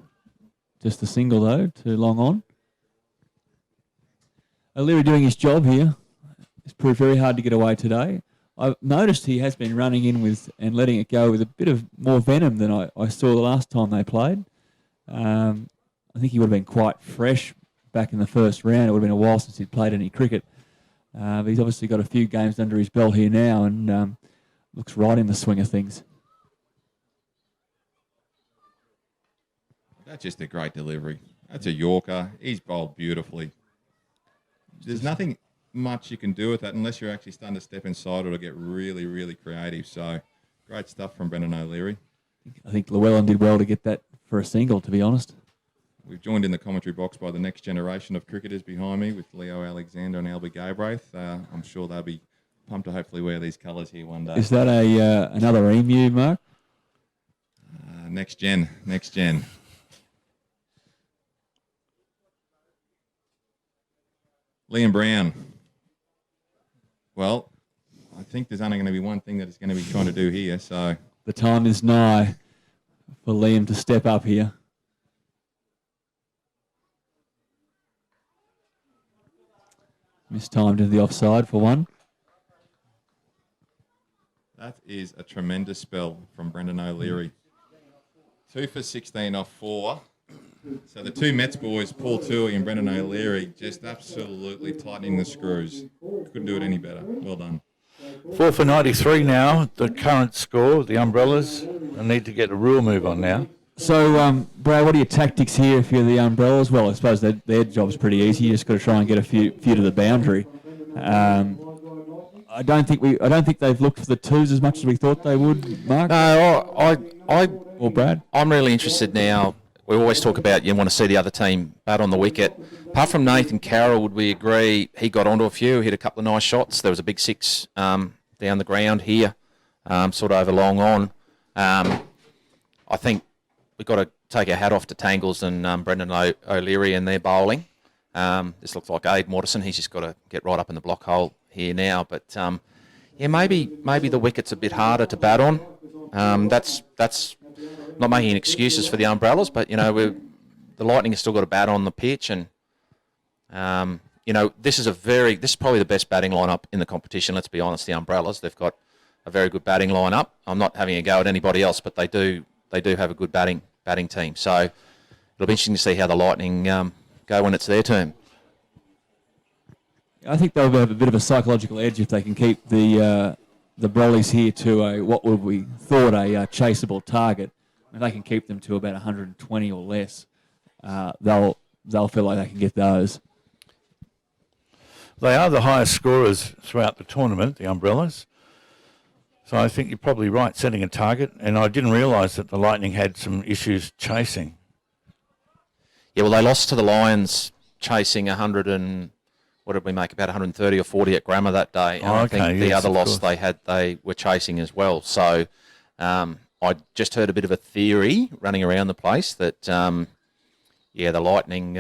Just a single though, too long on. O'Leary doing his job here. It's proved very hard to get away today. I've noticed he has been running in with and letting it go with a bit of more venom than I saw the last time they played. I think he would have been quite fresh back in the first round. It would have been a while since he'd played any cricket. But he's obviously got a few games under his belt here now and looks right in the swing of things. That's just a great delivery. That's a Yorker. He's bowled beautifully. There's nothing much you can do with that unless you're actually starting to step inside or to get really, really creative. So great stuff from Brendan O'Leary. I think Llewellyn did well to get that for a single, to be honest. We've joined in the commentary box by the next generation of cricketers behind me with Leo Alexander and Albie Galbraith. I'm sure they'll be pumped to hopefully wear these colours here one day. Is that another emu, Mark? Next gen. Liam Brown. Well, I think there's only going to be one thing that he's going to be trying to do here. So the time is nigh for Liam to step up here. Mistimed into the offside for one. that is a tremendous spell from Brendan O'Leary. 2 for 16 off 4. So the two Mets boys, Paul Toowoomba and Brendan O'Leary, just absolutely tightening the screws. Couldn't do it any better. Well done. 4 for 93 now, the current score. The Umbrellas need to get a real move on now. So, Brad, what are your tactics here if you're the Umbrellas? Well, I suppose their job's pretty easy. You just got to try and get a few to the boundary. I don't think they've looked for the twos as much as we thought they would, Mark. No, Or Brad. I'm really interested now. We always talk about you want to see the other team bat on the wicket. Apart from Nathan Carroll, would we agree he got onto a few, hit a couple of nice shots. There was a big 6 down the ground here, sort of over long on. I think we've got to take our hat off to Tangles and Brendan O'Leary and their bowling. This looks like Aid Morrison. He's just got to get right up in the block hole here now. But, yeah, maybe the wicket's a bit harder to bat on. That's not making excuses for the Umbrellas, but, you know, the Lightning has still got a bat on the pitch. And, you know, this is probably the best batting lineup in the competition. Let's be honest, the Umbrellas, they've got a very good batting lineup. I'm not having a go at anybody else, but they do have a good batting team. So it'll be interesting to see how the Lightning go when it's their turn. I think they'll have a bit of a psychological edge if they can keep the Brollies here to what would we thought a chaseable target. If they can keep them to about 120 or less, they'll feel like they can get those. They are the highest scorers throughout the tournament, the Umbrellas. So I think you're probably right, setting a target. And I didn't realise that the Lightning had some issues chasing. Yeah, well, they lost to the Lions chasing 100 and, what did we make, about 130 or 40 at Grammar that day. And I think the other loss they were chasing as well. So I just heard a bit of a theory running around the place that, the Lightning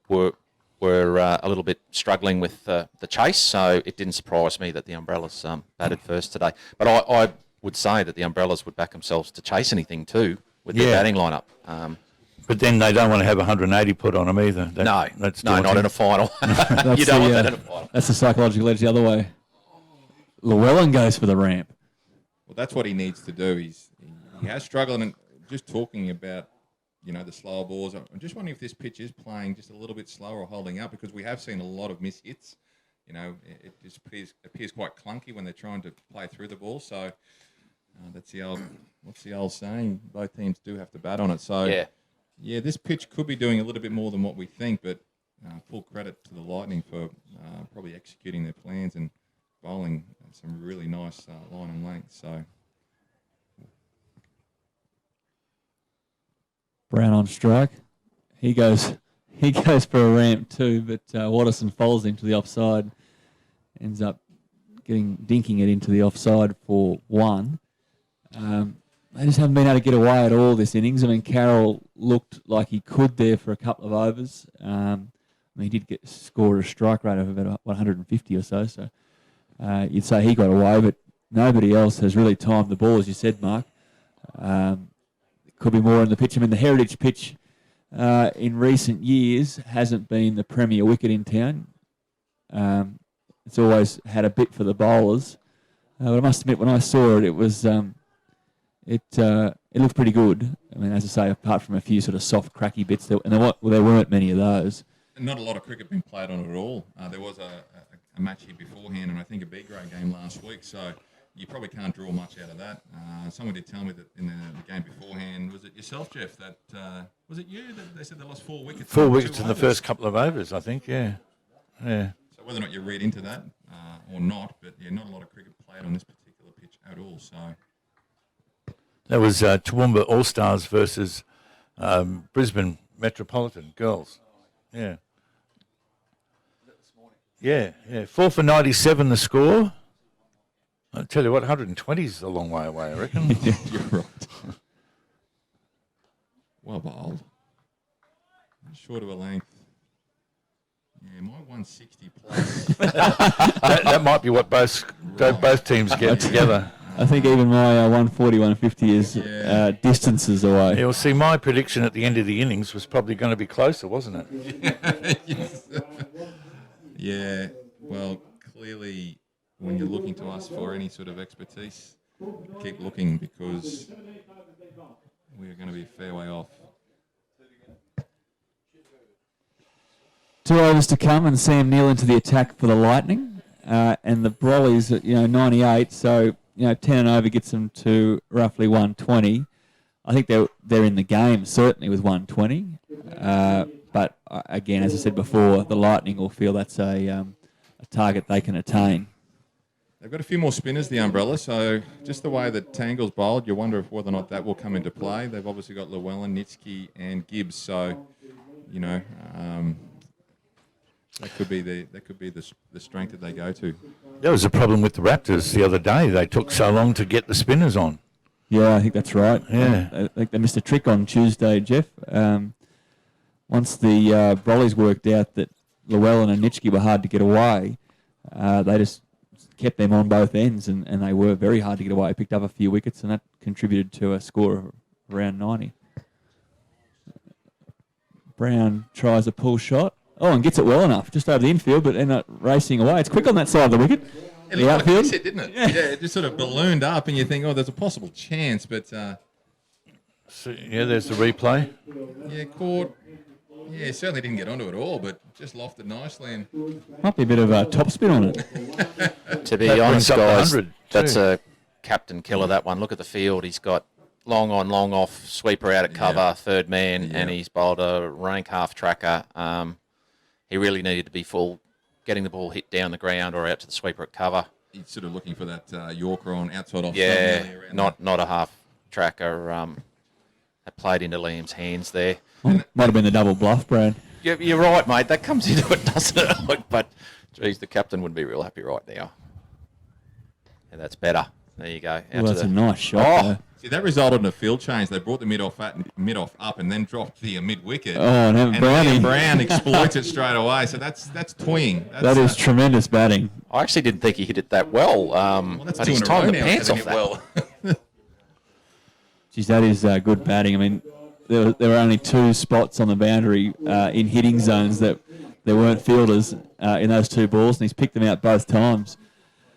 were a little bit struggling with the chase, so it didn't surprise me that the Umbrellas batted first today. But I would say that the Umbrellas would back themselves to chase anything too with their batting lineup. But then they don't want to have 180 put on them either. That's not in a final. You don't want that in a final. That's the psychological edge the other way. Llewellyn goes for the ramp. Well, that's what he needs to do. He has struggled, and just talking about, you know, the slower balls. I'm just wondering if this pitch is playing just a little bit slower or holding up, because we have seen a lot of miss hits. You know, it just appears quite clunky when they're trying to play through the ball. So that's what's the old saying? Both teams do have to bat on it. So yeah, this pitch could be doing a little bit more than what we think, but full credit to the Lightning for probably executing their plans and bowling some really nice line and length. So Brown on strike. He goes for a ramp too, but Watterson follows him to the offside. Ends up dinking it into the offside for 1. they just haven't been able to get away at all this innings. I mean, Carroll looked like he could there for a couple of overs. I mean, he did score a strike rate of about 150 or so. So you'd say he got away, but nobody else has really timed the ball, as you said, Mark. Could be more on the pitch. I mean, the Heritage pitch in recent years hasn't been the premier wicket in town. It's always had a bit for the bowlers. But I must admit, when I saw it, it was it looked pretty good. I mean, as I say, apart from a few sort of soft, cracky bits, there weren't many of those. Not a lot of cricket being played on it at all. There was a match here beforehand, and I think a B-grade game last week, so you probably can't draw much out of that. Someone did tell me that in the game beforehand, was it yourself, Jeff, that was it you that they said they lost 4 wickets? 4 wickets in the first couple of overs, I think, yeah. So whether or not you read into that or not, but yeah, not a lot of cricket played on this particular pitch at all, so... That was Toowoomba All-Stars versus Brisbane Metropolitan girls. Yeah. Yeah. 4 for 97 the score. I tell you what, 120 is a long way away, I reckon. You're right. Well bowled. Short of a length. Yeah, my 160 plus. that might be what both teams get together. I think even my 140, 150 is distances away. You'll see my prediction at the end of the innings was probably going to be closer, wasn't it? Yes. Yeah, well, clearly when you're looking to us for any sort of expertise, keep looking because we're going to be a fair way off. 2 overs to come, and Sam Neill into the attack for the Lightning, and the Brollies at 98. So 10 and over gets them to roughly 120. I think they're in the game certainly with 120. But again, as I said before, the Lightning will feel that's a target they can attain. They've got a few more spinners, the Umbrella, so just the way that Tangle's bowled, you wonder whether or not that will come into play. They've obviously got Llewellyn, Nitsky and Gibbs, so, that could be the strength that they go to. That was a problem with the Raptors the other day. They took so long to get the spinners on. Yeah, I think that's right. Yeah. I think they missed a trick on Tuesday, Jeff. Once the Brollies worked out that Llewellyn and Nitschke were hard to get away, they just kept them on both ends, and they were very hard to get away. Picked up a few wickets, and that contributed to a score of around 90. Brown tries a pull shot. Oh, and gets it well enough, just over the infield, but ended up racing away. It's quick on that side of the wicket. It looked like a miss hit, didn't it? Yeah, it just sort of ballooned up, and you think, oh, there's a possible chance, but... So, there's the replay. Yeah, caught. Yeah, certainly didn't get onto it all, but just lofted nicely. And might be a bit of a top spin on it. To be honest, guys, that's a captain killer, that one. Look at the field. He's got long on, long off, sweeper out at cover, third man, and he's bowled a rank half tracker. He really needed to be full, getting the ball hit down the ground or out to the sweeper at cover. He's sort of looking for that Yorker on outside off. Yeah, not a half tracker. That played into Liam's hands there. Might have been the double bluff, Brad. You're right, mate. That comes into it, doesn't it? But, geez, the captain would be real happy right now. And that's better. There you go. Well, that's a nice shot, though. See, that resulted in a field change. They brought the mid-off up and then dropped the mid-wicket. Oh, and Brown exploits it straight away. So that's toying. That is tremendous batting. I actually didn't think he hit it that well. But he's timed the pants off that. Well. Geez, that is good batting. I mean, there were only 2 spots on the boundary in hitting zones that there weren't fielders in those 2 balls, and he's picked them out both times.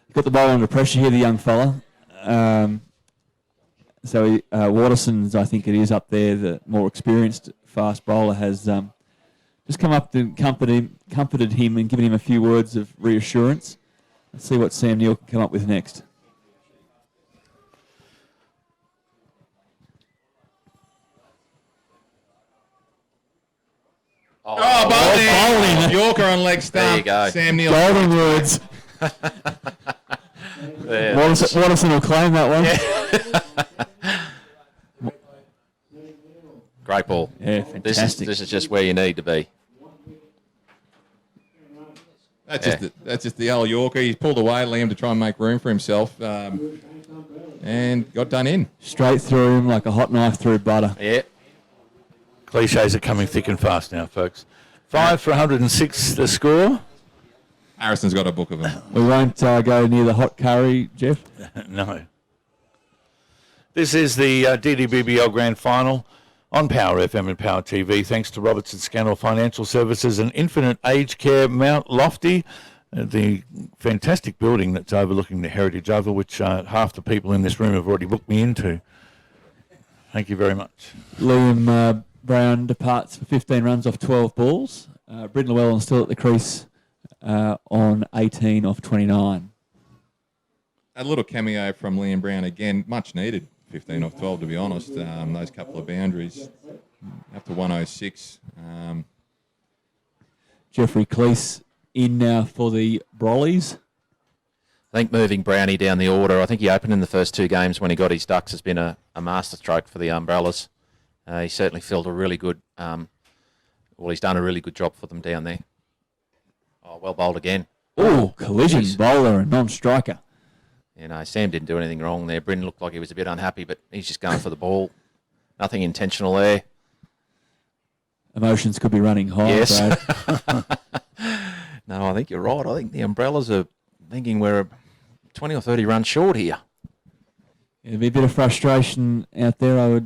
He's got the bowler under pressure here, the young fella. So Watterson's, I think it is up there, the more experienced fast bowler, has just come up and comforted him and given him a few words of reassurance. Let's see what Sam Neill can come up with next. Bowling! Yorker on leg stump. There you go. Sam Neill. Golden words. Watterson will claim that one. Yeah. Great ball. Yeah, fantastic. This is just where you need to be. That's just the old Yorker. He's pulled away, Liam, to try and make room for himself. And and got done in. Straight through him like a hot knife through butter. Yeah. Cliches are coming thick and fast now, folks. 5 for 106 the score. Harrison's got a book of them. We won't go near the hot curry, Jeff. No. This is the DDBBL Grand Final on Power FM and Power TV, thanks to Robertson Scannell Financial Services and Infinite Aged Care Mount Lofty, the fantastic building that's overlooking the Heritage Oval, which half the people in this room have already booked me into. Thank you very much. Liam Brown departs for 15 runs off 12 balls. Britton Llewellyn still at the crease on 18 off 29. A little cameo from Liam Brown again, much needed. 15 off 12, to be honest. Those couple of boundaries up to 106. Jeffrey Cleese in now for the Brollies. I think moving Brownie down the order, I think he opened in the first 2 games when he got his ducks, has been a masterstroke for the Umbrellas. He certainly filled a really good, he's done a really good job for them down there. Oh, well bowled again. Oh, collision Jeez. bowler and non-striker. You know, Sam didn't do anything wrong there. Bryn looked like he was a bit unhappy, but he's just going for the ball. Nothing intentional there. Emotions could be running high. Yes. Brad. No, I think you're right. I think the Umbrellas are thinking we're 20 or 30 runs short here. There'd be a bit of frustration out there.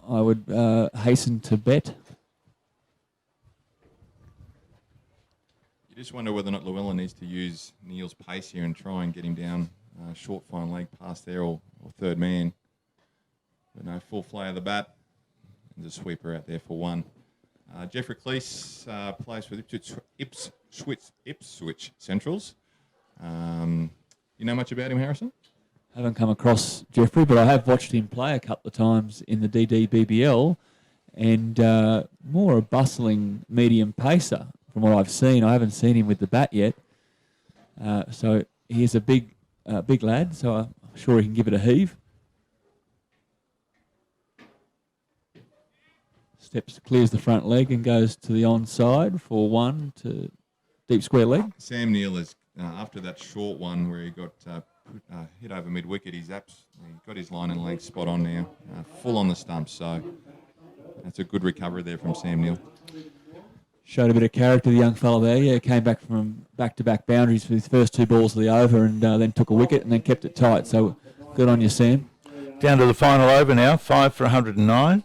I would hasten to bet. You just wonder whether or not Llewellyn needs to use Neil's pace here and try and get him down short fine leg past there or third man. But no, full flay of the bat. And the sweeper out there for 1. Jeffrey Cleese plays for Ipswich Centrals. You know much about him, Harrison? Haven't come across Jeffrey, but I have watched him play a couple of times in the DDBBL, and more a bustling medium pacer from what I've seen. I haven't seen him with the bat yet. So he's a big lad, so I'm sure he can give it a heave. Steps, clears the front leg and goes to the onside for 1 to deep square leg. Sam Neil is, after that short one where he got hit over mid-wicket, he got his line and leg spot on now, full on the stumps. So that's a good recovery there from Sam Neil. Showed a bit of character, the young fellow there. Yeah, came back from back-to-back boundaries for his first 2 balls of the over and then took a wicket and then kept it tight. So good on you, Sam. Down to the final over now, 5 for 109.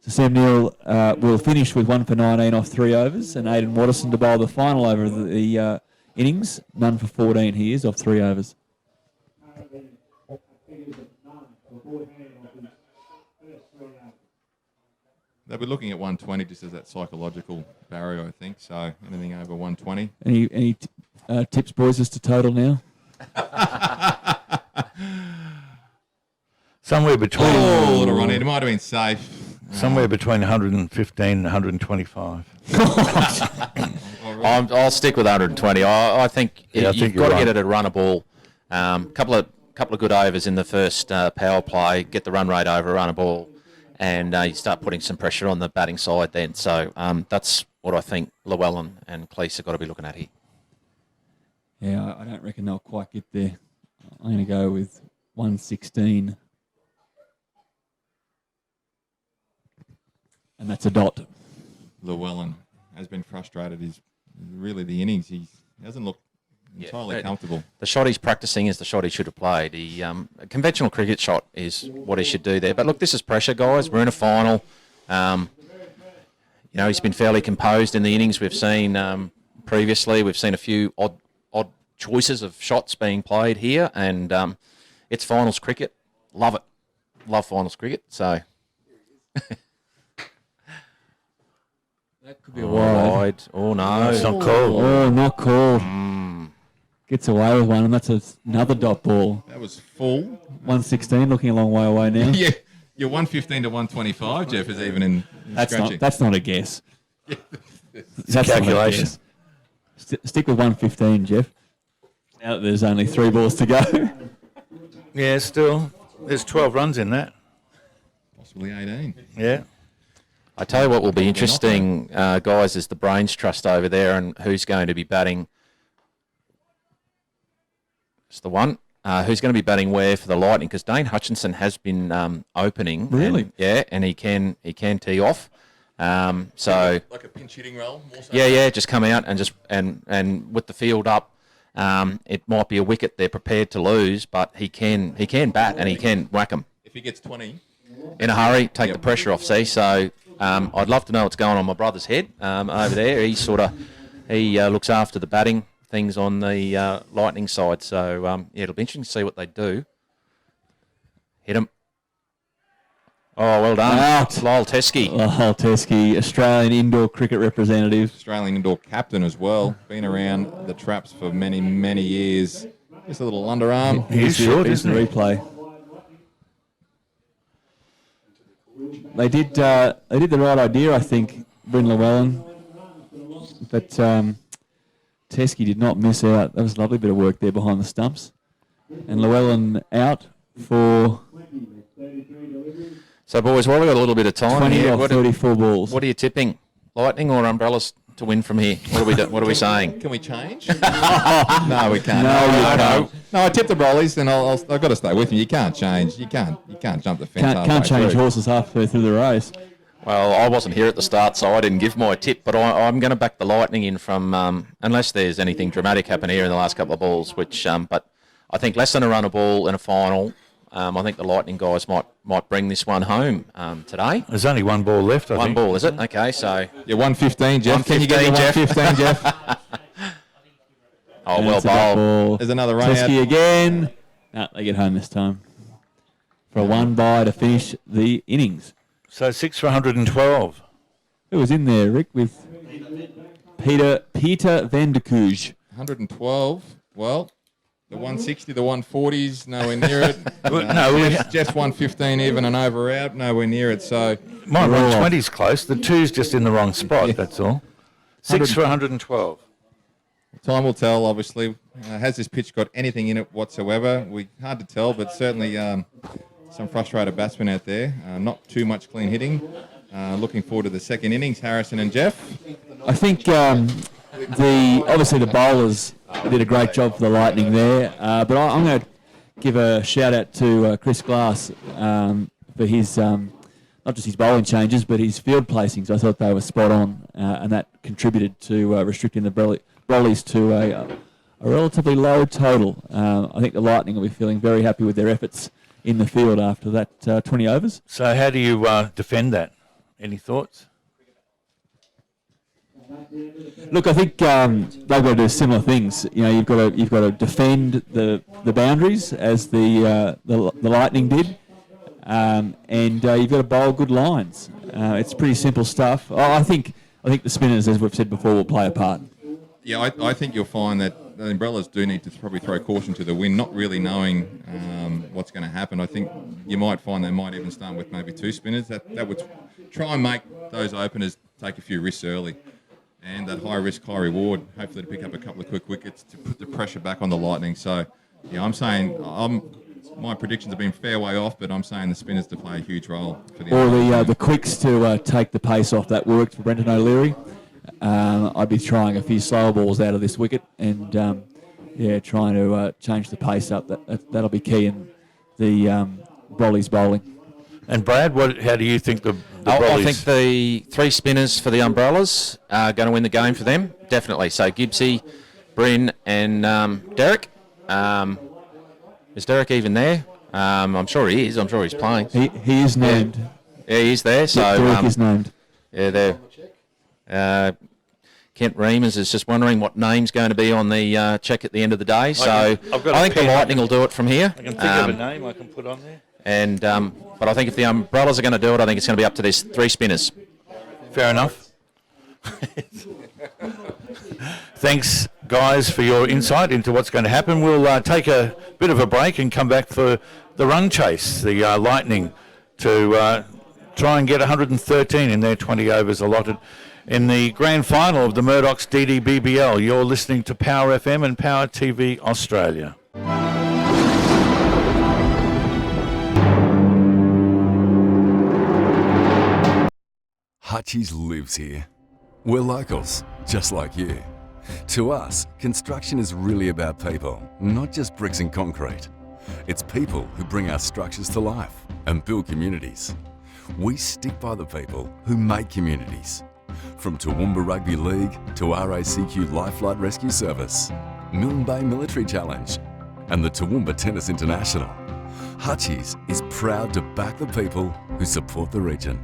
So Sam Neil will finish with 1 for 19 off 3 overs, and Aidan Watterson to bowl the final over of the innings. None for 14 he is off 3 overs. They'll be looking at 120 just as that psychological barrier, I think. So anything over 120. Any tips, boys, as to total now? Somewhere between Oh, little run in. It might have been safe. somewhere between 115 and 125. I'll stick with 120. I think Yeah, I you've think got you're to right. get it at run a ball. Couple of good overs in the first power play, get the run rate over, run a ball, and you start putting some pressure on the batting side then. So that's what I think Llewellyn and Cleese have got to be looking at here. Yeah, I don't reckon they'll quite get there. I'm going to go with 116. And that's a dot. Llewellyn has been frustrated. He's really the innings. He hasn't looked entirely comfortable. The shot he's practicing is the shot he should have played. A conventional cricket shot is what he should do there. But look, this is pressure, guys. We're in a final. He's been fairly composed in the innings we've seen previously. We've seen a few odd choices of shots being played here, and it's finals cricket. Love it. Love finals cricket. So That could be a wide. Oh no, It's not called. Oh, not called. Gets away with one, and that's another dot ball. That was full. 116, looking a long way away now. Yeah, your 115 to 125, Jeff, is even in scratching. That's not a guess. That's calculation. Not a guess. Stick with 115, Jeff. Now that there's only 3 balls to go. Yeah, still. There's 12 runs in that. Possibly 18. Yeah. I tell you what will be interesting, guys, is the brains trust over there and who's going to be batting. It's the one. who's going to be batting where for the Lightning, because Dane Hutchinson has been opening. Really? And he can tee off. So like a pinch hitting role. More so. yeah, just come out and just and with the field up, it might be a wicket they're prepared to lose, but he can bat and he can whack them If he gets 20, in a hurry, take the pressure off. See, so I'd love to know what's going on my brother's head over there. He looks after the batting things on the Lightning side. So it'll be interesting to see what they do. Hit him. Oh, well done. Out. Lyle Teskey. Lyle Teskey, Australian indoor cricket representative. Australian indoor captain as well. Been around the traps for many, many years. Just a little underarm. He's short, Here's the isn't he? replay. They did the right idea, I think, Bryn Llewellyn. But Teskey did not miss out. That was a lovely bit of work there behind the stumps. And Llewellyn out for So, boys, while we've got a little bit of time 20 here, off 34 balls. what are you tipping? Lightning or Umbrellas to win from here? What are we saying? Can we change? No, we can't. No. No, I tipped the Rollies, and I've got to stay with you. You can't change. You can't jump the fence. Can't halfway change through. horses halfway through the race. Well, I wasn't here at the start, so I didn't give my tip, but I'm going to back the Lightning in from, unless there's anything dramatic happen here in the last couple of balls, which, but I think less than a run a ball in a final. I think the Lightning guys might bring this one home today. There's only one ball left, I One think. ball, is it? Okay, so... Yeah, 115, Jeff. Can you get your 115, 115, Jeff? Oh, And well it's a back bowled. ball. There's another run Teskey out. again. No, they get home this time. For a one bye to finish the innings. So 6 for 112. Who was in there, Rick, with Peter van der Kuij? 112. Well, the 160, the 140s, nowhere near it. Jeff's 115 even and over out, nowhere near it. So My We're all 120's close. The 2's just in the wrong spot, that's all. 6 for 112. time will tell, obviously. Has this pitch got anything in it whatsoever? Hard to tell, but certainly some frustrated batsmen out there. Not too much clean hitting. Looking forward to the second innings, Harrison and Jeff. I think obviously the bowlers did a great job for the Lightning there, but I'm going to give a shout out to Chris Glass for his not just his bowling changes, but his field placings. I thought they were spot on, and that contributed to restricting the Brollies to a relatively low total. I think the Lightning will be feeling very happy with their efforts in the field after that 20 overs. So how do you defend that? Any thoughts? Look, I think they've got to do similar things. You know, you've got to defend the boundaries as the Lightning did, and you've got to bowl good lines. It's pretty simple stuff. I think the spinners, as we've said before, will play a part. Yeah, I think you'll find that the Umbrellas do need to probably throw caution to the wind, not really knowing what's going to happen. I think you might find they might even start with maybe two spinners. That would try and make those openers take a few risks early. And that high risk, high reward, hopefully to pick up a couple of quick wickets to put the pressure back on the Lightning. So, yeah, I'm saying my predictions have been fair way off, but I'm saying the spinners to play a huge role for the. Or the quicks to take the pace off. That worked for Brendan O'Leary. I'd be trying a few slower balls out of this wicket and trying to change the pace up. That'll be key in the Brollies bowling. And Brad, how do you think the I Brollies? think the three spinners for the Umbrellas are going to win the game for them, definitely. So Gibbsy, Bryn and Derek. Is Derek even there? I'm sure he is. I'm sure he's playing. He is named. Yeah, he is there. So Derek is named. Yeah, there. Kent Reamers is just wondering what name's going to be on the check at the end of the day. So I I've got a think the pen. Lightning will do it from here. I can think of a name I can put on there. And but I think if the Umbrellas are going to do it, I think it's going to be up to these three spinners. Fair enough. Thanks, guys, for your insight into what's going to happen. We'll take a bit of a break and come back for the run chase, the Lightning, to try and get 113 in their 20 overs allotted in the grand final of the Murdoch's DDBBL. You're listening to Power FM and Power TV Australia. Hutchies lives here. We're locals, just like you. To us, construction is really about people, not just bricks and concrete. It's people who bring our structures to life and build communities. We stick by the people who make communities. From Toowoomba Rugby League to RACQ Life Flight Rescue Service, Milne Bay Military Challenge, and the Toowoomba Tennis International, Hutchies is proud to back the people who support the region.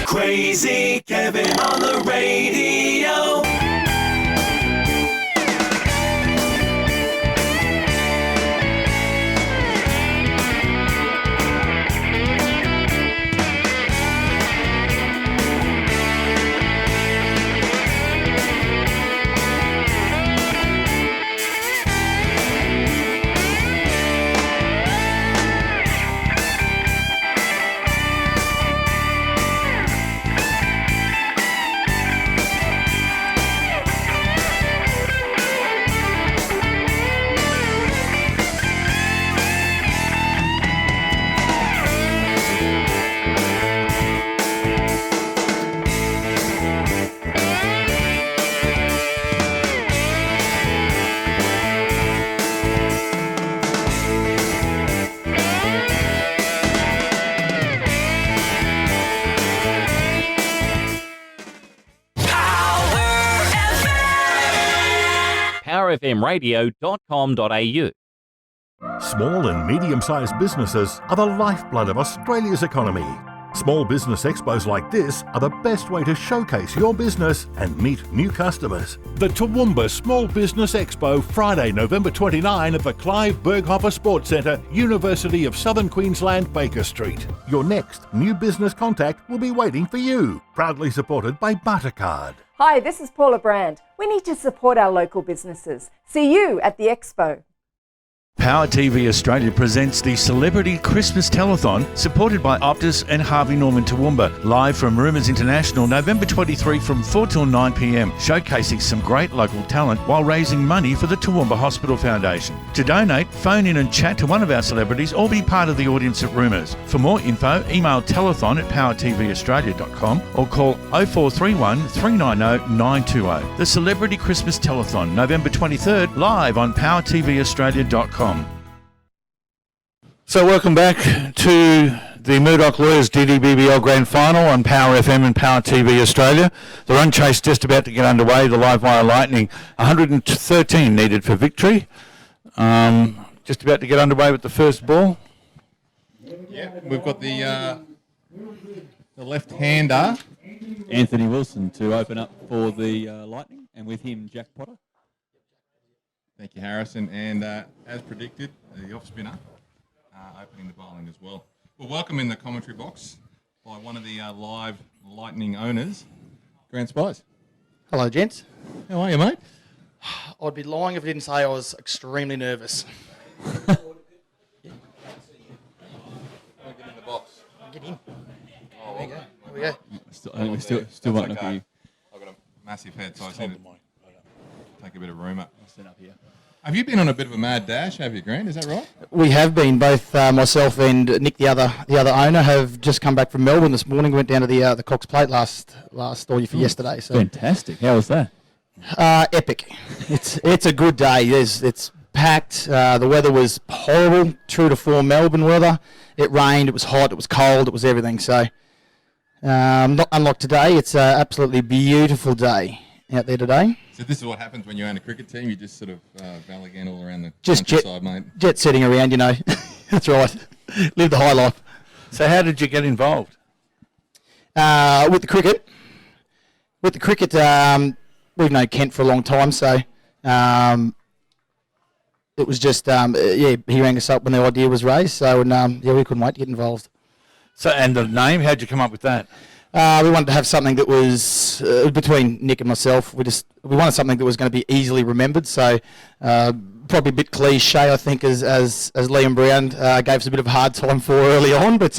Crazy Kevin on the radio. powerfmradio.com.au. Small and medium-sized businesses are the lifeblood of Australia's economy. Small business expos like this are the best way to showcase your business and meet new customers. The Toowoomba Small Business Expo, Friday, November 29 at the Clive Berghofer Sports Centre, University of Southern Queensland, Baker Street. Your next new business contact will be waiting for you. Proudly supported by Buttercard. Hi, this is Paula Brand. We need to support our local businesses. See you at the Expo. Power TV Australia presents the Celebrity Christmas Telethon, supported by Optus and Harvey Norman Toowoomba, live from Rumours International, November 23 from 4 till 9 p.m, showcasing some great local talent while raising money for the Toowoomba Hospital Foundation. To donate, phone in and chat to one of our celebrities or be part of the audience at Rumours. For more info, email telethon@powertvaustralia.com or call 0431 390 920. The Celebrity Christmas Telethon, November 23rd, live on powertvaustralia.com. So welcome back to the Murdoch Lawyers DDBBL Grand Final on Power FM and Power TV Australia. The run chase just about to get underway. The Livewire Lightning, 113 needed for victory. Just about to get underway with the first ball. Yeah, we've got the left-hander, Anthony Wilson, to open up for the Lightning, and with him, Jack Potter. Thank you, Harrison. And as predicted, the off-spinner opening the bowling as well. Well, welcome in the commentary box by one of the live Lightning owners, Grant Spice. Hello, gents. How are you, mate? I'd be lying if I didn't say I was extremely nervous. Get in the box. Get in. Oh, There you go. Here we go. I think we're still waiting for you. I've got a massive head, so I just need to take a bit of room up. I'll stand up here. Have you been on a bit of a mad dash, have you, Grant? Is that right? We have been. Both myself and Nick, the other owner, have just come back from Melbourne this morning. Went down to the Cox Plate last or for yesterday. So Fantastic. How was that? epic. It's a good day. It's packed. The weather was horrible, true to form Melbourne weather. It rained. It was hot. It was cold. It was everything. So not unlike today. It's an absolutely beautiful day out there today. So this is what happens when you own a cricket team. You just sort of ballagant all around the Just countryside, mate. Jet setting around, you know. That's right. Live the high life. So how did you get involved? With the cricket, we've known Kent for a long time, so it was just he rang us up when the idea was raised. So and we couldn't wait to get involved. So, and the name, how'd you come up with that? We wanted to have something that was between Nick and myself. We wanted something that was going to be easily remembered. So probably a bit cliche, I think, as Liam Brown gave us a bit of a hard time for early on. But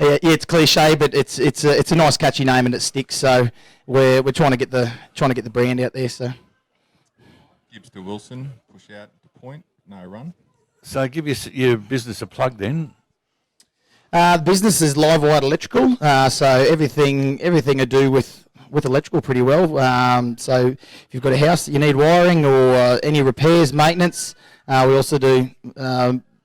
it's cliche, but it's a nice catchy name and it sticks. So we're trying to get the brand out there. So Gibbs to Wilson, push out to point, no run. So give your business a plug then. The business is Livewired Electrical, so everything I do with electrical pretty well. So if you've got a house that you need wiring or any repairs, maintenance, we also do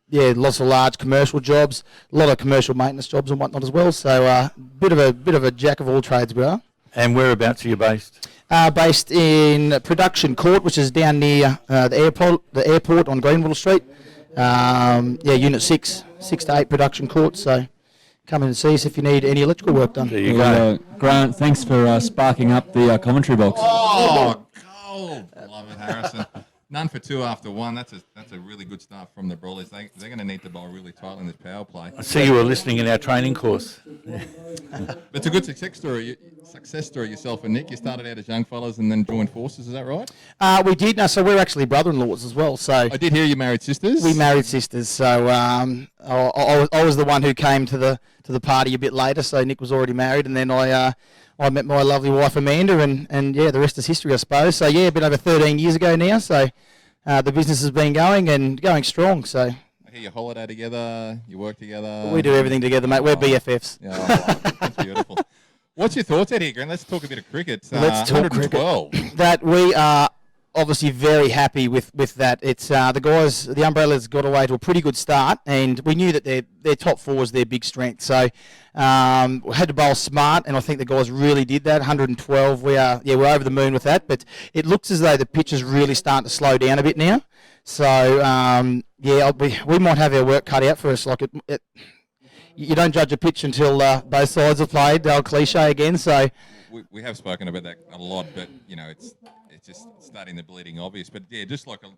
lots of large commercial jobs, a lot of commercial maintenance jobs and whatnot as well. So bit of a jack of all trades we are. And whereabouts are you based? Based in Production Court, which is down near the airport on Greenville Street. Unit 6 to 8 Production Court. So come in and see us if you need any electrical work done. There you go. Grant, thanks for sparking up the commentary box. Oh, cold. Love it, Harrison. None for two after one. That's a really good start from the Brawlers. They're going to need to bowl really tight in this power play. I see you were listening in our training course. But it's a good success story yourself and Nick. You started out as young fellas and then joined forces. Is that right? We did. No, so we're actually brother-in-laws as well. So I did hear you married sisters. We married sisters. So I was the one who came to the party a bit later. So Nick was already married, and then I met my lovely wife Amanda, and the rest is history, I suppose. So a bit over 13 years ago now. So the business has been going strong. So I hear you holiday together, you work together. We do everything together, mate. We're BFFs. Yeah, that's beautiful. What's your thoughts out here, Grant? Let's talk a bit of cricket. Let's talk 112. cricket. That we are obviously very happy with that. It's the guys, the Umbrellas got away to a pretty good start, and we knew that their top four was their big strength. So we had to bowl smart, and I think the guys really did that. 112. We're over the moon with that. But it looks as though the pitch is really starting to slow down a bit now. So we might have our work cut out for us. Like you don't judge a pitch until both sides have played. The old cliche again. So we have spoken about that a lot, but it's just starting to bleeding obvious. But just like a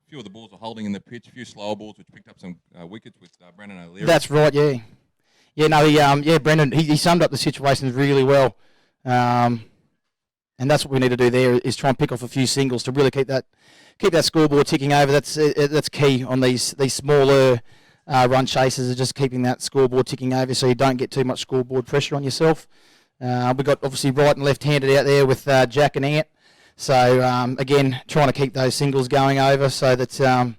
few of the balls are holding in the pitch, a few slower balls, which picked up some wickets with Brendan O'Leary. That's right. Brendan. He summed up the situations really well. And that's what we need to do there is try and pick off a few singles to really keep that scoreboard ticking over. That's key on these smaller run chases, is just keeping that scoreboard ticking over so you don't get too much scoreboard pressure on yourself. We've got obviously right and left-handed out there with Jack and Ant. So again, trying to keep those singles going over so that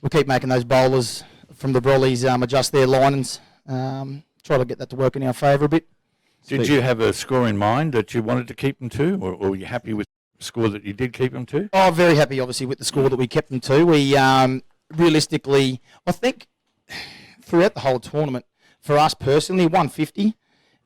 we keep making those bowlers from the Brollies adjust their linings. Try to get that to work in our favour a bit. Did you have a score in mind that you wanted to keep them to, or were you happy with the score that you did keep them to? Oh, very happy, obviously, with the score that we kept them to. We realistically, I think, throughout the whole tournament, for us personally, 150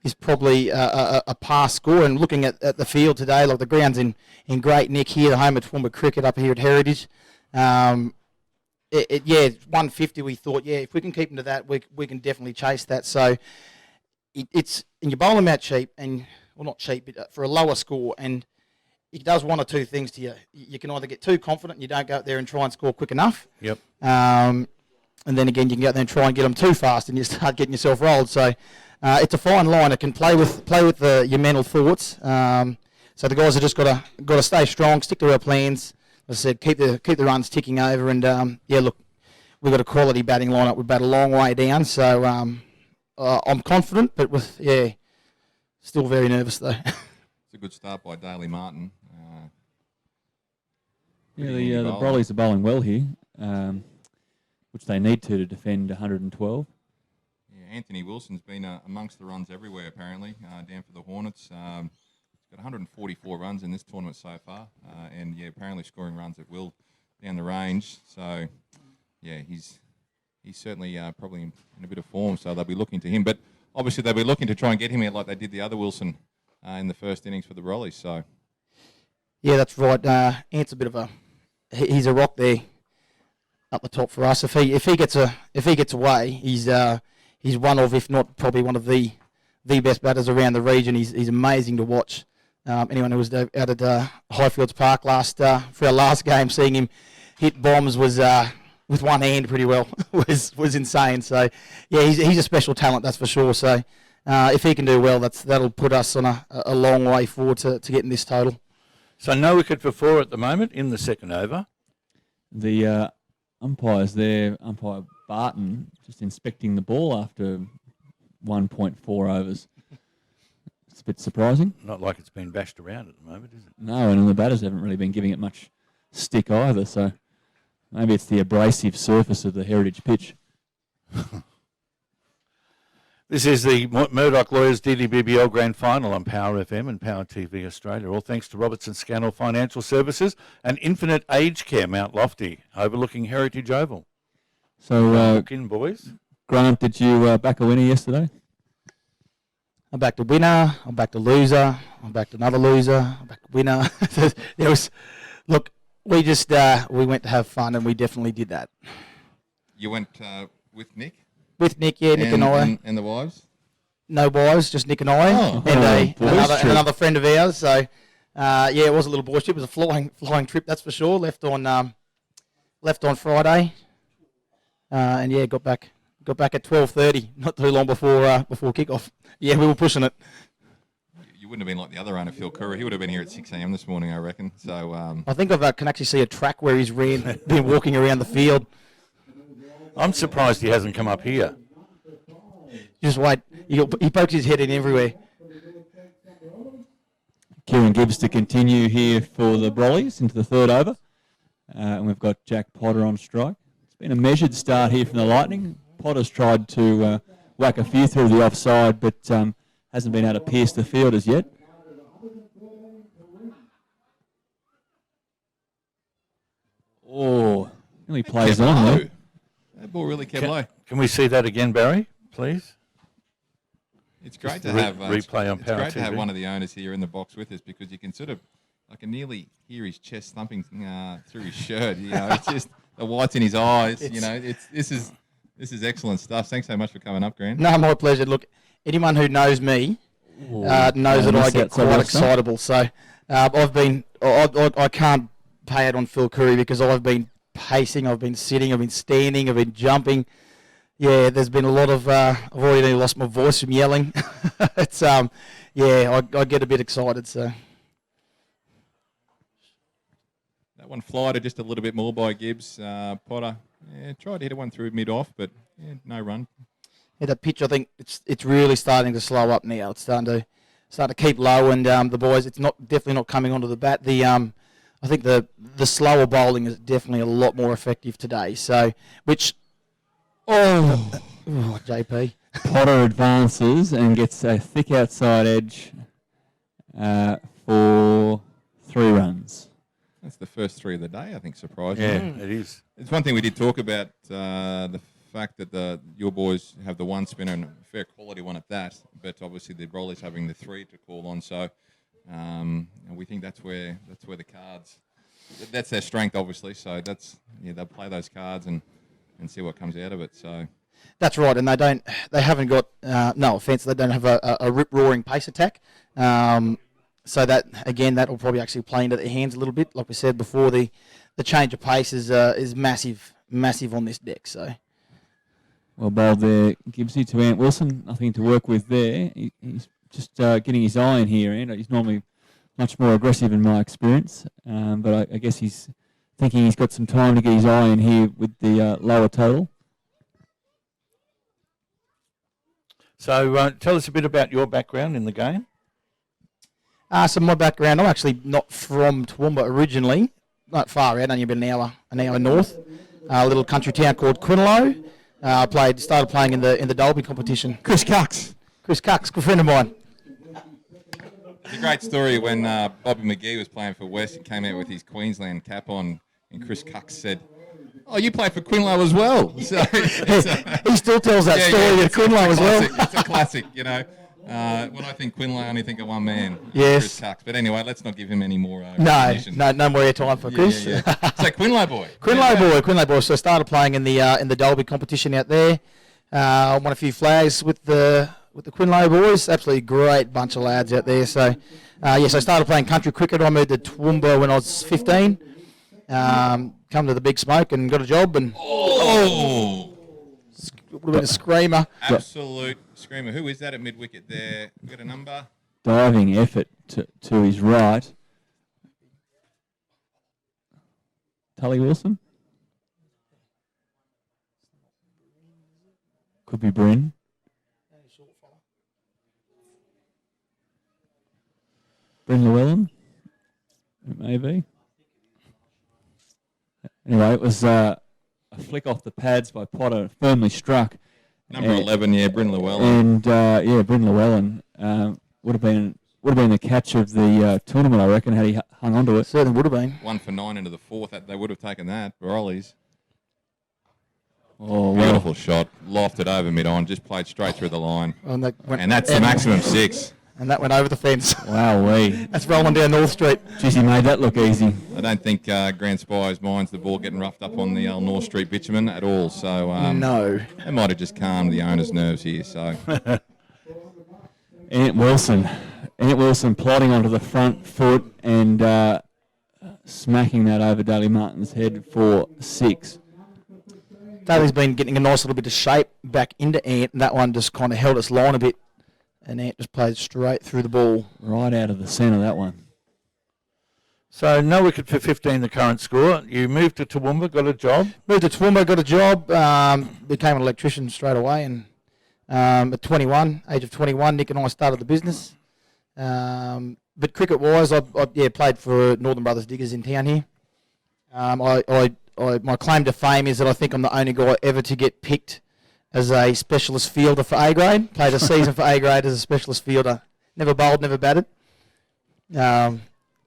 is probably a pass score. And looking at the field today, like the ground's in great nick here, the home of Toowoomba cricket up here at Heritage. 150, we thought, if we can keep them to that, we can definitely chase that. So it's and you bowl them out cheap, not cheap, but for a lower score, and it does one or two things to you. You can either get too confident and you don't go out there and try and score quick enough. Yep. And then again, you can go out there and try and get them too fast, and you start getting yourself rolled. So it's a fine line. It can play with your mental thoughts. So the guys have just got to stay strong, stick to our plans. As I said, keep the runs ticking over, and look, we've got a quality batting lineup. We've batted a long way down, so I'm confident, but still very nervous though. It's a good start by Daly Martin. The Brollies are bowling well here, which they need to defend 112. Yeah, Anthony Wilson's been amongst the runs everywhere apparently, down for the Hornets. He's got 144 runs in this tournament so far, and apparently scoring runs at will down the range. So he's certainly probably in a bit of form, so they'll be looking to him. But obviously they'll be looking to try and get him out like they did the other Wilson in the first innings for the Brollies. So yeah, that's right. Ant's a bit of he's a rock there up the top for us. If he gets away, he's one of, if not probably one of the best batters around the region. He's amazing to watch. Anyone who was out at Highfields Park for our last game, seeing him hit bombs was with one hand pretty well was insane. So yeah, he's a special talent, that's for sure. So if he can do well, that'll put us on a long way forward to getting this total. So no wicket for 4 at the moment in the second over. The umpires there, umpire Barton, just inspecting the ball after 1.4 overs. It's a bit surprising. Not like it's been bashed around at the moment, is it? No, and the batters haven't really been giving it much stick either, so maybe it's the abrasive surface of the heritage pitch. This is the Murdoch Lawyers DDBBL Grand Final on Power FM and Power TV Australia. All thanks to Robertson Scannell Financial Services and Infinite Aged Care Mount Lofty, overlooking Heritage Oval. So, look in, boys. Grant, did you back a winner yesterday? I backed a winner, I backed a loser, I backed another loser, I backed a winner. Look, we just we went to have fun, and we definitely did that. You went with Nick? With Nick, yeah, Nick and I. And the wives? No wives, just Nick and I, and another friend of ours. So, yeah, it was a little boys trip. It was a flying trip, that's for sure. Left on Friday, and yeah, got back at 12:30, not too long before kickoff. Yeah, we were pushing it. You wouldn't have been like the other owner, Phil Curry. He would have been here at 6 a.m. this morning, I reckon. So I think I can actually see a track where he's been walking around the field. I'm surprised he hasn't come up here. Just wait. He pokes his head in everywhere. Kieran Gibbs to continue here for the Brollies into the third over. And we've got Jack Potter on strike. It's been a measured start here from the Lightning. Potter's tried to whack a few through the offside, but hasn't been able to pierce the field as yet. Oh, really plays on though. That ball really kept low. Can we see that again, Barry, please? It's great to have replay on Power It's great to TV. have one of the owners here in the box with us, because you can I can nearly hear his chest thumping through his shirt. You know, it's just the whites in his eyes. This is excellent stuff. Thanks so much for coming up, Grant. No, my pleasure. Look, anyone who knows me knows that I get quite excitable. So I can't pay it on Phil Curry, because I've been pacing, I've been sitting, I've been standing, I've been jumping. Yeah, there's been a lot of. I've already lost my voice from yelling. It's yeah, I get a bit excited. So that one flied just a little bit more by Gibbs. Potter tried to hit one through mid off, but no run. Yeah, that pitch, I think it's really starting to slow up now. It's starting to keep low, and the boys, it's definitely not coming onto the bat. I think the slower bowling is definitely a lot more effective today. So, JP. Potter advances and gets a thick outside edge for 3 runs. That's the first 3 of the day, I think, surprisingly. Yeah, it is. It's one thing we did talk about, the fact that your boys have the one spinner, and a fair quality one at that, but obviously the Rollies having the 3 to call on. So and we think that's where the cards, that's their strength, obviously. So they'll play those cards and see what comes out of it. So that's right, and they haven't got no offence, they don't have a rip roaring pace attack. So that again, that will probably actually play into their hands a little bit. Like we said before, the change of pace is massive on this deck. So well bowled there, Gibbsy to Ant Wilson. Nothing to work with there. He's just getting his eye in here, and he's normally much more aggressive in my experience. But I guess he's thinking he's got some time to get his eye in here with the lower total. So tell us a bit about your background in the game. So my background, I'm actually not from Toowoomba originally, not far out, only about an hour north. A little country town called Quinlow. Started playing in the Dolby competition. Chris Cucks, good friend of mine. It's a great story when Bobby McGee was playing for West. He came out with his Queensland cap on, and Chris Cucks said, "Oh, you play for Quinlow as well." So he still tells that story at Quinlow as well. It's a classic, you know. When I think Quinlow, I only think of one man, yes. Chris Cucks. But anyway, let's not give him any more no more time for Chris. Yeah. So Quinlow boy. Quinlow boy. So I started playing in the Dolby competition out there. Won a few flags with the Quinlow boys. Absolutely great bunch of lads out there. So yes, I started playing country cricket. I moved to Toowoomba when I was 15. Come come to the big smoke and got a job, and would have been a screamer. Absolute screamer. Who is that at mid-wicket there? We got a number? Diving effort to his right. Tully Wilson? Could be Bryn. Bryn Llewellyn? It may be. Anyway, it was a flick off the pads by Potter, firmly struck. Number 11, Bryn Llewellyn. And Bryn Llewellyn would have been the catch of the tournament, I reckon, had he hung on to it. Certainly would have been. 1 for 9 into the 4th. They would have taken that. Borelli's. Oh, Beautiful shot. Lofted over mid-on. Just played straight through the line. And that's the maximum 6. And that went over the fence. Wowee. That's rolling down North Street. Jeez, he made that look easy. I don't think Grant Spires minds the ball getting roughed up on the North Street bitumen at all. So no. It might have just calmed the owner's nerves here. So Ant Wilson plodding onto the front foot and smacking that over Daly Martin's head for 6. Daly's been getting a nice little bit of shape back into Ant, and that one just kind of held its line a bit. And Ant just played straight through the ball. Right out of the centre, that one. So no wicket for 15, the current score. You moved to Toowoomba, got a job? Moved to Toowoomba, got a job, became an electrician straight away. And at 21, age of 21, Nick and I started the business. But cricket-wise, I played for Northern Brothers Diggers in town here. My claim to fame is that I think I'm the only guy ever to get picked as a specialist fielder for A grade. Played a season for A grade as a specialist fielder. Never bowled, never batted. I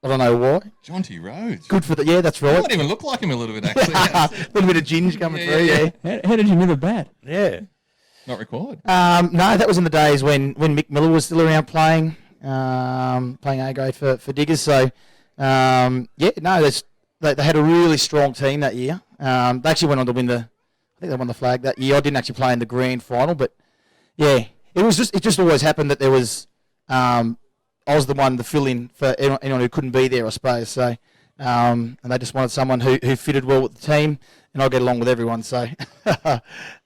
don't know why. Jonty Rhodes. Good for the, yeah, that's right. You might even look like him a little bit, actually. A little bit of ginge coming through, yeah. How did you never bat? Yeah. Not required. No, that was in the days when Mick Miller was still around playing A grade for Diggers. So, they had a really strong team that year. They actually went on to win I think they won the flag that year. I didn't actually play in the grand final, but yeah, it just always happened that there was, I was the one to fill in for anyone who couldn't be there, I suppose. So, and they just wanted someone who fitted well with the team, and I get along with everyone. So,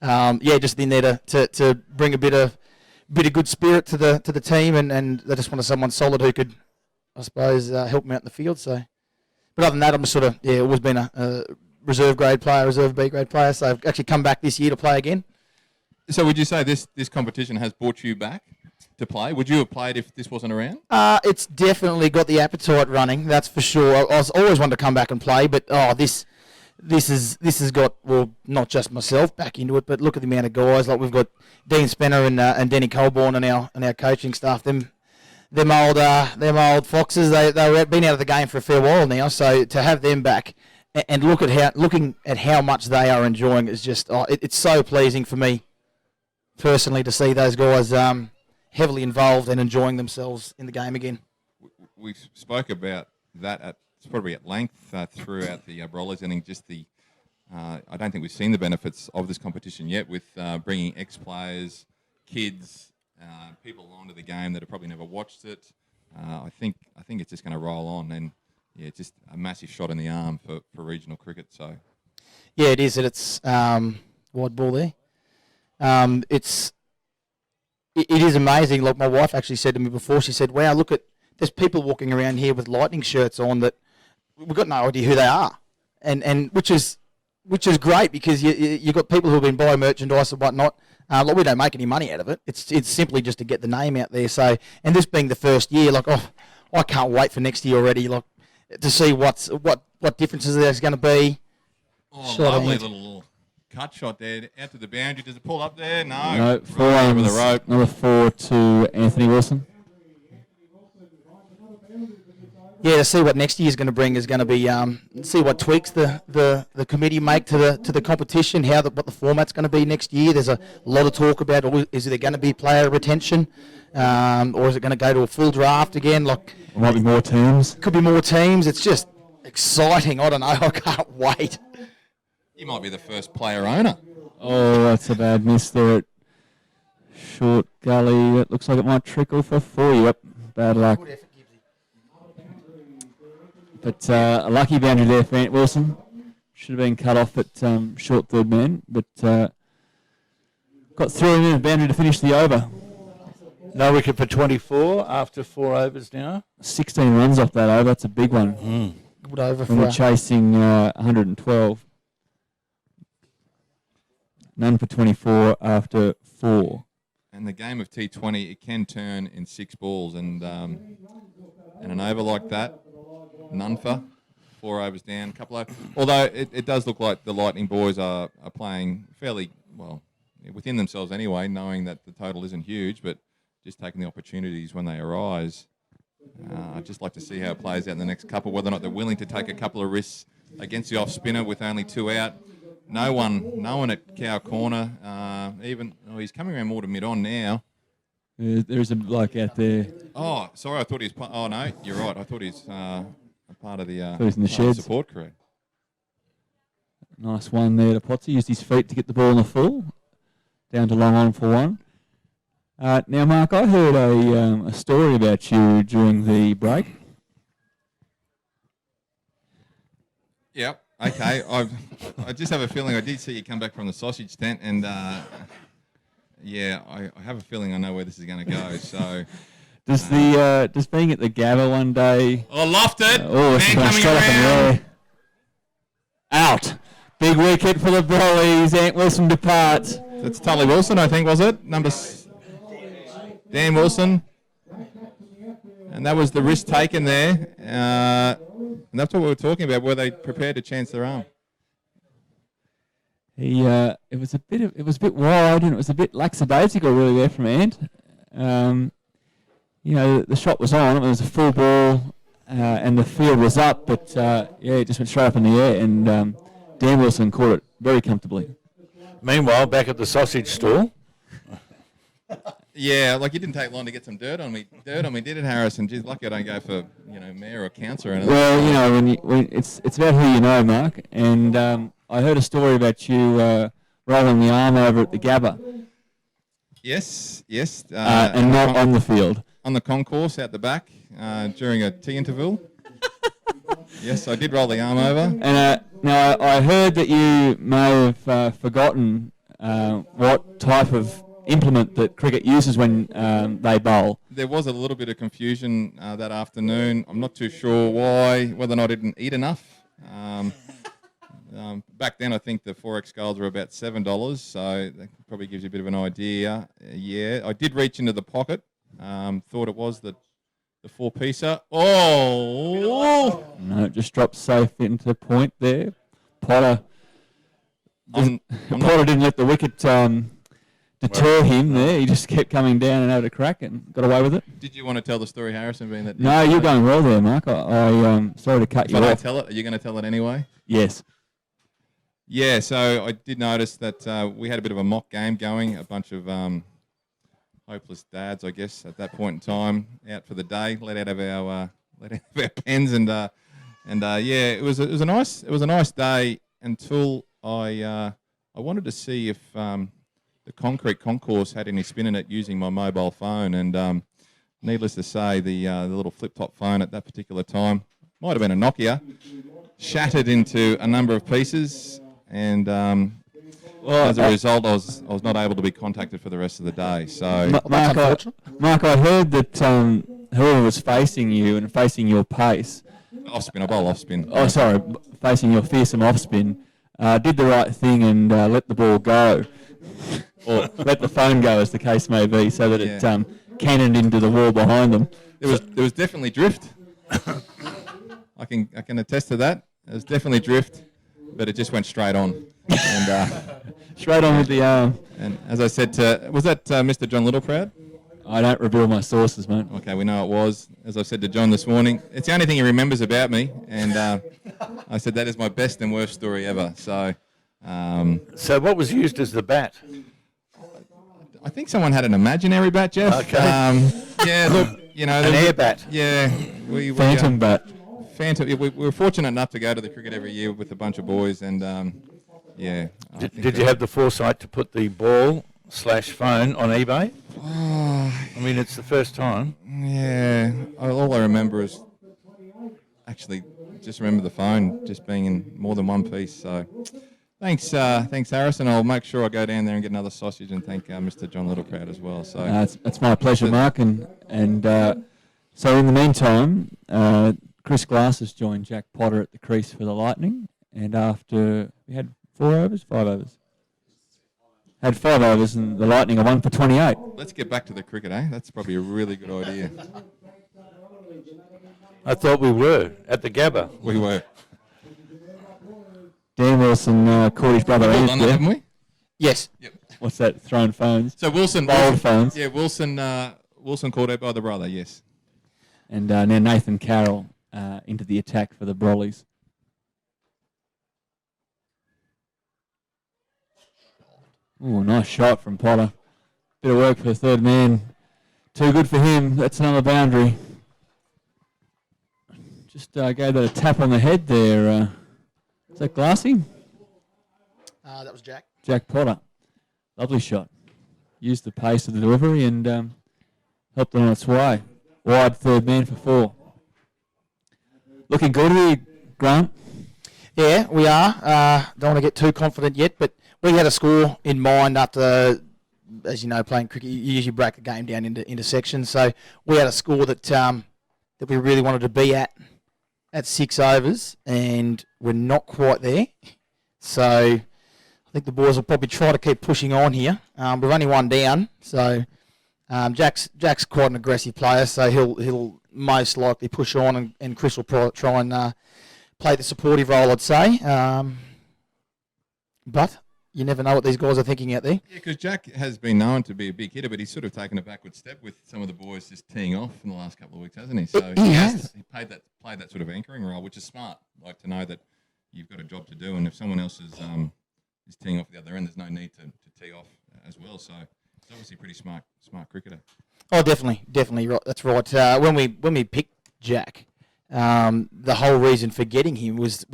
just in there to bring a bit of good spirit to the team, and they just wanted someone solid who could, I suppose, help them out in the field. So, but other than that, I'm sort of always been a reserve grade player, reserve B grade player. So I've actually come back this year to play again. So would you say this competition has brought you back to play? Would you have played if this wasn't around? It's definitely got the appetite running, that's for sure. I was always wanted to come back and play, but this has got, well, not just myself back into it, but look at the amount of guys. Like we've got Dean Spenner and Denny Colborne and our coaching staff. Them old foxes. They've been out of the game for a fair while now. So to have them back and looking at how much they are enjoying is just it's so pleasing for me personally to see those guys heavily involved and enjoying themselves in the game again. We spoke about that probably at length throughout the Brollers inning. Just I don't think we've seen the benefits of this competition yet with bringing ex-players, kids, people onto the game that have probably never watched it. I think it's just going to roll on, and it's just a massive shot in the arm for regional cricket. So yeah, it is. It's wide ball there. It is amazing. Like my wife actually said to me before, she said, "Wow, look at there's people walking around here with Lightning shirts on that we've got no idea who they are," and which is great because you got people who have been buying merchandise and whatnot. Like we don't make any money out of it. It's simply just to get the name out there. So, and this being the first year, like I can't wait for next year already. Like to see what differences there's going to be. Oh, lovely little cut shot there out to the boundary. Does it pull up there? No. No, Right 4 over the runs, rope. number 4 to Anthony Wilson. Yeah, to see what next year's going to bring is going to be see what tweaks the committee make to the competition, what the format's going to be next year. There's a lot of talk about is there going to be player retention, or is it going to go to a full draft again? Like There might be more teams. Could be more teams. It's just exciting. I don't know. I can't wait. You might be the first player owner. Oh, that's a bad miss there at short gully. It looks like it might trickle for 4. Yep, bad luck. But a lucky boundary there for Ant Wilson. Should have been cut off at short third man, but got through him in a boundary to finish the over. No wicket for 24 after 4 overs now. 16 runs off that over. That's a big one. Good over When we're chasing 112. None for 24 after 4. And the game of T20, it can turn in 6 balls, and an over like that, none for 4 overs down, a couple of. Although it does look like the Lightning boys are playing fairly well within themselves anyway, knowing that the total isn't huge, but just taking the opportunities when they arise. I'd just like to see how it plays out in the next couple, whether or not they're willing to take a couple of risks against the off spinner with only 2 out. No one at Cow Corner. He's coming around more to mid on now. There's a bloke out there. Oh, sorry, I thought he's. Oh no, you're right. I thought he's a part of the, he's in the sheds. Support crew. Nice one there to Potsy. Used his feet to get the ball in the full. Down to long on for 1. Now, Mark, I heard a story about you during the break. Yep. Okay. I just have a feeling I did see you come back from the sausage tent, and I have a feeling I know where this is going to go. So. Does being at the Gabba one day? Oh, lofted. Man coming around. Out. Big wicket for the Brollies. Ant Wilson departs. That's Tully Wilson, I think, was it? Dan Wilson. And that was the risk taken there. And that's what we were talking about. Were they prepared to chance their arm? It was a bit wide, and it was a bit lackadaisical really there from Ant. The shot was on. It was a full ball, and the field was up, but it just went straight up in the air, and Dan Wilson caught it very comfortably. Meanwhile, back at the sausage stall. Yeah, like it didn't take long to get some dirt on me, did it, Harrison? Geez, lucky I don't go for mayor or councillor or anything. Well, when it's about who you know, Mark, and I heard a story about you rolling the arm over at the Gabba. Yes. And not on the field. On the concourse out the back during a tea interval. Yes, I did roll the arm over. And now I heard that you may have forgotten what type of implement that cricket uses when they bowl. There was a little bit of confusion that afternoon. I'm not too sure why, whether or not I didn't eat enough. Back then, I think the Forex golds were about $7, so that probably gives you a bit of an idea. I did reach into the pocket. Thought it was the 4-piecer. Oh! No, it just dropped safe into point there. Potter didn't let the wicket deter him there. He just kept coming down and had a crack and got away with it. Did you want to tell the story, Harrison? Being that no, you're going well there, Mark. I'm sorry to cut you off. If I tell it, are you going to tell it anyway? Yes. Yeah, so I did notice that we had a bit of a mock game going, a bunch of hopeless dads, I guess, at that point in time, out for the day, let out of our pens, and it was a nice day until I wanted to see if the concrete concourse had any spin in it using my mobile phone, and needless to say, the little flip-top phone at that particular time might have been a Nokia, shattered into a number of pieces, and as a result, I was not able to be contacted for the rest of the day. So, Mark, I heard that whoever was facing you and facing your pace, off spin, I bowl off spin. Oh, sorry, facing your fearsome off spin, did the right thing and let the ball go, or let the phone go, as the case may be, so that it cannoned into the wall behind them. There was definitely drift. I can attest to that. There was definitely drift, but it just went straight on. And straight on with the arm. And as I said was that Mr. John Littleproud? I don't reveal my sources, mate. Okay, we know it was. As I said to John this morning, it's the only thing he remembers about me, and I said that is my best and worst story ever. So, so what was used as the bat? I think someone had an imaginary bat, Jeff. Okay. Yeah, look, an air bat. Yeah, phantom bat. Phantom. We were fortunate enough to go to the cricket every year with a bunch of boys, and Did you have the foresight to put the ball/phone on eBay? I mean, it's the first time. Yeah. All I remember is actually just remember the phone just being in more than one piece. So thanks, Harrison. I'll make sure I go down there and get another sausage and thank Mr. John Littleproud as well. So it's my pleasure, Mark. And so in the meantime, Chris Glass has joined Jack Potter at the crease for the Lightning. And after we had 5 overs. Had 5 overs and the Lightning are 1 for 28. Let's get back to the cricket, eh? That's probably a really good idea. I thought we were at the Gabba. We were. Dan Wilson caught his brother Well Ed done, there. haven't we? Yes. Yep. What's that? Thrown phones. So Wilson, Bowled phones. Yeah, Wilson caught out by the brother. Yes. And now Nathan Carroll into the attack for the Brollies. Oh, nice shot from Potter. Bit of work for the third man. Too good for him. That's another boundary. Just gave that a tap on the head there. Is that Glassy? That was Jack. Jack Potter. Lovely shot. Used the pace of the delivery and helped it on its way. Wide third man for 4. Looking good here, Grant. Yeah, we are. Don't want to get too confident yet, but we had a score in mind after, as you know, playing cricket, you usually break the game down into sections. So we had a score that that we really wanted to be at 6 overs, and we're not quite there. So I think the boys will probably try to keep pushing on here. We've only 1 down, so Jack's quite an aggressive player, so he'll most likely push on, and Chris will try and play the supportive role, I'd say. But you never know what these guys are thinking out there. Yeah, because Jack has been known to be a big hitter, but he's sort of taken a backward step with some of the boys just teeing off in the last couple of weeks, hasn't he? So he has. He played that sort of anchoring role, which is smart. Like to know that you've got a job to do, and if someone else is teeing off at the other end, there's no need to tee off as well. So it's obviously a pretty smart cricketer. Oh, definitely right. That's right. When we picked Jack, the whole reason for getting him was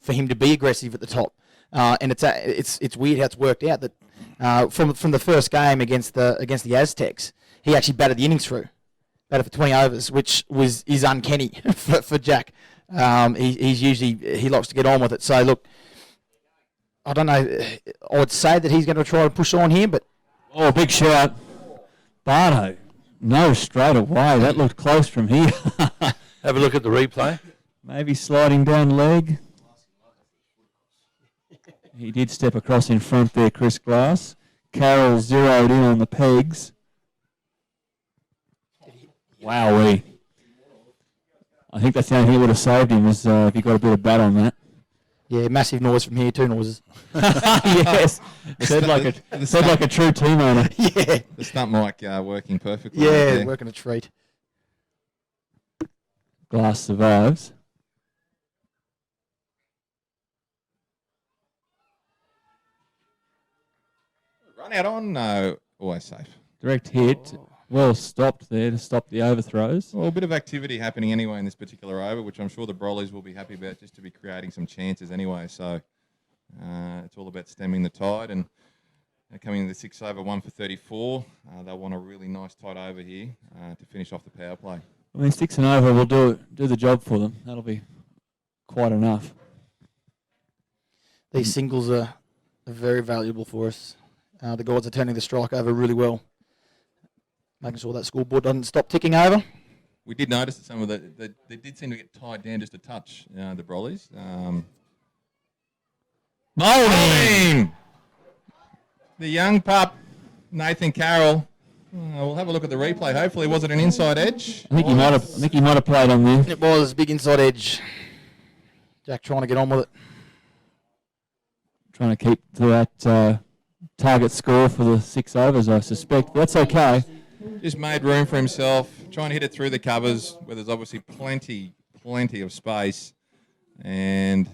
for him to be aggressive at the top. And it's weird how it's worked out that from the first game against the Aztecs, he actually batted the innings through, batted for 20 overs, which is uncanny for Jack. He likes to get on with it. So look, I don't know. I would say that he's going to try to push on here, but big shot, Bardo. No, straight away. That looked close from here. Have a look at the replay. Maybe sliding down leg. He did step across in front there, Chris Glass. Carroll zeroed in on the pegs. Wowee. I think that's the only thing that would have saved him was if he got a bit of bat on that. yeah, massive noise from here, 2 noises. Yes. Said like a true team owner. Yeah. The stump mic working perfectly. Yeah, working a treat. Glass survives. Run out on, no, always safe. Direct hit. Well stopped there to stop the overthrows. Well, a bit of activity happening anyway in this particular over, which I'm sure the Brollies will be happy about just to be creating some chances anyway. So it's all about stemming the tide. And coming into the 6 over, 1 for 34. They'll want a really nice tight over here to finish off the power play. I mean, 6 and over will do the job for them. That'll be quite enough. These singles are very valuable for us. The guys are turning the strike over really well, making sure that scoreboard doesn't stop ticking over. We did notice that some of they did seem to get tied down just a touch, the Brollies. Bowling! The young pup, Nathan Carroll. We'll have a look at the replay. Hopefully, was it an inside edge? I think he might have played on there. It was a big inside edge. Jack trying to get on with it. Trying to keep to that target score for the 6 overs, I suspect. But that's okay. Just made room for himself, trying to hit it through the covers, where there's obviously plenty of space. And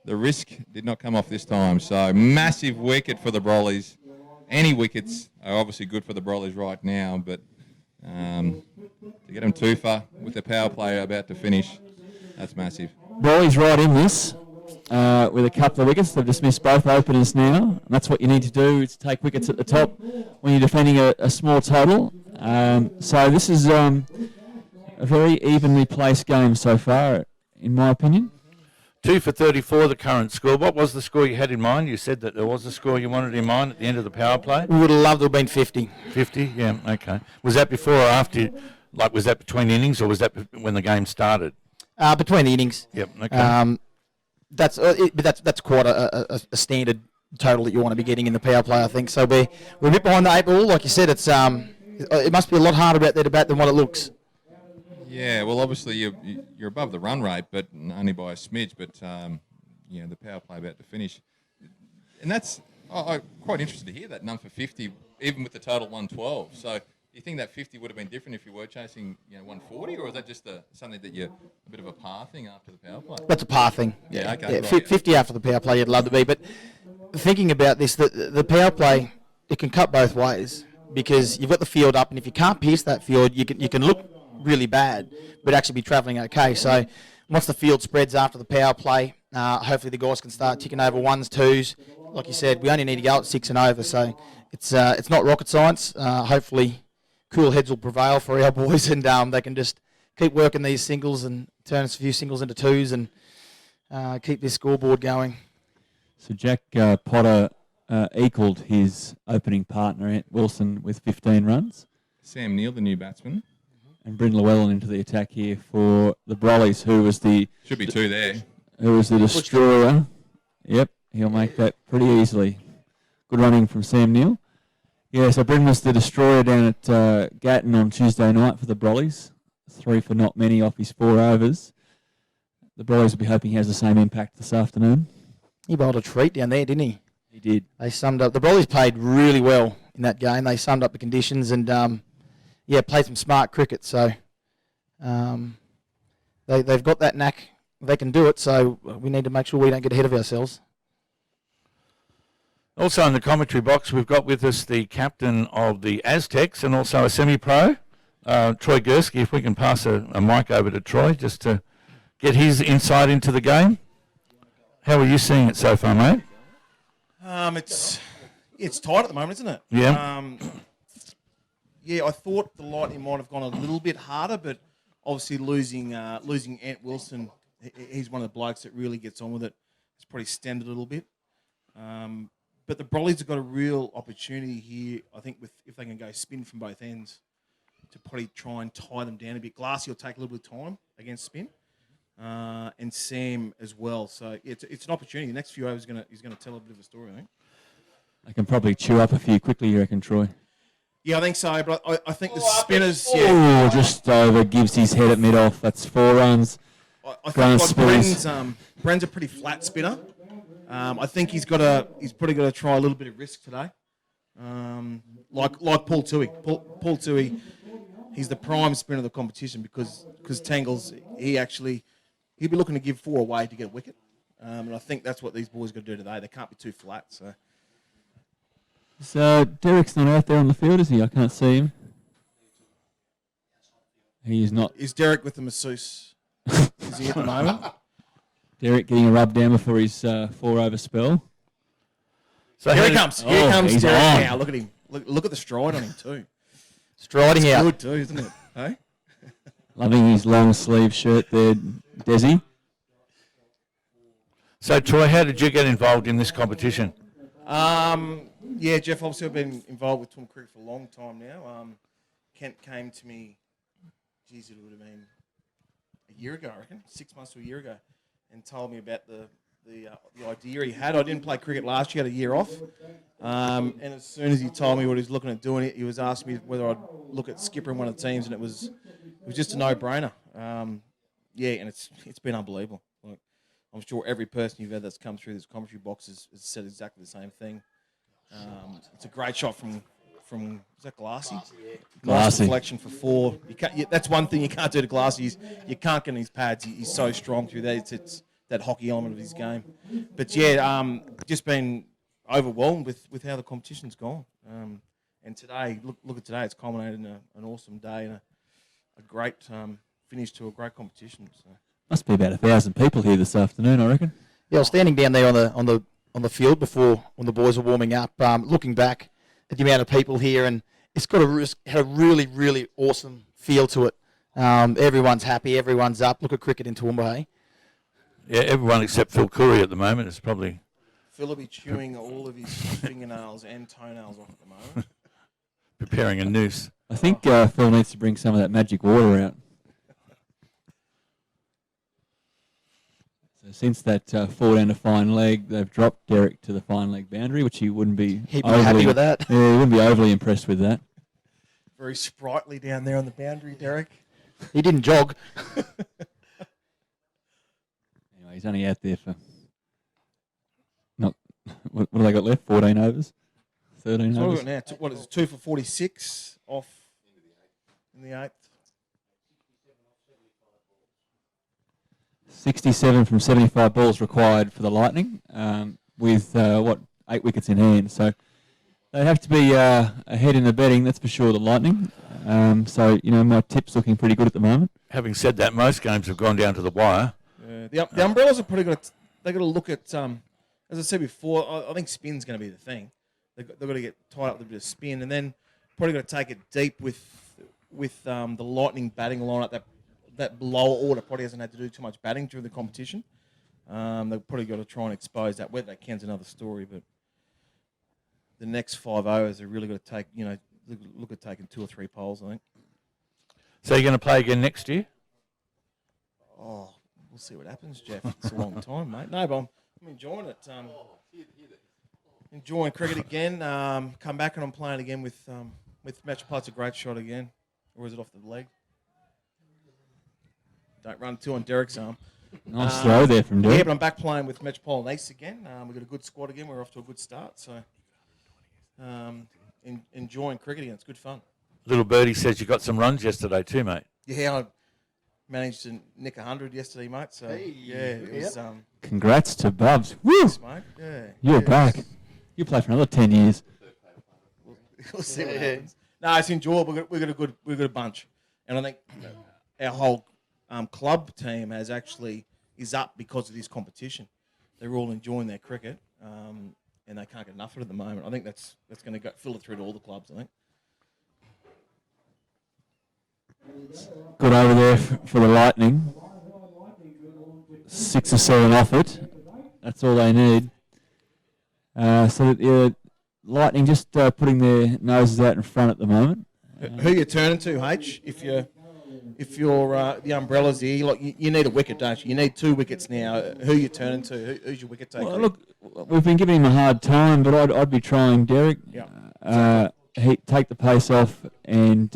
the risk did not come off this time. So massive wicket for the Brollies. Any wickets are obviously good for the Brollies right now, but to get them 2 for with the power play about to finish, that's massive. Brolly's right in this with a couple of wickets. They've dismissed both openers now. And that's what you need to do, is take wickets at the top when you're defending a small total. So this is a very evenly placed game so far. in my opinion. 2 for 34, the current score. What was the score you had in mind? You said that there was a score you wanted in mind at the end of the power play. We would have loved to have been 50. 50, yeah, okay. Was that before or after? Like, was that between innings, or was that when the game started? Between the innings. Yep, okay. That's quite a standard total that you want to be getting in the power play, I think. So we're a bit behind the 8 ball. Like you said, it must be a lot harder out there to bat than what it looks. Yeah, well, obviously you're above the run rate, but only by a smidge. But the power play about to finish, and that's I'm quite interested to hear that number for 50, even with the total 112. So, do you think that 50 would have been different if you were chasing 140, or is that just something that you're a bit of a par thing after the power play? That's a par thing. Yeah, okay. Yeah, Right, 50 after the power play, you'd love to be. But thinking about this, the power play, it can cut both ways because you've got the field up, and if you can't pierce that field, you can look really bad, but actually be travelling okay. So once the field spreads after the power play, hopefully the guys can start ticking over 1s, 2s. Like you said, we only need to go at 6 and over, so it's not rocket science. Hopefully cool heads will prevail for our boys, and they can just keep working these singles and turn a few singles into 2s and keep this scoreboard going. So Jack Potter equalled his opening partner, Ant Wilson, with 15 runs. Sam Neill, the new batsman. And Bryn Llewellyn into the attack here for the Brollies, who was the... Should be 2 there. Who was the destroyer. Yep, he'll make that pretty easily. Good running from Sam Neill. Yeah, so Bryn was the destroyer down at Gatton on Tuesday night for the Brollies. 3 for not many off his 4 overs. The Brollies will be hoping he has the same impact this afternoon. He bowled a treat down there, didn't he? He did. They summed up... The Brollies played really well in that game. They summed up the conditions and... played some smart cricket, so they've got that knack. They can do it, so we need to make sure we don't get ahead of ourselves. Also in the commentary box, we've got with us the captain of the Aztecs and also a semi-pro, Troy Gursky. If we can pass a mic over to Troy just to get his insight into the game. How are you seeing it so far, mate? It's tight at the moment, isn't it? Yeah. Yeah, I thought the Lightning might have gone a little bit harder, but obviously losing Ant Wilson, he's one of the blokes that really gets on with it. It's probably stemmed a little bit. But the Brollies have got a real opportunity here, I think, if they can go spin from both ends, to probably try and tie them down a bit. Glassy will take a little bit of time against spin, and Sam as well. So it's an opportunity. The next few overs he's going to tell a bit of a story, I think. They can probably chew up a few quickly, you reckon, Troy? Yeah, I think so, but I think the spinners... Oh, just over, gives his head at mid-off. That's 4 runs. I think Bren's a pretty flat spinner. I think he's probably got to try a little bit of risk today. Like Paul Toohey. Paul Toohey, he's the prime spinner of the competition because Tangles, he'll be looking to give 4 away to get a wicket. And I think that's what these boys got to do today. They can't be too flat, so... So Derek's not out there on the field, is he? I can't see him. He is not. Is Derek with the masseuse? Is he at the moment? Derek getting a rub down before his 4-over spell. So here he comes. Here comes he's Derek on. now. Look at him. Look at the stride on him too. Striding It's out. good too, isn't it? Hey? Loving his long sleeve shirt there, Desi. So, Troy, how did you get involved in this competition? Yeah, Jeff, obviously I've been involved with Toowoomba Cricket for a long time now. Kent came to me, geez, it would have been a year ago, I reckon, 6 months to a year ago, and told me about the idea he had. I didn't play cricket last year, had a year off. And as soon as he told me what he was looking at doing, he was asking me whether I'd look at skippering one of the teams, and it was just a no-brainer. Yeah, and it's been unbelievable. Like, I'm sure every person you've had that's come through this commentary box has said exactly the same thing. It's a great shot from is that Glassy? Nice deflection for 4. That's one thing you can't do to Glassy. You can't get in his pads. He's so strong through that. It's that hockey element of his game. But yeah, just been overwhelmed with how the competition's gone. And today, look at today. It's culminated in an awesome day and a great finish to a great competition. So. Must be about 1,000 people here this afternoon, I reckon. Yeah, I was standing down there on the field before when the boys were warming up, looking back at the amount of people here, and it's got had a really, really awesome feel to it. Everyone's happy, everyone's up. Look at cricket in Toowoomba, hey? Yeah, everyone except Phil Curry at the moment is probably Phil will be chewing all of his fingernails and toenails off at the moment. preparing a noose. I think Phil needs to bring some of that magic water out. So since that fall down to fine leg, they've dropped Derek to the fine leg boundary, which he wouldn't be. He'd be happy with that. Yeah, he wouldn't be overly impressed with that. Very sprightly down there on the boundary, Derek. He didn't jog. Anyway, he's only out there for not. What have they got left? 14 overs, 13 So what overs. have we got now? What is it? 2 for 46 off in the 8th. 67 from 75 balls required for the Lightning, with 8 wickets in hand. So they have to be ahead in the betting, that's for sure. The Lightning. So my tip's looking pretty good at the moment. Having said that, most games have gone down to the wire. The umbrellas are pretty good. They've got to look at, as I said before, I think spin's going to be the thing. They've got to get tied up with a bit of spin, and then probably got to take it deep with the Lightning batting lineup. That lower order probably hasn't had to do too much batting during the competition. They've probably got to try and expose that. Whether they can's another story, but the next 5 overs, they're really got to take, look at taking 2 or 3 poles, I think. So you're going to play again next year? Oh, we'll see what happens, Jeff. It's a long time, mate. No, but I'm enjoying it. Enjoying cricket again. Come back and I'm playing again with Metropolitan's a great shot again. Or is it off the leg? Don't run too on Derek's arm. Nice throw there from Derek. Yeah, but I'm back playing with Metropolitan East again. We've got a good squad again. We're off to a good start. So enjoying cricket again. It's good fun. Little Birdie says you got some runs yesterday too, mate. Yeah, I managed to nick 100 yesterday, mate. So, yeah, it was... Congrats to Bubs. Woo! Thanks, mate. Yeah. You're back. You play for another 10 years. We'll see what happens. No, it's enjoyable. We've got a bunch. And I think our whole club team is up because of this competition. They're all enjoying their cricket, and they can't get enough of it at the moment. I think that's going to filter through to all the clubs, I think. Good over there for the Lightning. 6 or 7 off it. That's all they need. So the Lightning just putting their noses out in front at the moment. Who you turning to, H? If you're the umbrellas here, you need a wicket, don't you? You need 2 wickets now. Who you turning to? Who's your wicket taker? Well, look, we've been giving him a hard time, but I'd be trying Derek. Yeah. Take the pace off and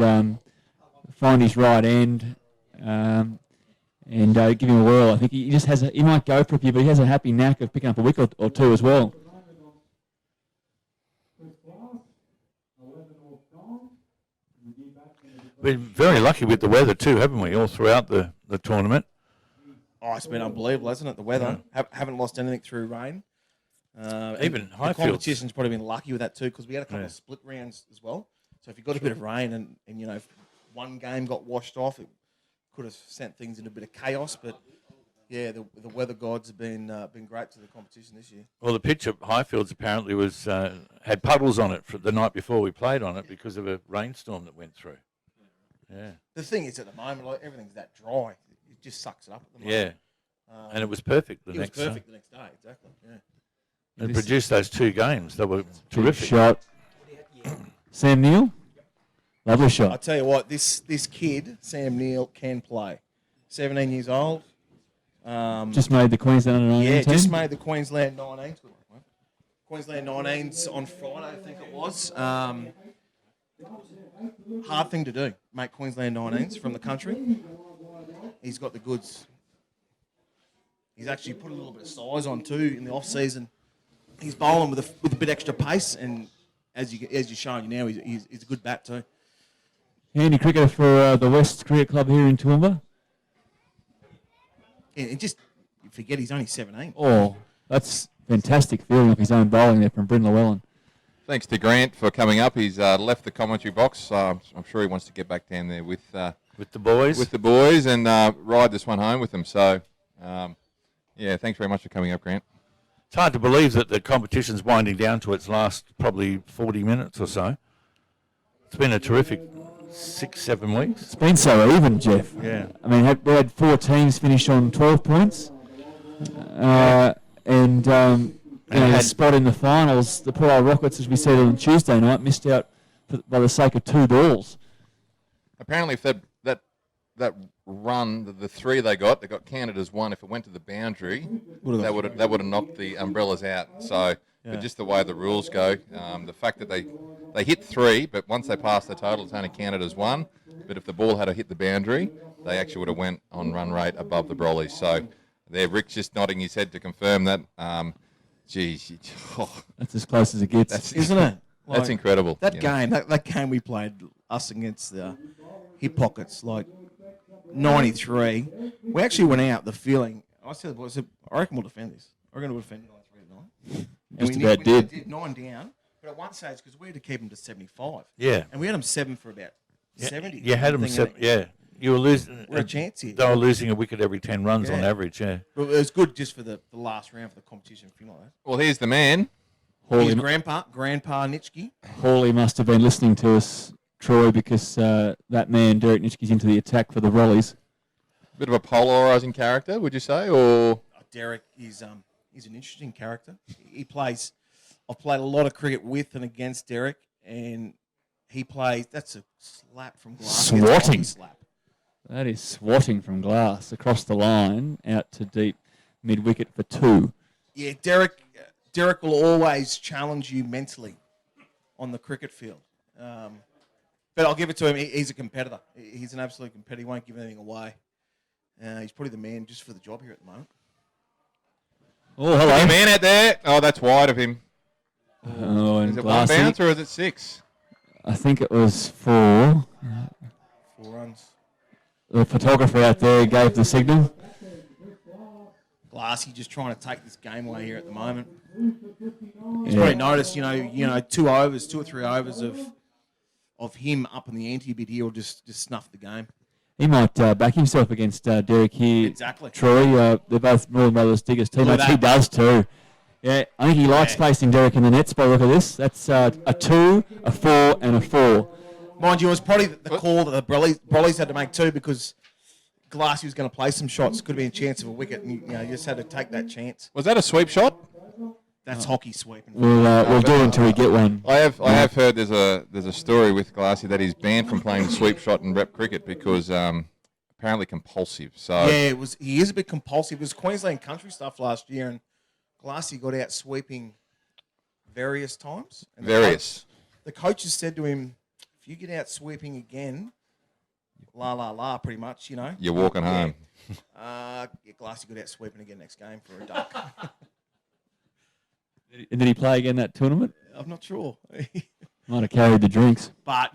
find his right end and give him a whirl. I think he just he might go for a few, but he has a happy knack of picking up a wicket or 2 as well. We're very lucky with the weather too, haven't we, all throughout the tournament? Oh, it's been unbelievable, hasn't it? The weather. Haven't lost anything through rain. Even the Highfields. competition's probably been lucky with that too, because we had a couple of split rounds as well. So if you got a bit of rain and if one game got washed off, it could have sent things into a bit of chaos. But yeah, the weather gods have been great to the competition this year. Well, the pitch at Highfields apparently was had puddles on it for the night before we played on it because of a rainstorm that went through. Yeah. The thing is, at the moment, everything's that dry. It just sucks it up at the moment. Yeah. And it was perfect the next day. It was perfect the next day, exactly. Yeah. And produced those 2 games. They were terrific. Shot. Sam Neill, lovely I shot. tell you what, this kid, Sam Neill, can play. 17 years old. Just made the Queensland under 19 Yeah, team. just made the Queensland 19s. Queensland 19s on Friday, I think it was. Hard thing to do, make Queensland 19s from the country. He's got the goods. He's actually put a little bit of size on too in the off season. He's bowling with a bit extra pace, and as you're showing you now, he's a good bat too. Handy cricketer for the West Cricket Club here in Toowoomba. And just forget he's only 17. Oh, that's fantastic feeling of his own bowling there from Bryn Llewellyn. Thanks to Grant for coming up. He's left the commentary box. I'm sure he wants to get back down there with the boys. With the boys and ride this one home with them. So, yeah, thanks very much for coming up, Grant. It's hard to believe that the competition's winding down to its last probably 40 minutes or so. It's been a terrific 6-7 weeks. It's been so even, Jeff. Yeah. I mean, we had 4 teams finish on 12 points. And a spot in the finals. The poor old Rockets, as we said on Tuesday night, missed out by the sake of 2 balls. Apparently, if that run, the 3 they got counted as 1. If it went to the boundary, that would have knocked the umbrellas out. So, but just the way the rules go, the fact that they hit 3, but once they passed the total, it's only counted as 1. But if the ball had hit the boundary, they actually would have went on run rate above the Brollies. So, there, Rick's just nodding his head to confirm that. That's as close as it gets, isn't it? That's incredible. That game, that game we played, us against the Hip Pockets, like 93. We actually went out the feeling. I said to the boys, I reckon we'll defend this. I reckon we'll defend 93 at 9. And Just about did. We did 9 down, but at one stage, because we had to keep them to 75. Yeah. And we had them 7 for about 70. You had them 7, yeah. You were losing. We're a chance here. They were losing a wicket every 10 runs on average, yeah. But it was good just for the last round for the competition. Like that. Well, here's the man. Here's Grandpa Nitschke. Hawley must have been listening to us, Troy, because that man, Derek Nitschke's into the attack for the Rollies. Bit of a polarising character, would you say, or Derek is an interesting character. He plays. I've played a lot of cricket with and against Derek, and he plays. That's a slap from glass. Swatting. Slap. That is swatting from glass across the line out to deep mid wicket for 2. Yeah, Derek will always challenge you mentally on the cricket field. But I'll give it to him. He's a competitor. He's an absolute competitor. He won't give anything away. He's probably the man just for the job here at the moment. Oh, hello. Man out there. Oh, that's wide of him. Oh, and is it Glassy. 1 bounce or is it 6? I think it was 4. 4 runs. The photographer out there gave the signal. Glassy just trying to take this game away here at the moment. He's probably noticed, 2 or 3 overs of him up in the ante a bit here will just snuff the game. He might back himself against Derek here. Exactly. Troy, they're both Northern Brothers Diggers teammates. He does too. Yeah, I think he likes facing Derek in the nets by the look of this. That's a 2, a 4, and a 4. Mind you, it was probably the call that the Brollies had to make too, because Glassy was going to play some shots. Could have been a chance of a wicket, and you just had to take that chance. Was that a sweep shot? That's hockey sweeping. We'll do it until we get one. I have heard there's a story with Glassy that he's banned from playing sweep shot in rep cricket because apparently compulsive. So yeah, he is a bit compulsive. It was Queensland country stuff last year, and Glassy got out sweeping various times. And the coaches said to him, if you get out sweeping again, la, pretty much, you're walking home. Glassy got out sweeping again next game for a duck. Did he play again that tournament? I'm not sure. Might have carried the drinks. But,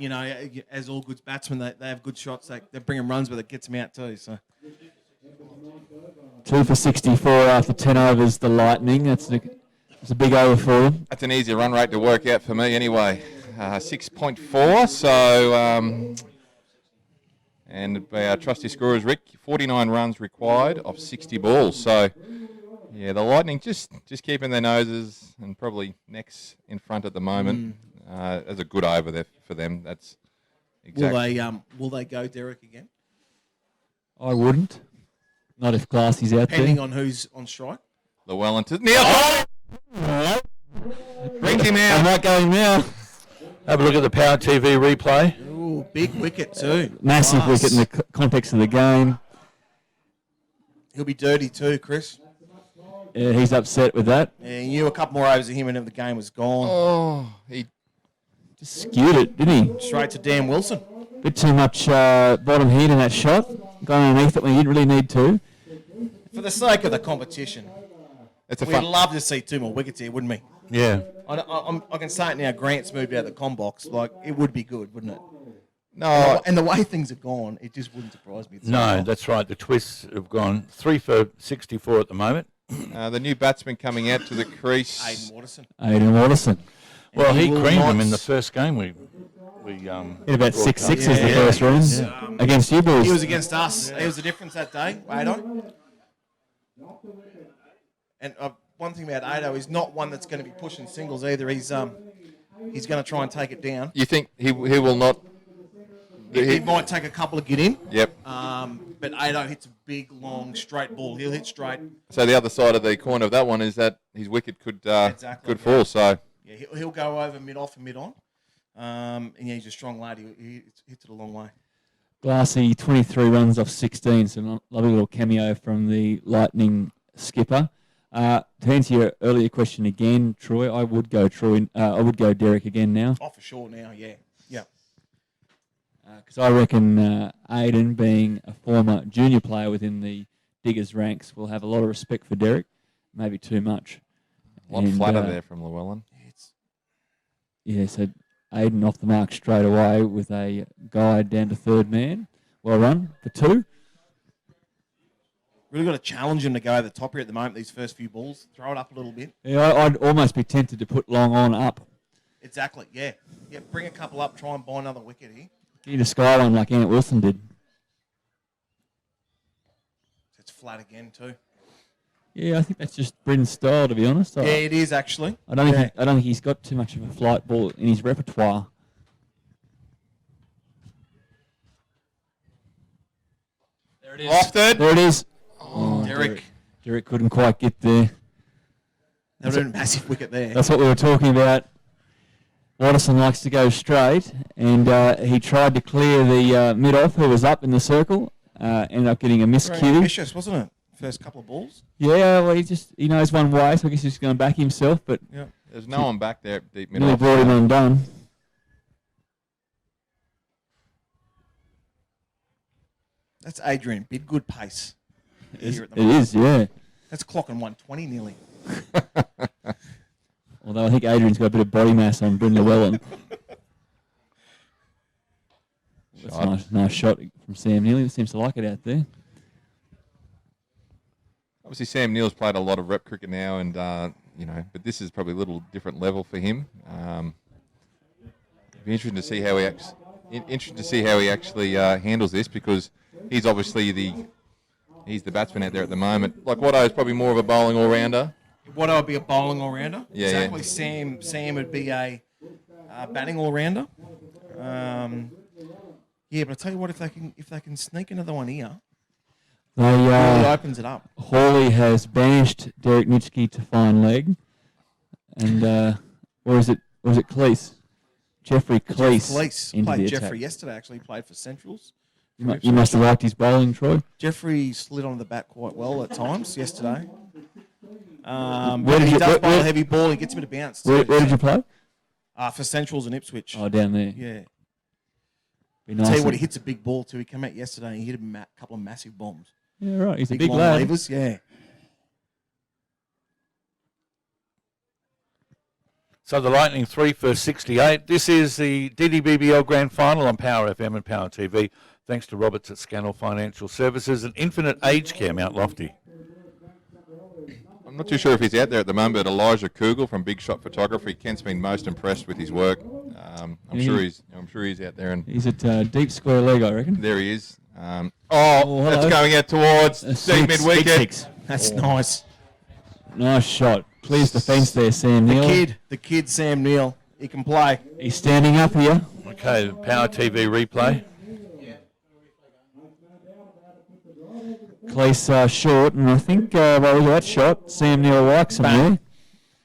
as all good batsmen, they have good shots. They bring them runs, but it gets them out too. So 2 for 64 after 10 overs, the Lightning. That's a big over for them. That's an easy run rate to work out for me anyway. 6.4, so... and by our trusty scorers, Rick, 49 runs required of 60 balls. So, yeah, the Lightning just keeping their noses and probably necks in front at the moment. That's a good over there for them. That's exactly. Will they go Derek again? I wouldn't. Not if Glassy's out Depending there. on who's on strike. Llewellyn. Bring him out. I'm not going now. Have a look at the Power TV replay. Ooh, big wicket too. Massive wicket in the context of the game. He'll be dirty too, Chris. Yeah, he's upset with that. Yeah, you knew a couple more overs of him and the game was gone. Oh, he just skewed it, didn't he? Straight to Dan Wilson. Bit too much bottom heat in that shot. Gone underneath it when he didn't really need to. For the sake of the competition, we'd love to see 2 more wickets here, wouldn't we? Yeah. I can say it now. Grant's moved out of the com box. Like, it would be good, wouldn't it? No. And the way things have gone, it just wouldn't surprise me. No, that's right. The twists have gone 3 for 64 at the moment. The new batsman coming out to the crease. Aidan Watterson. Well, he creamed them in the first game. We hit about 6 sixes the first round against you boys. He was against us. He was the difference that day, Ado. And one thing about Ado, he's not one that's going to be pushing singles either. He's going to try and take it down. You think he will not? He might take a couple of get in. Yep. But Ado hits a big, long, straight ball. He'll hit straight. So the other side of the coin of that one is that his wicket could could fall. So yeah, he'll go over mid-off and mid-on. And yeah, he's a strong lad. He hits it a long way. Glassy, 23 runs off 16, so a lovely little cameo from the Lightning skipper. To answer your earlier question again, Troy, I would go Derek again now. Oh, for sure now, yeah. Yeah. Because I reckon Aiden, being a former junior player within the Diggers ranks, will have a lot of respect for Derek, maybe too much. a lot flatter there from Llewellyn. Yeah, so Aiden off the mark straight away with a guide down to third man. Well run for 2. Really got to challenge him to go over the top here at the moment, these first few balls. Throw it up a little bit. Yeah, I'd almost be tempted to put Long on up. Exactly, yeah. Yeah, bring a couple up, try and buy another wicket here. Get you to sky one like Ant Wilson did. It's flat again too. Yeah, I think that's just Brendan's style, to be honest. Yeah, it is actually. I don't think he's got too much of a flight ball in his repertoire. There it is. Lofted. There it is. Oh, Derek. Derek couldn't quite get there. That was a massive wicket there. That's what we were talking about. Watterson likes to go straight, and he tried to clear the mid-off, who was up in the circle. Ended up getting a miscue. Very ambitious, wasn't it? First couple of balls. Yeah, well, he knows one way, so I guess he's just going to back himself. But yeah, there's no one back there at deep nearly mid-off. brought him undone. That's Adrian. Big good pace. It is, yeah. That's clocking 120 nearly. Although I think Adrian's got a bit of body mass on Bryn Llewellyn. That's a nice shot from Sam Neely. He seems to like it out there. Obviously, Sam Neill's played a lot of rep cricket now, and but this is probably a little different level for him. It'd be interesting to see how he actually handles this, because he's obviously the batsman out there at the moment. Like Watto is probably more of a bowling all-rounder. Watto would be a bowling all-rounder. Yeah, exactly. yeah. Sam would be a batting all-rounder. Yeah, but I tell you what, if they can sneak another one here, it really opens it up. Hawley has banished Derek Nitschke to fine leg, and or was it Cleese? Jeffrey Cleese. Cleese played Jeffrey yesterday. Actually, he played for Centrals. You must have liked his bowling, Troy. Jeffrey slid onto the bat quite well at times yesterday. Where he does bowl a heavy ball. He gets him to bounce. Where did you play? For Centrals and Ipswich. Oh, down there. Yeah. Be nice. Tell you what, he hits a big ball too. He came out yesterday and he hit a couple of massive bombs. Yeah, right. He's a big long lad. levers, yeah. So the Lightning 3 for 68. This is the DDBBL Grand Final on Power FM and Power TV. Thanks to Roberts at Scannell Financial Services and Infinite Age Care, Mount Lofty. I'm not too sure if he's out there at the moment, but Elijah Kugel from Big Shot Photography. Kent's been most impressed with his work. I'm sure he's out there, and he's at deep square leg, I reckon. There he is. That's going out towards deep mid wicket. That's nice. Nice shot. Clears the fence there, Sam Neil. The kid, Sam Neil. He can play. He's standing up here. Okay, Power TV replay. Cleese short, and I think by the look of that shot, Sam Neil likes him there.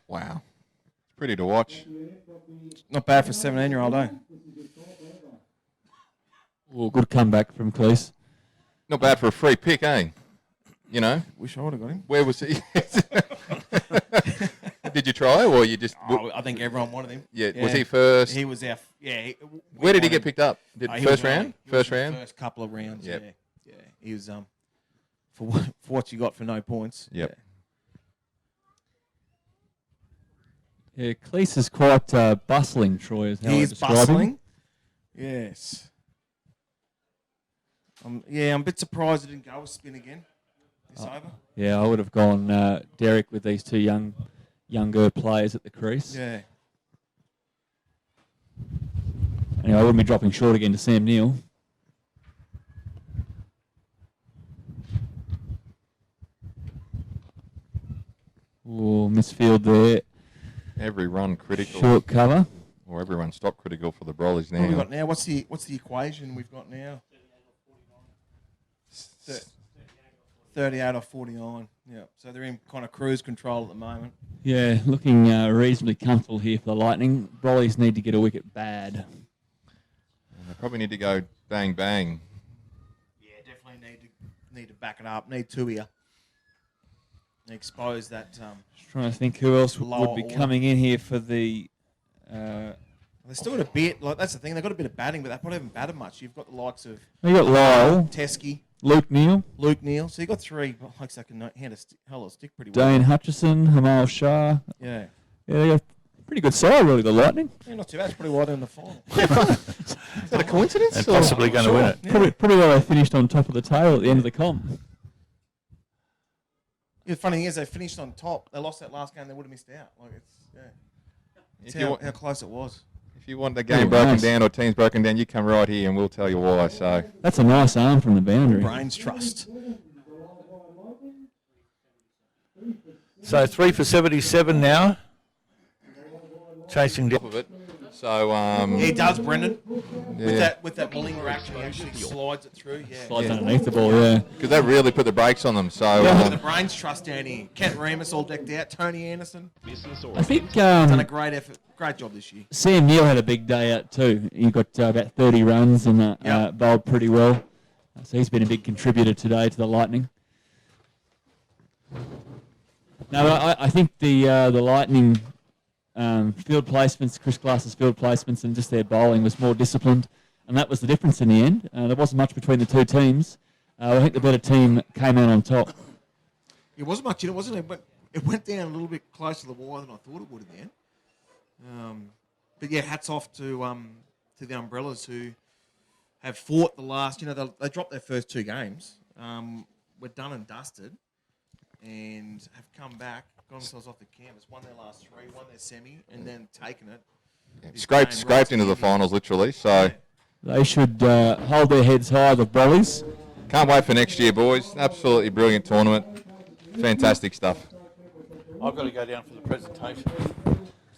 Wow. It's pretty to watch. Not bad for a 17-year-old, eh? Well, good comeback from Cleese. Not bad for a free pick, eh? You know? Wish I would have got him. Where was he? Did you try, or you just... I think everyone wanted him. Yeah. Was he first? He was our... Where did he get picked up? First round? First couple of rounds, yeah. He was... For what you got for no points. Yep. Yeah, Cleese is quite bustling, Troy, is how I He is describe bustling? him. Yes. I'm a bit surprised it didn't go a spin again. This over. Yeah, I would have gone Derek with these two younger players at the crease. Yeah. Anyway, I wouldn't be dropping short again to Sam Neil. Oh, misfield there. Every run critical. Short cover. Or every run stop critical for the Broly's now. What have we got now? What's the equation we've got now? 38 or 49. Yeah, so they're in kind of cruise control at the moment. Yeah, looking reasonably comfortable here for the Lightning. Brollies need to get a wicket bad. And they probably need to go bang bang. Yeah, definitely need to back it up. Need two here. Expose that. Just trying to think who else would be order. coming in here for the. They still got a bit. Like that's the thing. They got a bit of batting, but they probably haven't batted much. You've got the likes of. You got Lyle, Teskey, Luke Neal, So you got three likes that can hand a hell of a stick pretty well. Dane Hutchison, Hamal Shah. Yeah. Yeah, they got a pretty good side, really, the Lightning. Yeah, not too bad. It's pretty wide in the final. Is that a coincidence? And possibly going to win it. Yeah. Probably where they finished on top of the table at the end of the comp. Yeah, the funny thing is they finished on top. They lost that last game. They would have missed out. Like it's how close it was. If you want the game broken down or teams broken down, you come right here and we'll tell you why. So that's a nice arm from the boundary. Brains trust. So 3 for 77 now. Chasing top of it. So he does, Brendan. Yeah. With that Malinga action, he actually slides it through. Yeah. Slides underneath the ball, yeah. Because they really put the brakes on them. So the brains trust down here. Kent Remus all decked out. Tony Anderson. I think done a great effort, great job this year. Sam Neal had a big day out too. He got about 30 runs and bowled pretty well. So he's been a big contributor today to the Lightning. No, I think the Lightning field placements, Chris Glass's field placements, and just their bowling was more disciplined, and that was the difference in the end. There wasn't much between the two teams. I think the better team came out on top. It wasn't much, wasn't it? But it went down a little bit closer to the wire than I thought it would in the end. But yeah, hats off to the Umbrellas who have fought the last. They dropped their first two games. Were done and dusted, and have come back. Got themselves off the canvas, won their last three, won their semi, and then taken it. Yeah, scraped into the finals, literally. So they should hold their heads high, the Brollies. Can't wait for next year, boys. Absolutely brilliant tournament. Fantastic stuff. I've got to go down for the presentation.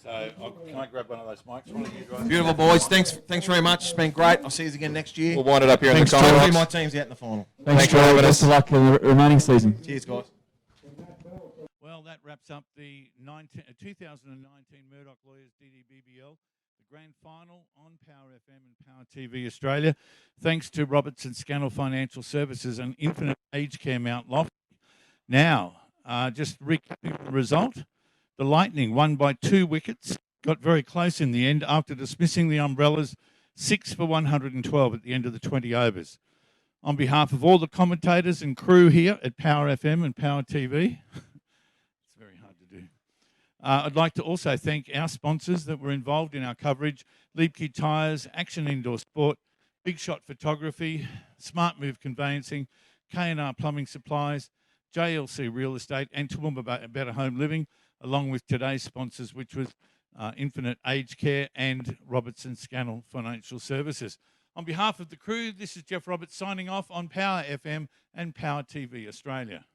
So can I grab one of those mics? One of you guys? Beautiful, boys. Thanks very much. It's been great. I'll see you again next year. We'll wind it up here in the comments. comments. My team's out in the final. Thanks for having us. Best of luck in the remaining season. Cheers, guys. Well, that wraps up the 2019 Murdoch Lawyers DDBBL, the grand final on Power FM and Power TV Australia. Thanks to Robertson Scannell Financial Services and Infinite Aged Care Mount Lofty. Now, just recapping the result. The Lightning won by 2 wickets, got very close in the end after dismissing the Umbrellas 6 for 112 at the end of the 20 overs. On behalf of all the commentators and crew here at Power FM and Power TV, it's very hard to do. I'd like to also thank our sponsors that were involved in our coverage: Liebke Tyres, Action Indoor Sport, Big Shot Photography, Smart Move Conveyancing, K&R Plumbing Supplies, JLC Real Estate, and Toowoomba Better Home Living, along with today's sponsors, which was Infinite Aged Care and Robertson Scannell Financial Services. On behalf of the crew, this is Jeff Roberts signing off on Power FM and Power TV Australia.